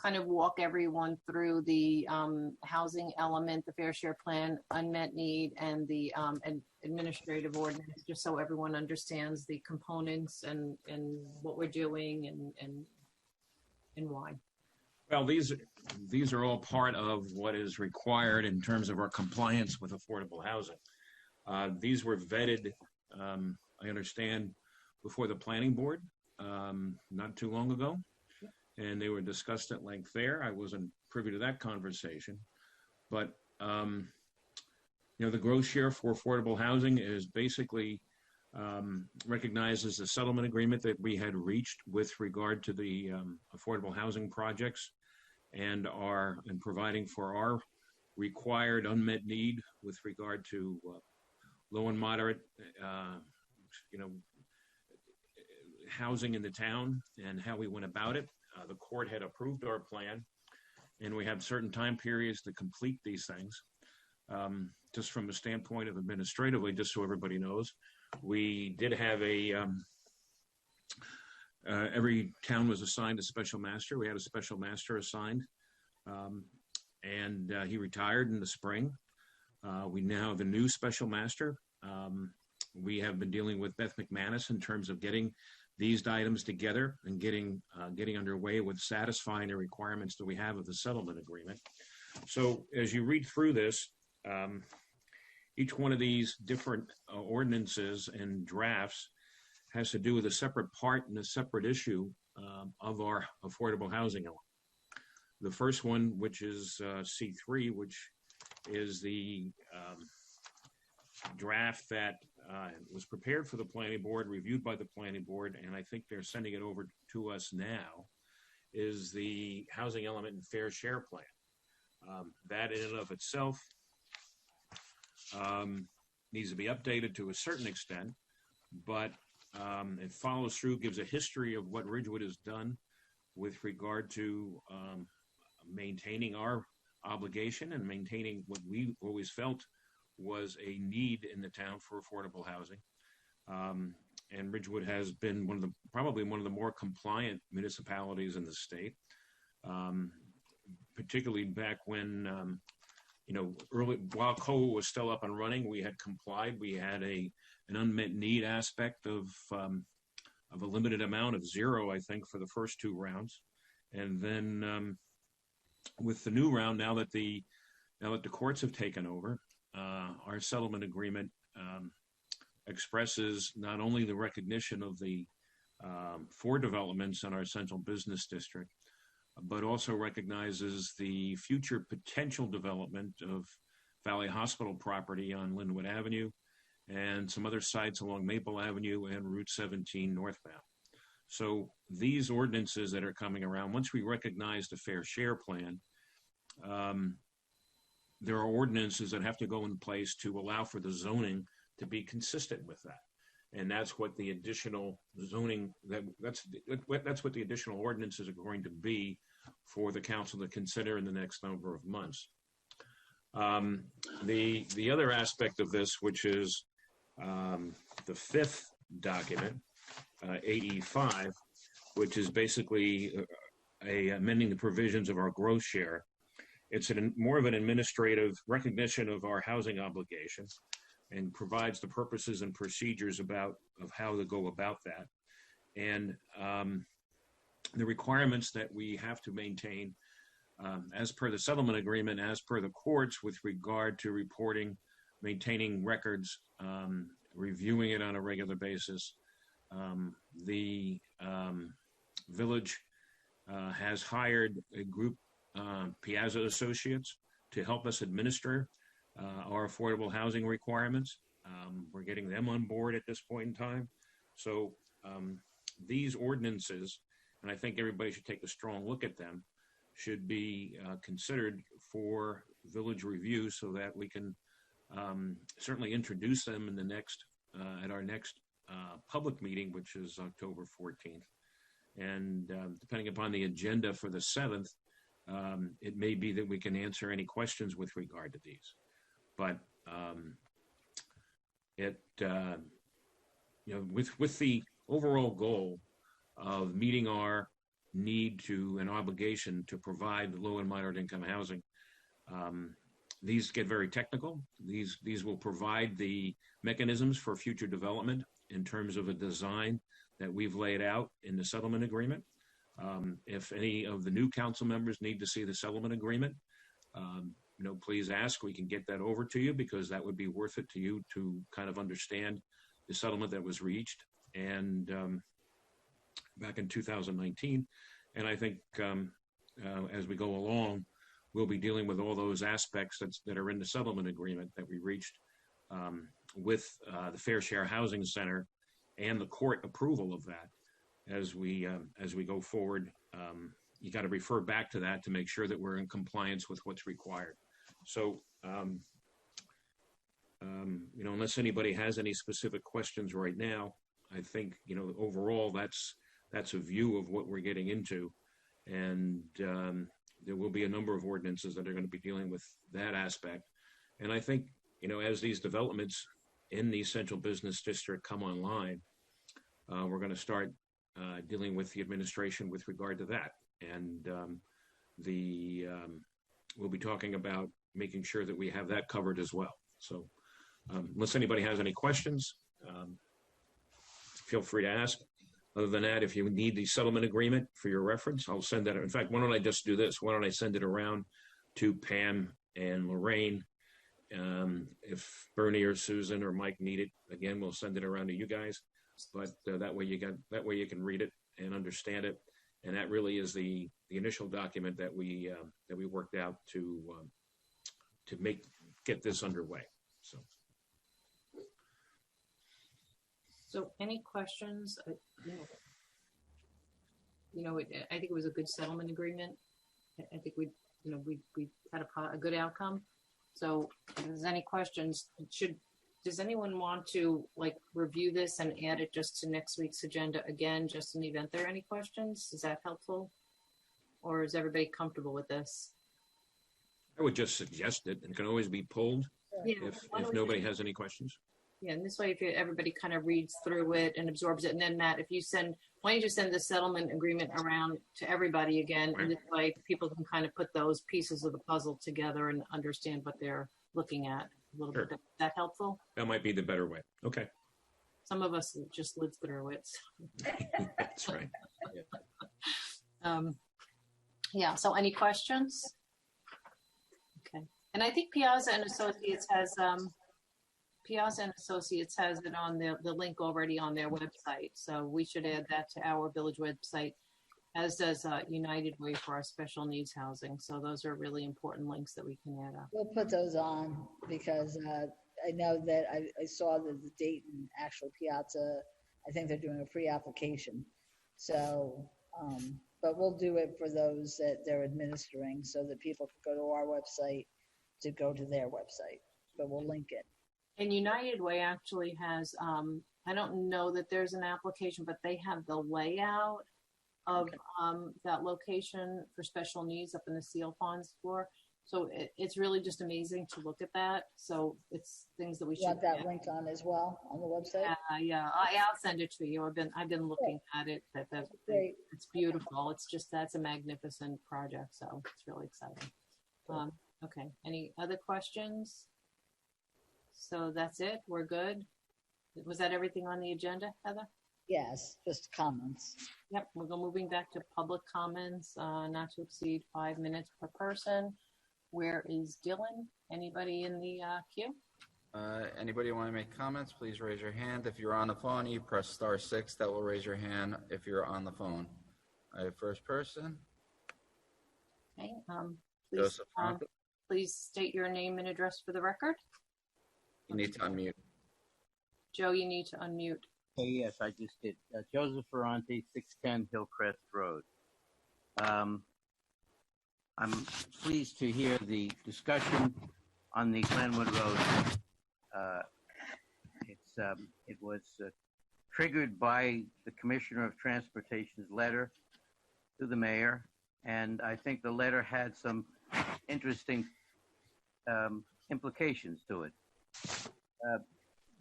kind of walk everyone through the housing element, the fair share plan, unmet need, and the administrative ordinance, just so everyone understands the components and what we're doing and why? Well, these are all part of what is required in terms of our compliance with affordable housing. These were vetted, I understand, before the planning board not too long ago, and they were discussed at length there. I wasn't privy to that conversation, but the gross share for affordable housing is basically recognized as the settlement agreement that we had reached with regard to the affordable housing projects and providing for our required unmet need with regard to low and moderate, housing in the town and how we went about it. The court had approved our plan, and we have certain time periods to complete these things. Just from a standpoint of administratively, just so everybody knows, we did have every town was assigned a special master. We had a special master assigned, and he retired in the spring. We now have a new special master. We have been dealing with Beth McManus in terms of getting these items together and getting underway with satisfying the requirements that we have of the settlement agreement. So as you read through this, each one of these different ordinances and drafts has to do with a separate part and a separate issue of our affordable housing element. The first one, which is C3, which is the draft that was prepared for the planning board, reviewed by the planning board, and I think they're sending it over to us now, is the housing element and fair share plan. That in and of itself needs to be updated to a certain extent, but it follows through, gives a history of what Ridgewood has done with regard to maintaining our obligation and maintaining what we always felt was a need in the town for affordable housing. And Ridgewood has been probably one of the more compliant municipalities in the state, particularly back when, early, while COA was still up and running, we had complied. We had an unmet need aspect of a limited amount of 0, I think, for the first 2 rounds. And then with the new round, now that the courts have taken over, our settlement agreement expresses not only the recognition of the 4 developments in our central business district, but also recognizes the future potential development of Valley Hospital property on Linwood Avenue and some other sites along Maple Avenue and Route 17 northbound. So these ordinances that are coming around, once we recognize the fair share plan, there are ordinances that have to go in place to allow for the zoning to be consistent with that. And that's what the additional zoning, that's what the additional ordinances are going to be for the council to consider in the next number of months. The other aspect of this, which is the 5th document, 8E5, which is basically amending the provisions of our growth share. It's more of an administrative recognition of our housing obligation and provides the purposes and procedures of how to go about that. And the requirements that we have to maintain as per the settlement agreement, as per the courts with regard to reporting, maintaining records, reviewing it on a regular basis. The village has hired a group, Piazza Associates, to help us administer our affordable housing requirements. We're getting them on board at this point in time. So these ordinances, and I think everybody should take a strong look at them, should be considered for village review so that we can certainly introduce them in the next at our next public meeting, which is October 14th. And depending upon the agenda for the 7th, it may be that we can answer any questions with regard to these. But with the overall goal of meeting our need to an obligation to provide low and moderate income housing, these get very technical. These will provide the mechanisms for future development in terms of a design that we've laid out in the settlement agreement. If any of the new council members need to see the settlement agreement, please ask. We can get that over to you, because that would be worth it to you to kind of understand the settlement that was reached and back in 2019. And I think as we go along, we'll be dealing with all those aspects that are in the settlement agreement that we reached with the Fair Share Housing Center and the court approval of that. As we go forward, you got to refer back to that to make sure that we're in compliance with what's required. So, unless anybody has any specific questions right now, I think, overall that's a view of what we're getting into. And there will be a number of ordinances that are going to be dealing with that aspect. And I think, as these developments in the central business district come online, we're going to start dealing with the administration with regard to that. And we'll be talking about making sure that we have that covered as well. So unless anybody has any questions, feel free to ask. Other than that, if you need the settlement agreement for your reference, I'll send that. In fact, why don't I just do this? Why don't I send it around to Pam and Lorraine? If Bernie or Susan or Mike need it, again, we'll send it around to you guys. But that way you can read it and understand it. And that really is the initial document that we worked out to get this underway. So any questions? I think it was a good settlement agreement. I think we had a good outcome. So if there's any questions, does anyone want to review this and add it just to next week's agenda again, just in the event there are any questions? Is that helpful? Or is everybody comfortable with this? I would just suggest it. It can always be pulled if nobody has any questions. Yeah, and this way, if everybody kind of reads through it and absorbs it, and then Matt, why don't you just send the settlement agreement around to everybody again, right. And this way people can kind of put those pieces of the puzzle together and understand what they're looking at a little bit. Is that helpful? That might be the better way. Okay. Some of us just live through it. That's right. Yeah. So, any questions? Okay. And I think Piazza and Associates has it on the link already on their website. So we should add that to our village website, as does United Way for our special needs housing. So those are really important links that we can add up. We'll put those on because I know that I saw that the Dayton actual Piazza, I think they're doing a pre-application. So, but we'll do it for those that they're administering so that people can go to our website to go to their website, but we'll link it. And United Way actually has, I don't know that there's an application, but they have the layout of that location for special needs up in the Seal Ponds floor. So it's really just amazing to look at that. So it's things that we should. Want that linked on as well on the website? Yeah. I'll send it to you. I've been looking at it. That's great. It's beautiful. It's just, that's a magnificent project. So it's really exciting. Okay. Any other questions? So that's it. We're good. Was that everything on the agenda, Heather? Yes, just comments. Yep. We'll go moving back to public comments, not to exceed 5 minutes per person. Where is Dylan? Anybody in the queue? Anybody want to make comments, please raise your hand. If you're on the phone, you press *6. That will raise your hand if you're on the phone. First person. Okay. Please state your name and address for the record. You need to unmute. Joe, you need to unmute. Hey, yes, I just did. Joseph Ferrante, 610 Hillcrest Road. I'm pleased to hear the discussion on the Glenwood Road. It was triggered by the Commissioner of Transportation's letter to the mayor, and I think the letter had some interesting implications to it.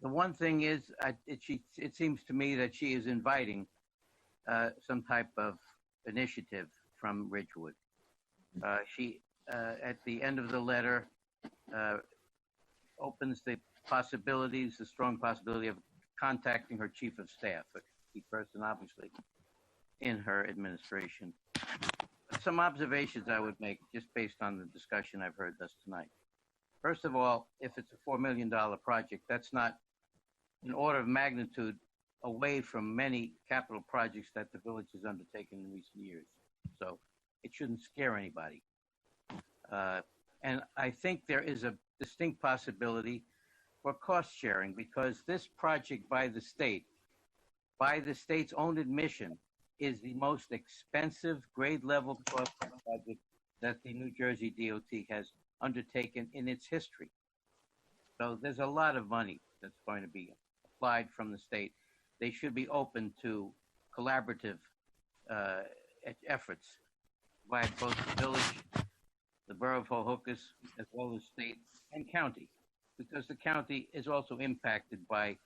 The one thing is, it seems to me that she is inviting some type of initiative from Ridgewood. She, at the end of the letter, opens the strong possibility of contacting her chief of staff, a key person, obviously, in her administration. Some observations I would make just based on the discussion I've heard thus tonight. First of all, if it's a $4 million project, that's not an order of magnitude away from many capital projects that the village has undertaken in recent years. So it shouldn't scare anybody. And I think there is a distinct possibility for cost sharing, because this project by the state's own admission, is the most expensive grade level cost project that the New Jersey DOT has undertaken in its history. So there's a lot of money that's going to be applied from the state. They should be open to collaborative efforts by both the village, the borough of Hohokus, as well as state and county, because the county is also impacted by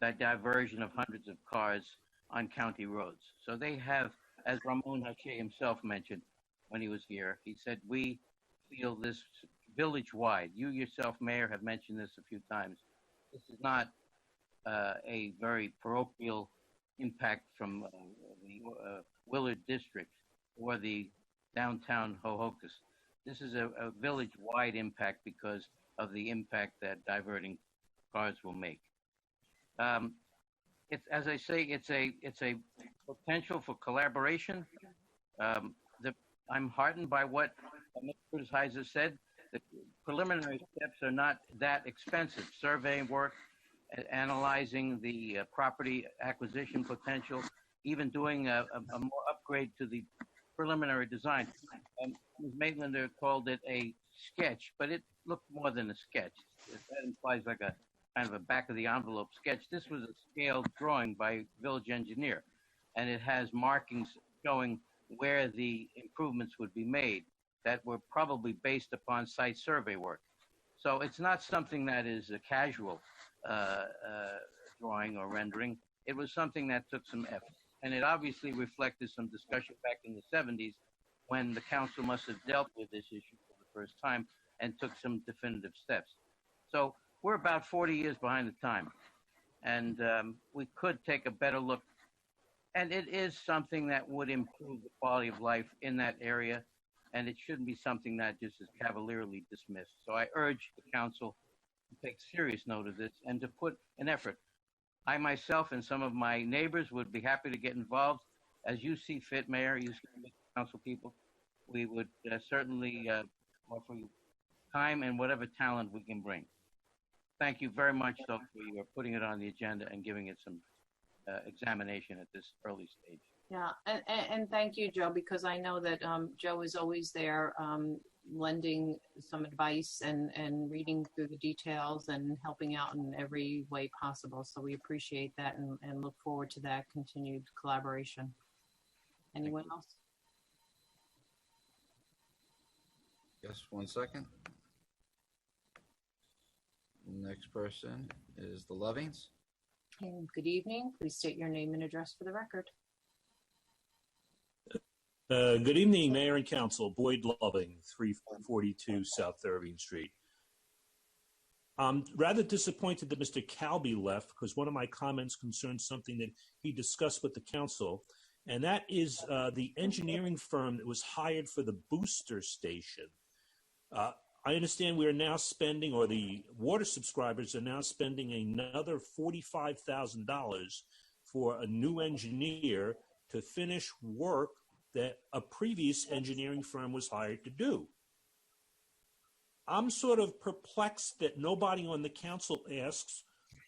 the diversion of hundreds of cars on county roads. So they have, as Ramon Hache himself mentioned when he was here, he said, we feel this village-wide. You yourself, Mayor, have mentioned this a few times. This is not a very parochial impact from the Willard district or the downtown Hohokus. This is a village-wide impact because of the impact that diverting cars will make. It's, as I say, it's a potential for collaboration. I'm heartened by what Mr. Heiser said. The preliminary steps are not that expensive. Surveying work, analyzing the property acquisition potential, even doing a more upgrade to the preliminary design. Ms. Maitlander called it a sketch, but it looked more than a sketch. That implies like a kind of a back of the envelope sketch. This was a scaled drawing by village engineer, and it has markings showing where the improvements would be made that were probably based upon site survey work. So it's not something that is a casual drawing or rendering. It was something that took some effort, and it obviously reflected some discussion back in the 70s when the council must have dealt with this issue for the first time and took some definitive steps. So we're about 40 years behind the time, and we could take a better look. And it is something that would improve the quality of life in that area, and it shouldn't be something that just is cavalierly dismissed. So I urge the council to take serious note of this and to put an effort. I myself and some of my neighbors would be happy to get involved. As you see fit, Mayor, you see council people, we would certainly offer you time and whatever talent we can bring. Thank you very much, though, for your putting it on the agenda and giving it some examination at this early stage. Yeah, and thank you, Joe, because I know that Joe is always there lending some advice and reading through the details and helping out in every way possible. So we appreciate that and look forward to that continued collaboration. Anyone else? Yes, 1 second. Next person is the Lovings. And good evening. Please state your name and address for the record. Good evening, Mayor and Council. Boyd Loving, 342 South Irving Street. I'm rather disappointed that Mr. Calby left because one of my comments concerned something that he discussed with the council, and that is the engineering firm that was hired for the booster station. I understand we are now spending, or the water subscribers are now spending another $45,000 for a new engineer to finish work that a previous engineering firm was hired to do. I'm sort of perplexed that nobody on the council asks,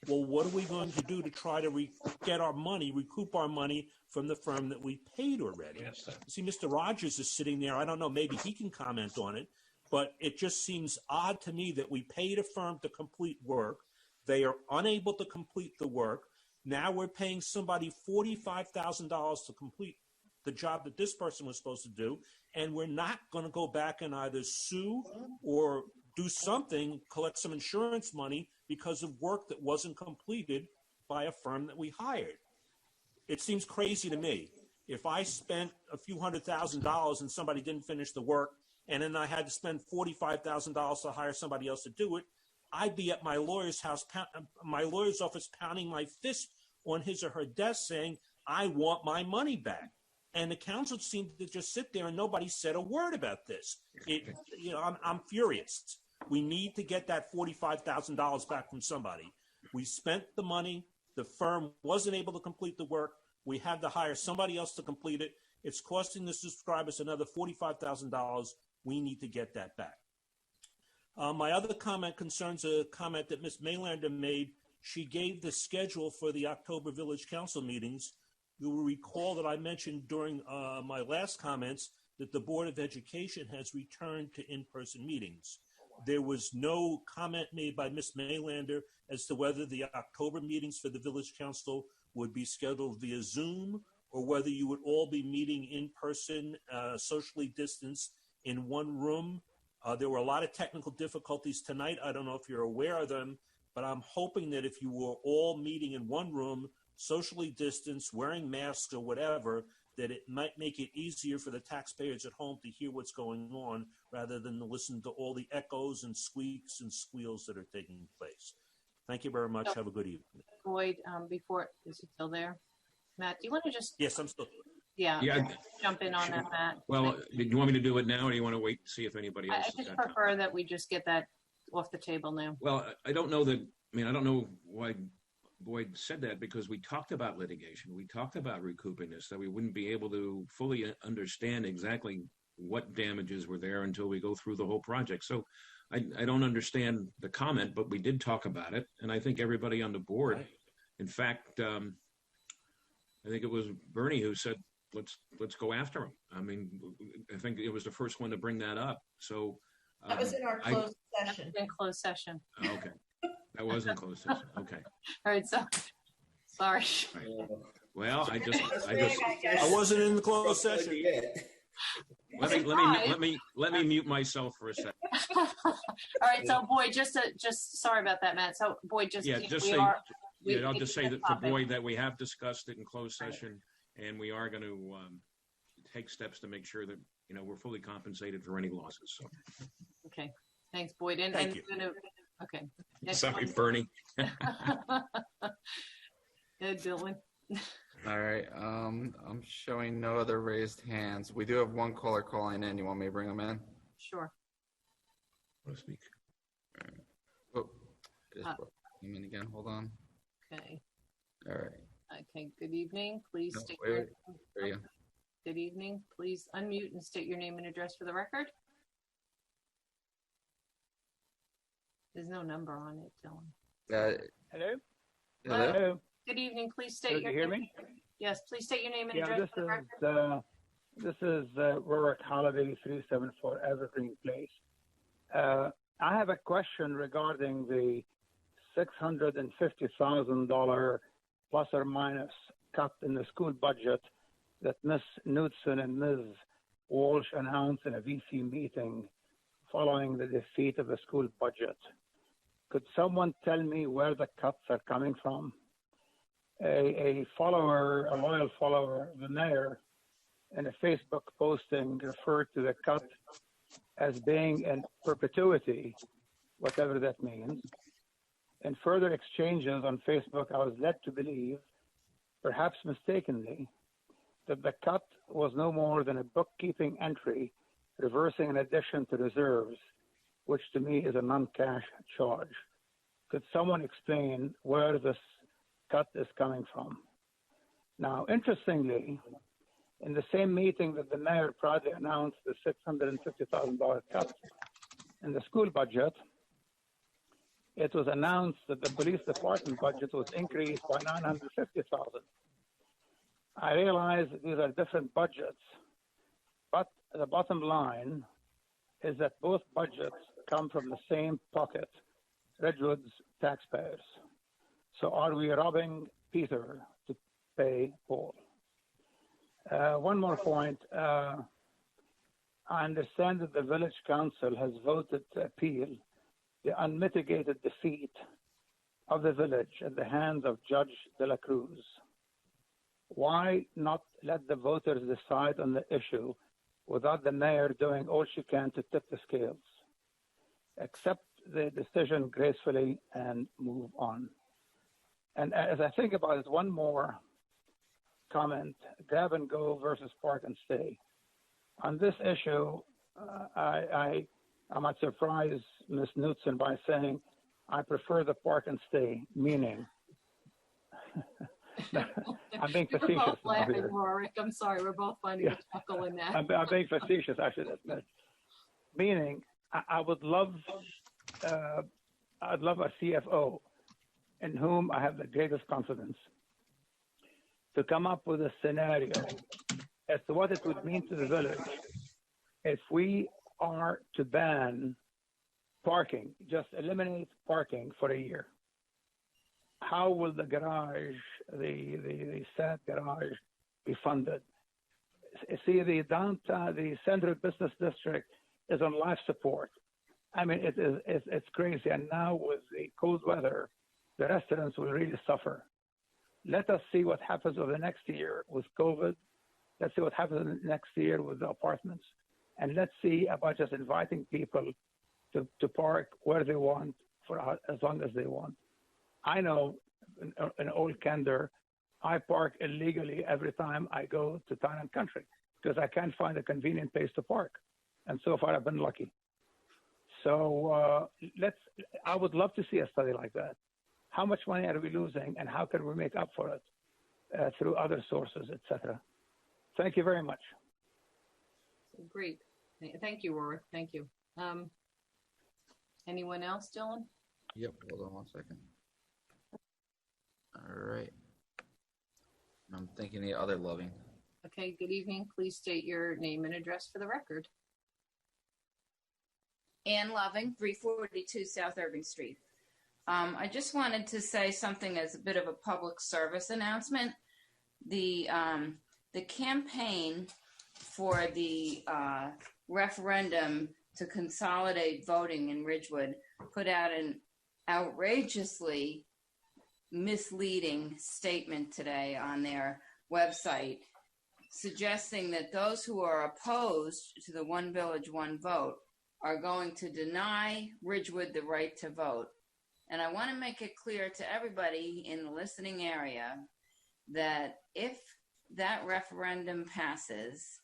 well, what are we going to do to try to recoup our money from the firm that we paid already. Yes. See, Mr. Rogers is sitting there. I don't know, maybe he can comment on it, but it just seems odd to me that we paid a firm to complete work. They are unable to complete the work. Now we're paying somebody $45,000 to complete the job that this person was supposed to do, and we're not going to go back and either sue or do something, collect some insurance money because of work that wasn't completed by a firm that we hired. It seems crazy to me. If I spent a few $100,000 and somebody didn't finish the work, and then I had to spend $45,000 to hire somebody else to do it, I'd be at my lawyer's house, my lawyer's office, pounding my fist on his or her desk saying, I want my money back. And the council seemed to just sit there and nobody said a word about this. I'm furious. We need to get that $45,000 back from somebody. We spent the money. The firm wasn't able to complete the work. We had to hire somebody else to complete it. It's costing the subscribers another $45,000. We need to get that back. My other comment concerns a comment that Ms. Maylander made. She gave the schedule for the October Village Council meetings. You will recall that I mentioned during my last comments that the Board of Education has returned to in-person meetings. There was no comment made by Ms. Maylander as to whether the October meetings for the Village Council would be scheduled via Zoom or whether you would all be meeting in person, socially distanced in one room. There were a lot of technical difficulties tonight. I don't know if you're aware of them, but I'm hoping that if you were all meeting in one room, socially distanced, wearing masks or whatever, that it might make it easier for the taxpayers at home to hear what's going on rather than to listen to all the echoes and squeaks and squeals that are taking place. Thank you very much. Have a good evening. Boyd, is he still there? Matt, do you want to just? Yes, I'm still. Yeah. Jump in on that, Matt. Well, do you want me to do it now, or do you want to wait to see if anybody else? I just prefer that we just get that off the table now. Well, I don't know that. I mean, I don't know why Boyd said that, because we talked about litigation. We talked about recouping this, that we wouldn't be able to fully understand exactly what damages were there until we go through the whole project. So I don't understand the comment, but we did talk about it. And I think everybody on the board, in fact, I think it was Bernie who said, let's go after him. I mean, I think it was the first one to bring that up. So that was in our closed session. In closed session. Okay. That was in closed session. Okay. All right. So, sorry. Right. Well, I wasn't in the closed session. Let me mute myself for a second. All right. So, Boyd, just sorry about that, Matt. So, Boyd, I'll just say that for Boyd that we have discussed it in closed session, and we are going to take steps to make sure that we're fully compensated for any losses. So. Okay. Thanks, Boyd. Thank you. Okay. Sorry, Bernie. Good, Dylan. All right. I'm showing no other raised hands. We do have one caller calling in. You want me to bring him in? Sure. Want to speak? Oh, I just brought him in again. Hold on. Okay. All right. Okay. Good evening. Please state wait. There you go. Good evening. Please unmute and state your name and address for the record. There's no number on it, Dylan. Hello? Hello? Good evening. Please state your name. Can you hear me? Yes, please state your name and address for the record. This is Warwick Holiday, 374 Evergreen Place. I have a question regarding the $650,000 plus or minus cut in the school budget that Ms. Knudsen and Ms. Walsh announced in a VC meeting following the defeat of the school budget. Could someone tell me where the cuts are coming from? A loyal follower of the mayor, in a Facebook posting referred to the cut as being in perpetuity, whatever that means. In further exchanges on Facebook, I was led to believe, perhaps mistakenly, that the cut was no more than a bookkeeping entry reversing an addition to reserves, which to me is a non-cash charge. Could someone explain where this cut is coming from? Now, interestingly, in the same meeting that the mayor proudly announced the $650,000 cut in the school budget, it was announced that the police department budget was increased by $950,000. I realize these are different budgets, but the bottom line is that both budgets come from the same pocket, Ridgewood's taxpayers. So are we robbing Peter to pay Paul? One more point. I understand that the village council has voted to appeal the unmitigated defeat of the village at the hands of Judge De La Cruz. Why not let the voters decide on the issue without the mayor doing all she can to tip the scales? Accept the decision gracefully and move on. And as I think about it, one more comment, grab and go versus park and stay. On this issue, I might surprise Ms. Knudsen by saying, I prefer the park and stay, meaning, I'm being We're facetious. both laughing, Warwick. I'm sorry. We're both finding a chuckle in that. I'm being facetious, I should admit. Meaning, I would love, I'd love a CFO in whom I have the greatest confidence to come up with a scenario as to what it would mean to the village if we are to ban parking, just eliminate parking for a year. How will the garage, the Senate garage, be funded? See, the downtown, the central business district is on life support. I mean, it's crazy. And now with the cold weather, the restaurants will really suffer. Let us see what happens over the next year with COVID. Let's see what happens next year with the apartments. And let's see about just inviting people to park where they want for as long as they want. I know in old candor, I park illegally every time I go to town and country because I can't find a convenient place to park. And so far I've been lucky. So I would love to see a study like that. How much money are we losing and how can we make up for it through other sources, etc. Thank you very much. Great. Thank you, Warwick. Thank you. Anyone else, Dylan? Yep, hold on one second. All right. I'm thinking the other loving. Okay, good evening. Please state your name and address for the record. Ann Loving, 342 South Irving Street. I just wanted to say something as a bit of a public service announcement. The campaign for the referendum to consolidate voting in Ridgewood put out an outrageously misleading statement today on their website, suggesting that those who are opposed to the One Village, One Vote are going to deny Ridgewood the right to vote. And I want to make it clear to everybody in the listening area that if that referendum passes,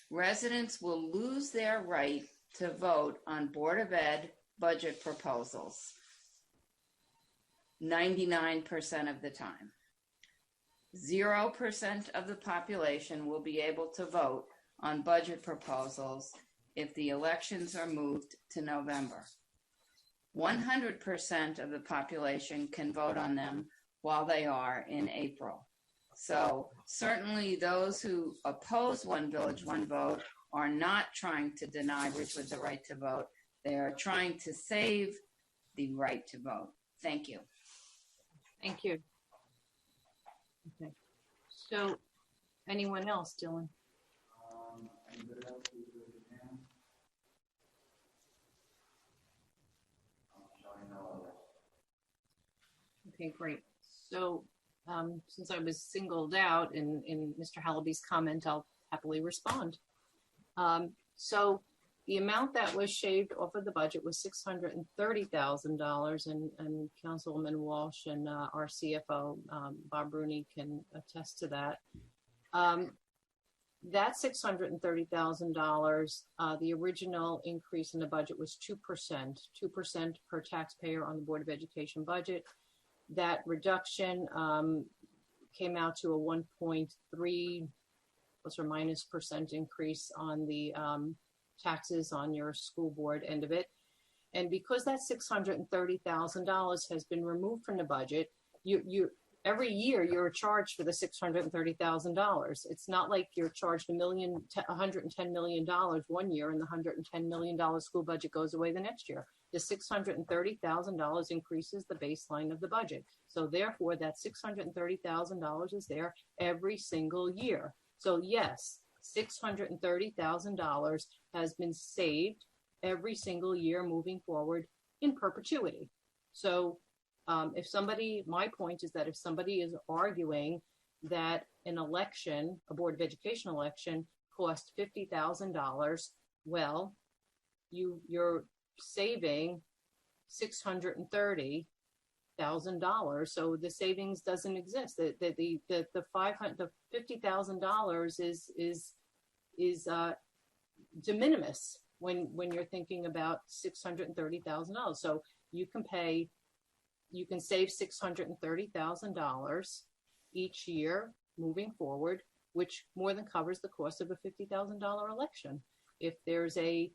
residents will lose their right to vote on Board of Ed budget proposals 99% of the time. 0% of the population will be able to vote on budget proposals if the elections are moved to November. 100% of the population can vote on them while they are in April. So certainly those who oppose One Village, One Vote are not trying to deny Ridgewood the right to vote. They are trying to save the right to vote. Thank you. Thank you. Okay. So anyone else, Dylan? Okay, great. So since I was singled out in Mr. Hallaby's comment, I'll happily respond. So the amount that was shaved off of the budget was $630,000, and Councilwoman Walsh and our CFO, Bob Rooney, can attest to that. That $630,000, the original increase in the budget was 2% per taxpayer on the Board of Education budget. That reduction came out to a 1.3 plus or minus percent increase on the taxes on your school board end of it. And because that $630,000 has been removed from the budget, every year you're charged for the $630,000. It's not like you're charged $110 million one year and the $110 million school budget goes away the next year. The $630,000 increases the baseline of the budget. So therefore, that $630,000 is there every single year. So yes, $630,000 has been saved every single year moving forward in perpetuity. So my point is that if somebody is arguing that an election, a Board of Education election, cost $50,000, well, you're saving $630,000. So the savings doesn't exist. The $50,000 is de minimis when you're thinking about $630,000. So you can save $630,000 each year moving forward, which more than covers the cost of a $50,000 election. If there's the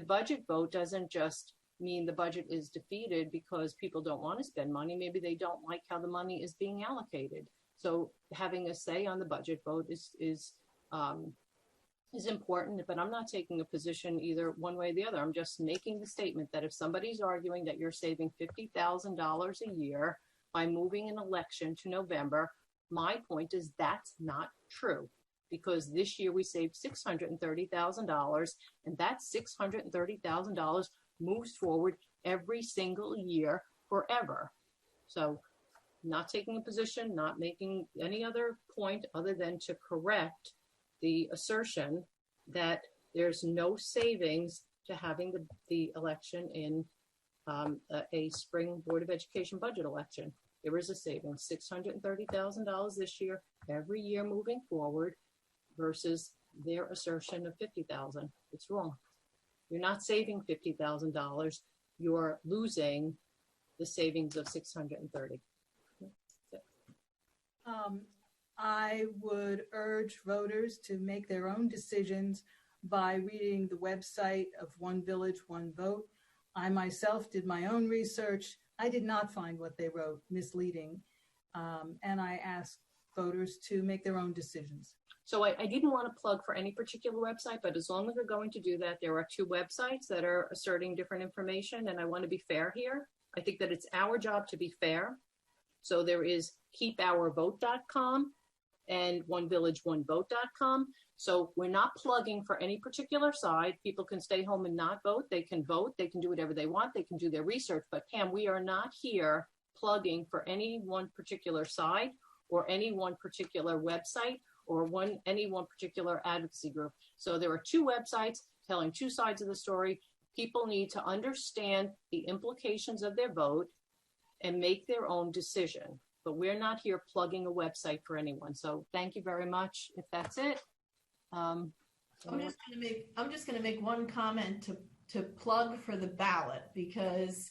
budget vote doesn't just mean the budget is defeated because people don't want to spend money. Maybe they don't like how the money is being allocated. So having a say on the budget vote is important, but I'm not taking a position either one way or the other. I'm just making the statement that if somebody's arguing that you're saving $50,000 a year by moving an election to November, my point is that's not true, because this year we saved $630,000, and that $630,000 moves forward every single year forever. So not taking a position, not making any other point other than to correct the assertion that there's no savings to having the election in a spring Board of Education budget election. There is a savings, $630,000 this year, every year moving forward, versus their assertion of $50,000. It's wrong. You're not saving $50,000. You're losing the savings of $630,000. I would urge voters to make their own decisions by reading the website of One Village, One Vote. I myself did my own research. I did not find what they wrote misleading, and I asked voters to make their own decisions. So I didn't want to plug for any particular website, but as long as we're going to do that, there are two websites that are asserting different information, and I want to be fair here. I think that it's our job to be fair. So there is keepourvote.com and onevillageonevote.com. So we're not plugging for any particular side. People can stay home and not vote. They can vote. They can do whatever they want. They can do their research. But Pam, we are not here plugging for any one particular side or any one particular website or any one particular advocacy group. So there are two websites telling two sides of the story. People need to understand the implications of their vote and make their own decision. But we're not here plugging a website for anyone. So thank you very much. If that's it. I'm just going to make one comment to plug for the ballot, because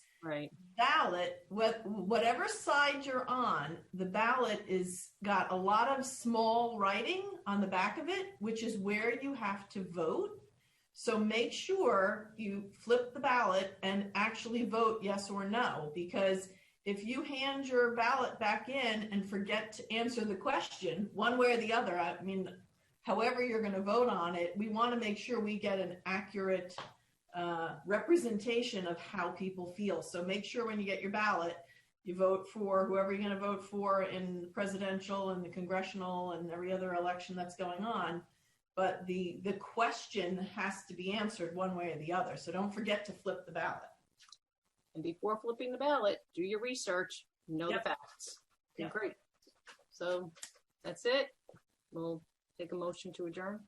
ballot, whatever side you're on, the ballot is got a lot of small writing on the back of it, which is where you have to vote. So make sure you flip the ballot and actually vote yes or no, because if you hand your ballot back in and forget to answer the question one way or the other, I mean, however you're going to vote on it, we want to make sure we get an accurate representation of how people feel. So make sure when you get your ballot, you vote for whoever you're going to vote for in the presidential and the congressional and every other election that's going on. But the question has to be answered one way or the other. So don't forget to flip the ballot. And before flipping the ballot, do your research, know the facts. Okay, great. So that's it. We'll take a motion to adjourn.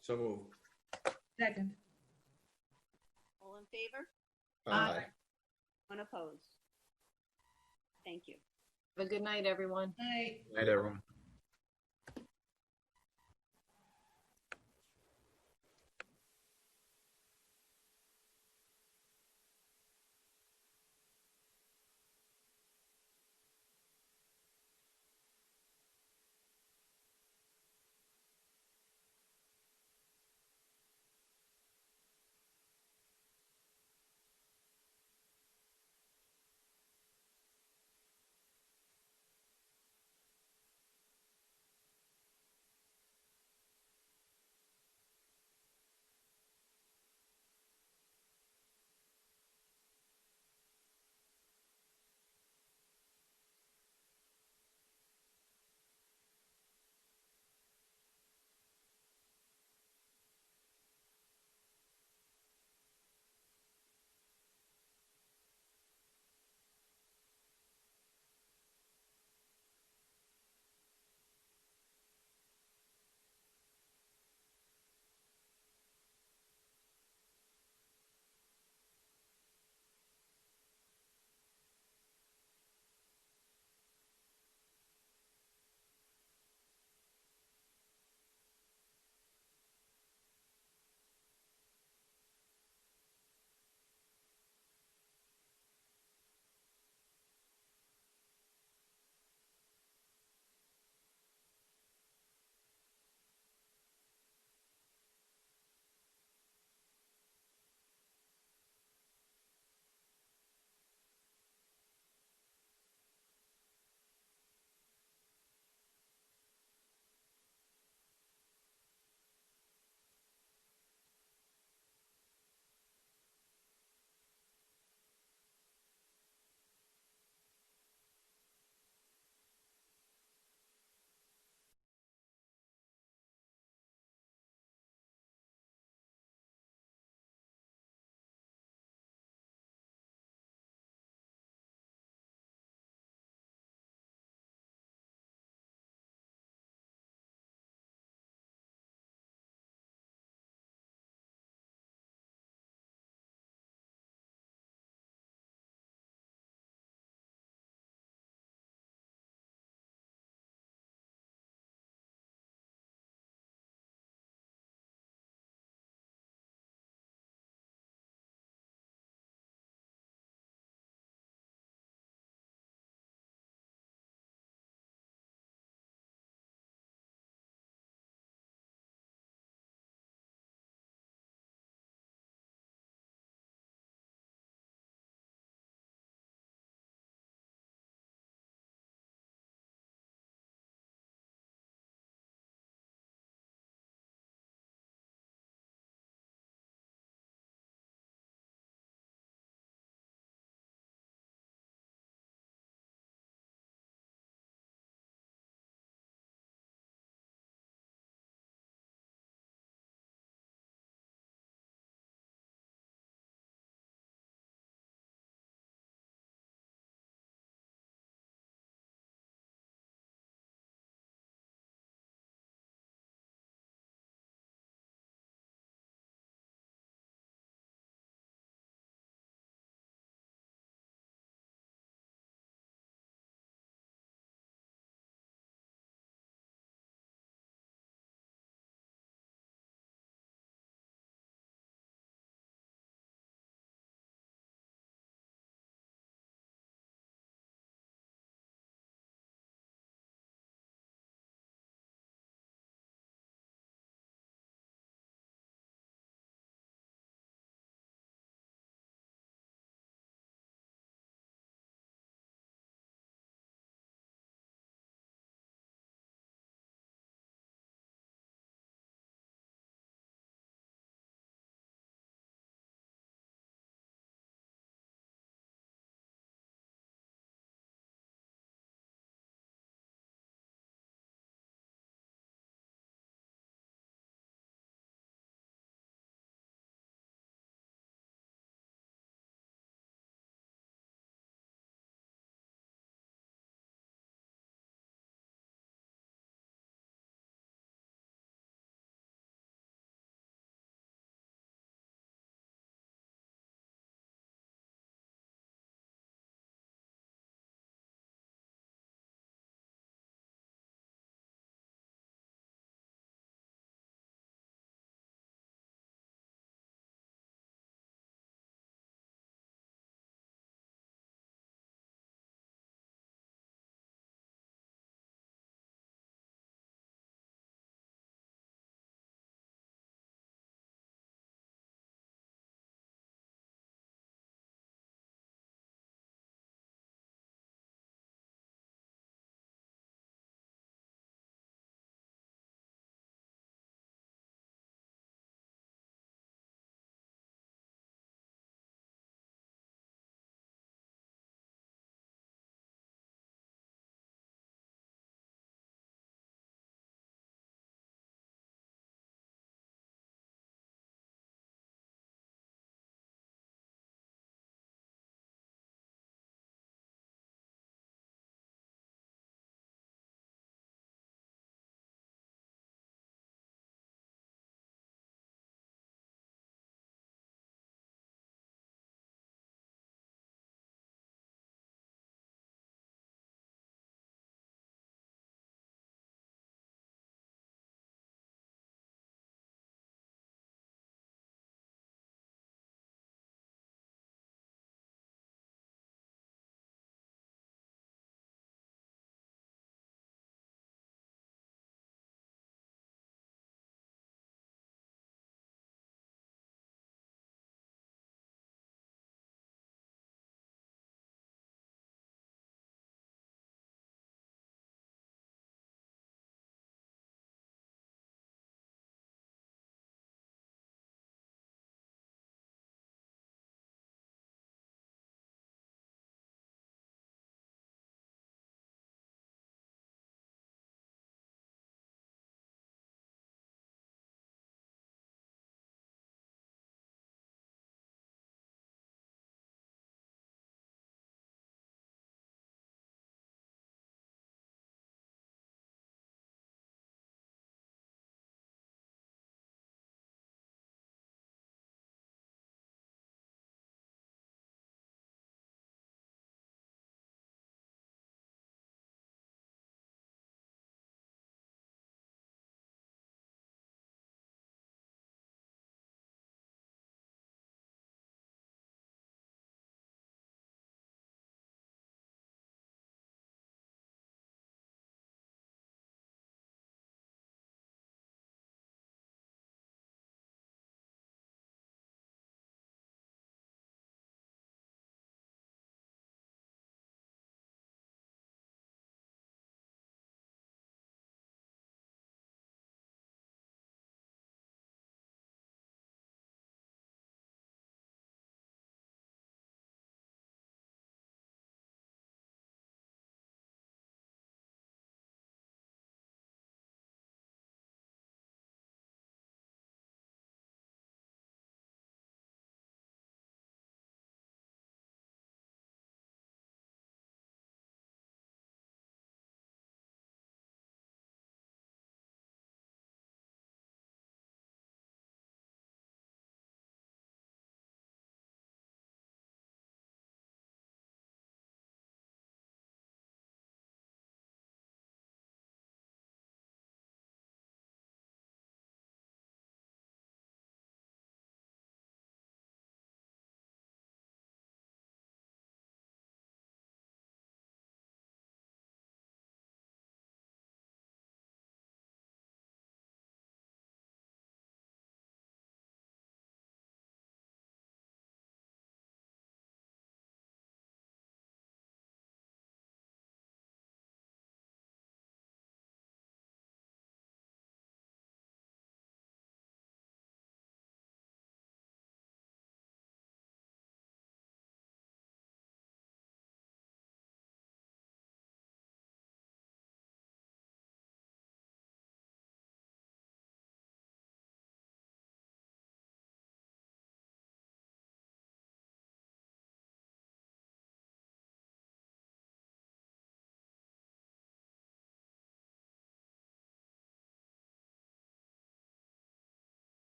So moved. Second. All in favor? Aye. Unopposed? Thank you. Have a good night, everyone. Night. Night, everyone.